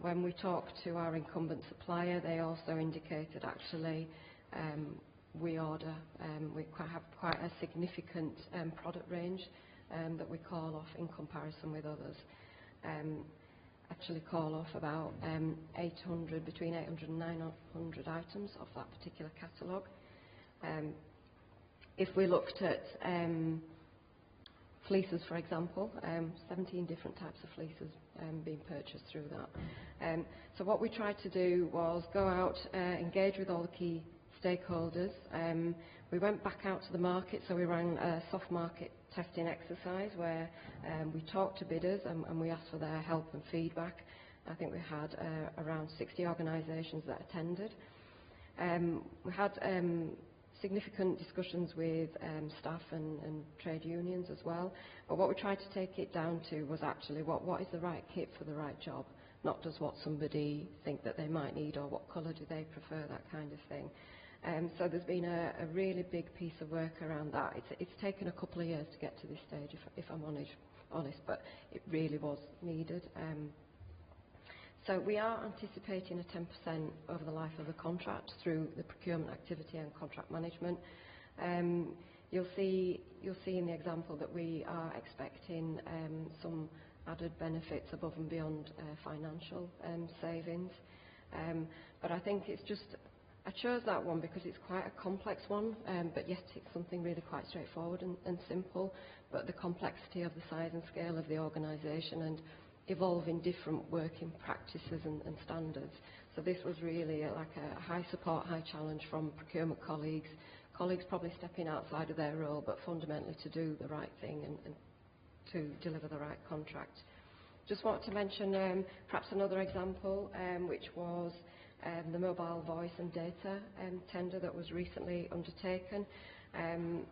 When we talked to our incumbent supplier, they also indicated actually we have quite a significant product range that we call off in comparison with others. Actually call off about between 800 and 900 items of that particular catalogue. If we looked at fleeces, for example, 17 different types of fleeces being purchased through that. So what we tried to do was go out, engage with all the key stakeholders. We went back out to the market, so we ran a soft market testing exercise where we talked to bidders and we asked for their help and feedback. I think we had around 60 organisations that attended. We had significant discussions with staff and trade unions as well, but what we tried to take it down to was actually what is the right kit for the right job, not just what somebody think that they might need or what colour do they prefer, that kind of thing. So there's been a really big piece of work around that. It's taken a couple of years to get to this stage, if I'm honest, but it really was needed. So we are anticipating a 10% over the life of the contract through the procurement activity and contract management. You'll see in the example that we are expecting some added benefits above and beyond financial savings. But I think I chose that one because it's quite a complex one, but yet it's something really quite straightforward and simple, but the complexity of the size and scale of the organisation and evolving different working practices and standards. So this was really like a high support, high challenge from procurement colleagues probably stepping outside of their role, but fundamentally to do the right thing and to deliver the right contract. Just want to mention perhaps another example, which was the mobile voice and data tender that was recently undertaken. And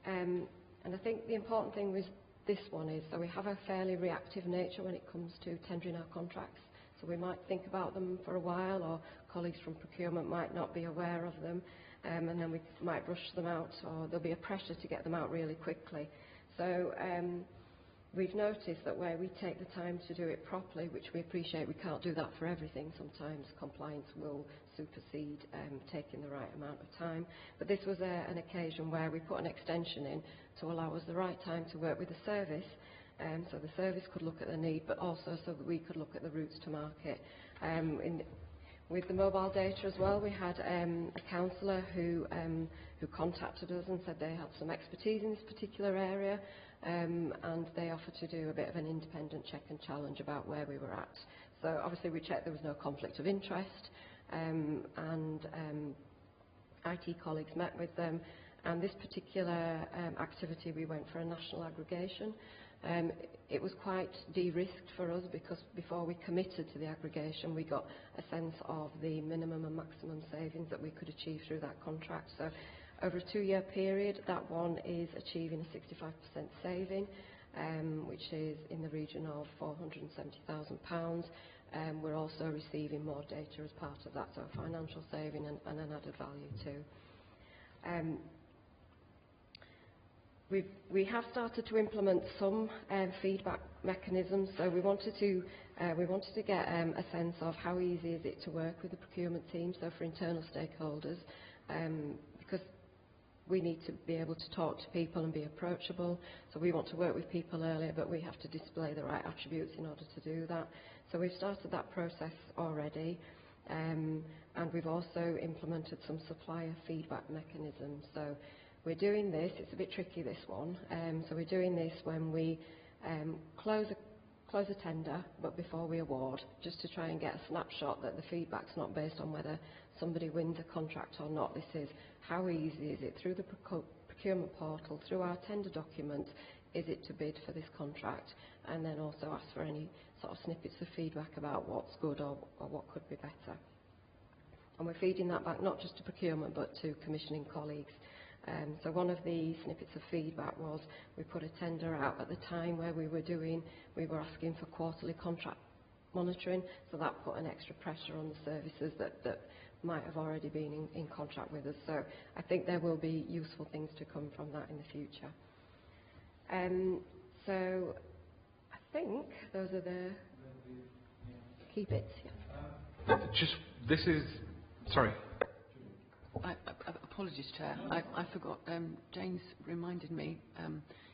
I think the important thing with this one is that we have a fairly reactive nature when it comes to tendering our contracts. So we might think about them for a while, or colleagues from procurement might not be aware of them, and then we might rush them out, or there'll be a pressure to get them out really quickly. So we've noticed that where we take the time to do it properly, which we appreciate, we can't do that for everything. Sometimes compliance will supersede taking the right amount of time. But this was an occasion where we put an extension in to allow us the right time to work with the service, so the service could look at the need, but also so that we could look at the routes to market. With the mobile data as well, we had a councillor who contacted us and said they had some expertise in this particular area, and they offered to do a bit of an independent check and challenge about where we were at. So obviously we checked there was no conflict of interest, and IT colleagues met with them, and this particular activity we went for a national aggregation. It was quite de-risked for us because before we committed to the aggregation we got a sense of the minimum and maximum savings that we could achieve through that contract. So over a 2-year period that one is achieving a 65% saving, which is in the region of £470,000. We're also receiving more data as part of that, so a financial saving and an added value too. We have started to implement some feedback mechanisms, so we wanted to get a sense of how easy is it to work with the procurement team, so for internal stakeholders, because we need to be able to talk to people and be approachable, so we want to work with people earlier, but we have to display the right attributes in order to do that. So we've started that process already, and we've also implemented some supplier feedback mechanisms. So we're doing this, it's a bit tricky this one, so we're doing this when we close a tender but before we award, just to try and get a snapshot that the feedback's not based on whether somebody wins a contract or not. This is how easy is it through the procurement portal, through our tender documents, is it to bid for this contract, and then also ask for any sort of snippets of feedback about what's good or what could be better. And we're feeding that back not just to procurement but to commissioning colleagues. So one of the snippets of feedback was we put a tender out at the time where we were asking for quarterly contract monitoring, so that put an extra pressure on the services that might have already been in contract with us. So I think there will be useful things to come from that in the future. So I think those are the key bits. Yeah. Sorry. Apologies, Chair. I forgot. James reminded me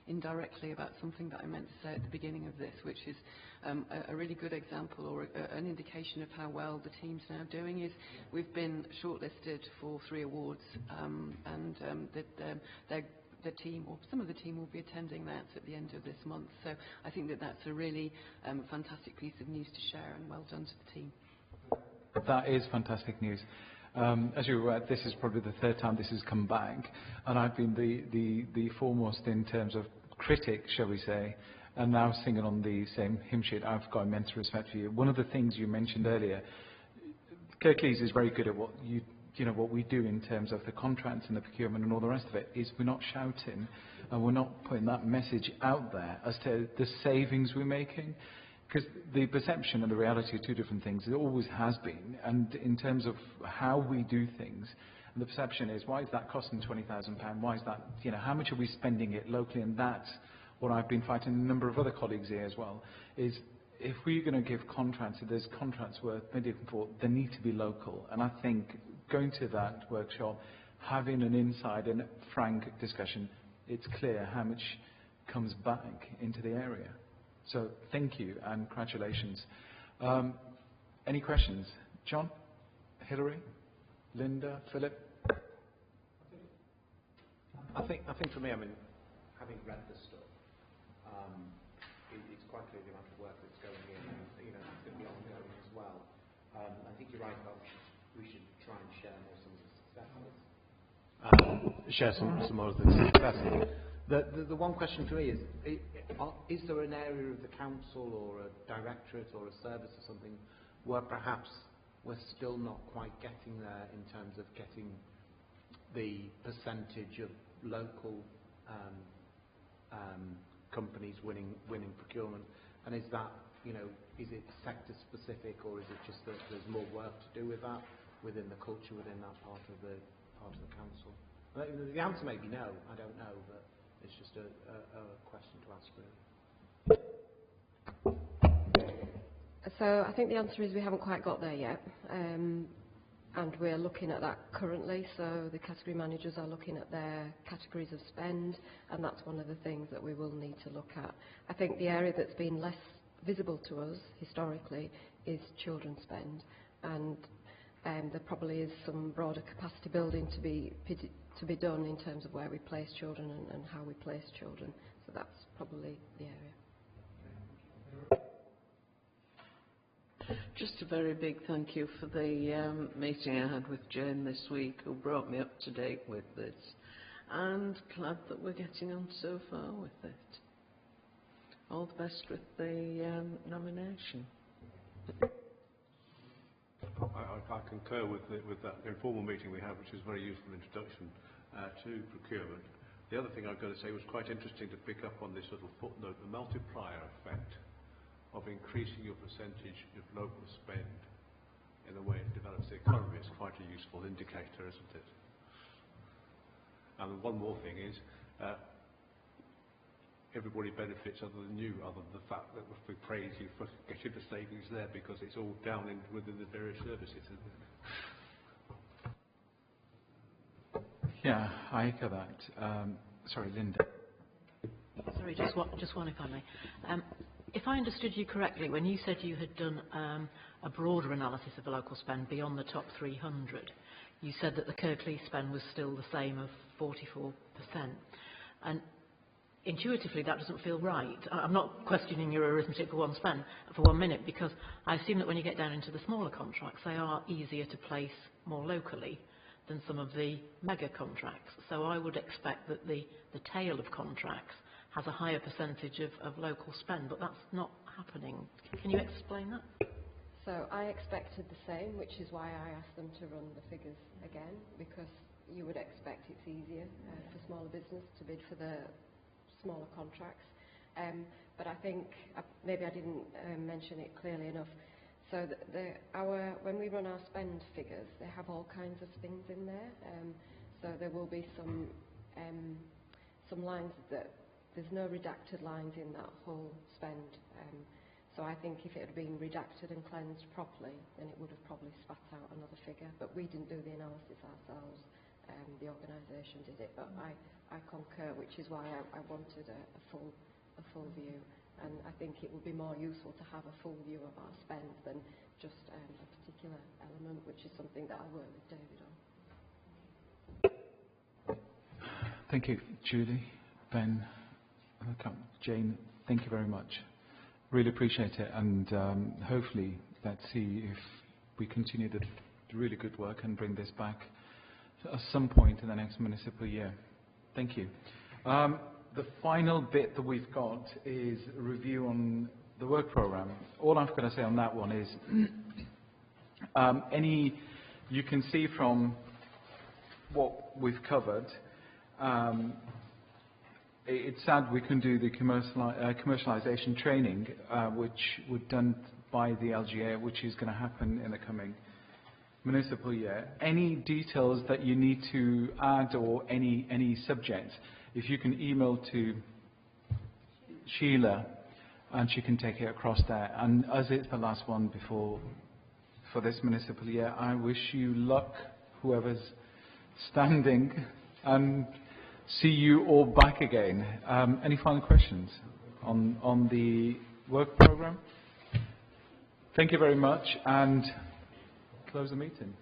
indirectly about something that I meant to say at the beginning of this, which is a really good example or an indication of how well the team's now doing. Is we've been shortlisted for 3 awards, and the team, or some of the team, will be attending that at the end of this month. So I think that that's a really fantastic piece of news to share, and well done to the team. That is fantastic news. As you're aware, this is probably the 3rd time this has come back, and I've been the foremost in terms of critic, shall we say, and now singing on the same hymn sheet. I've got immense respect for you. One of the things you mentioned earlier, Kirklees is very good at what what we do in terms of the contracts and the procurement and all the rest of it. Is we're not shouting and we're not putting that message out there as to the savings we're making. Because the perception and the reality are 2 different things. It always has been. And in terms of how we do things, and the perception is, why is that costing £20,000? Why is that, how much are we spending it locally? And that's what I've been fighting a number of other colleagues here as well, is if we're going to give contracts, if there's contracts worth maybe for, they need to be local. And I think going to that workshop, having an inside and frank discussion, it's clear how much comes back into the area. So thank you and congratulations. Any questions? John? Hilary? Linda? Philip? I think for me, having read the stuff, it's quite clear the amount of work that's going in, and it's going to be ongoing as well. I think you're right about we should try and share more some of the successes. Share some more of the successes. The one question for me is there an area of the council or a directorate or a service or something where perhaps we're still not quite getting there in terms of getting the percentage of local companies winning procurement? And is that, is it sector specific, or is it just that there's more work to do with that within the culture within that part of the council? The answer may be no, I don't know, but it's just a question to ask, really. So I think the answer is we haven't quite got there yet, and we're looking at that currently. So the category managers are looking at their categories of spend, and that's one of the things that we will need to look at. I think the area that's been less visible to us historically is children's spend, and there probably is some broader capacity building to be done in terms of where we place children and how we place children. So that's probably the area. Just a very big thank you for the meeting I had with Jane this week, who brought me up to date with this, and glad that we're getting on so far with it. All the best with the nomination. I concur with that informal meeting we had, which was a very useful introduction to procurement. The other thing I've got to say was quite interesting to pick up on this little footnote, the multiplier effect of increasing your percentage of local spend in the way it develops the economy is quite a useful indicator, isn't it? And one more thing is, everybody benefits other than you, other than the fact that we praise you for getting the savings there, because it's all down within the various services, isn't it? Yeah, I echo that. Sorry, Linda. Sorry, just one if I may. If I understood you correctly, when you said you had done a broader analysis of the local spend beyond the top 300, you said that the Kirklees spend was still the same of 44%. And intuitively, that doesn't feel right. I'm not questioning your arithmetic for one minute, because I assume that when you get down into the smaller contracts, they are easier to place more locally than some of the mega contracts. So I would expect that the tail of contracts has a higher percentage of local spend, but that's not happening. Can you explain that? So I expected the same, which is why I asked them to run the figures again, because you would expect it's easier for smaller business to bid for the smaller contracts. But I think maybe I didn't mention it clearly enough. So when we run our spend figures, they have all kinds of things in there. So there will be some lines that there's no redacted lines in that whole spend. So I think if it had been redacted and cleansed properly, then it would have probably spat out another figure. But we didn't do the analysis ourselves. The organisation did it. But I concur, which is why I wanted a full view. And I think it would be more useful to have a full view of our spend than just a particular element, which is something that I work with David on. Thank you, Julie, Ben, Jane. Thank you very much. Really appreciate it, and hopefully let's see if we continue the really good work and bring this back at some point in the next municipal year. Thank you. The final bit that we've got is a review on the work programme. All I've got to say on that one is you can see from what we've covered, it's sad we couldn't do the commercialisation training, which was done by the LGA, which is going to happen in the coming municipal year. Any details that you need to add or any subjects, if you can email to Sheila and she can take it across there. And as it's the last one for this municipal year, I wish you luck, whoever's standing, and see you all back again. Any final questions on the work programme? Thank you very much, and close the meeting.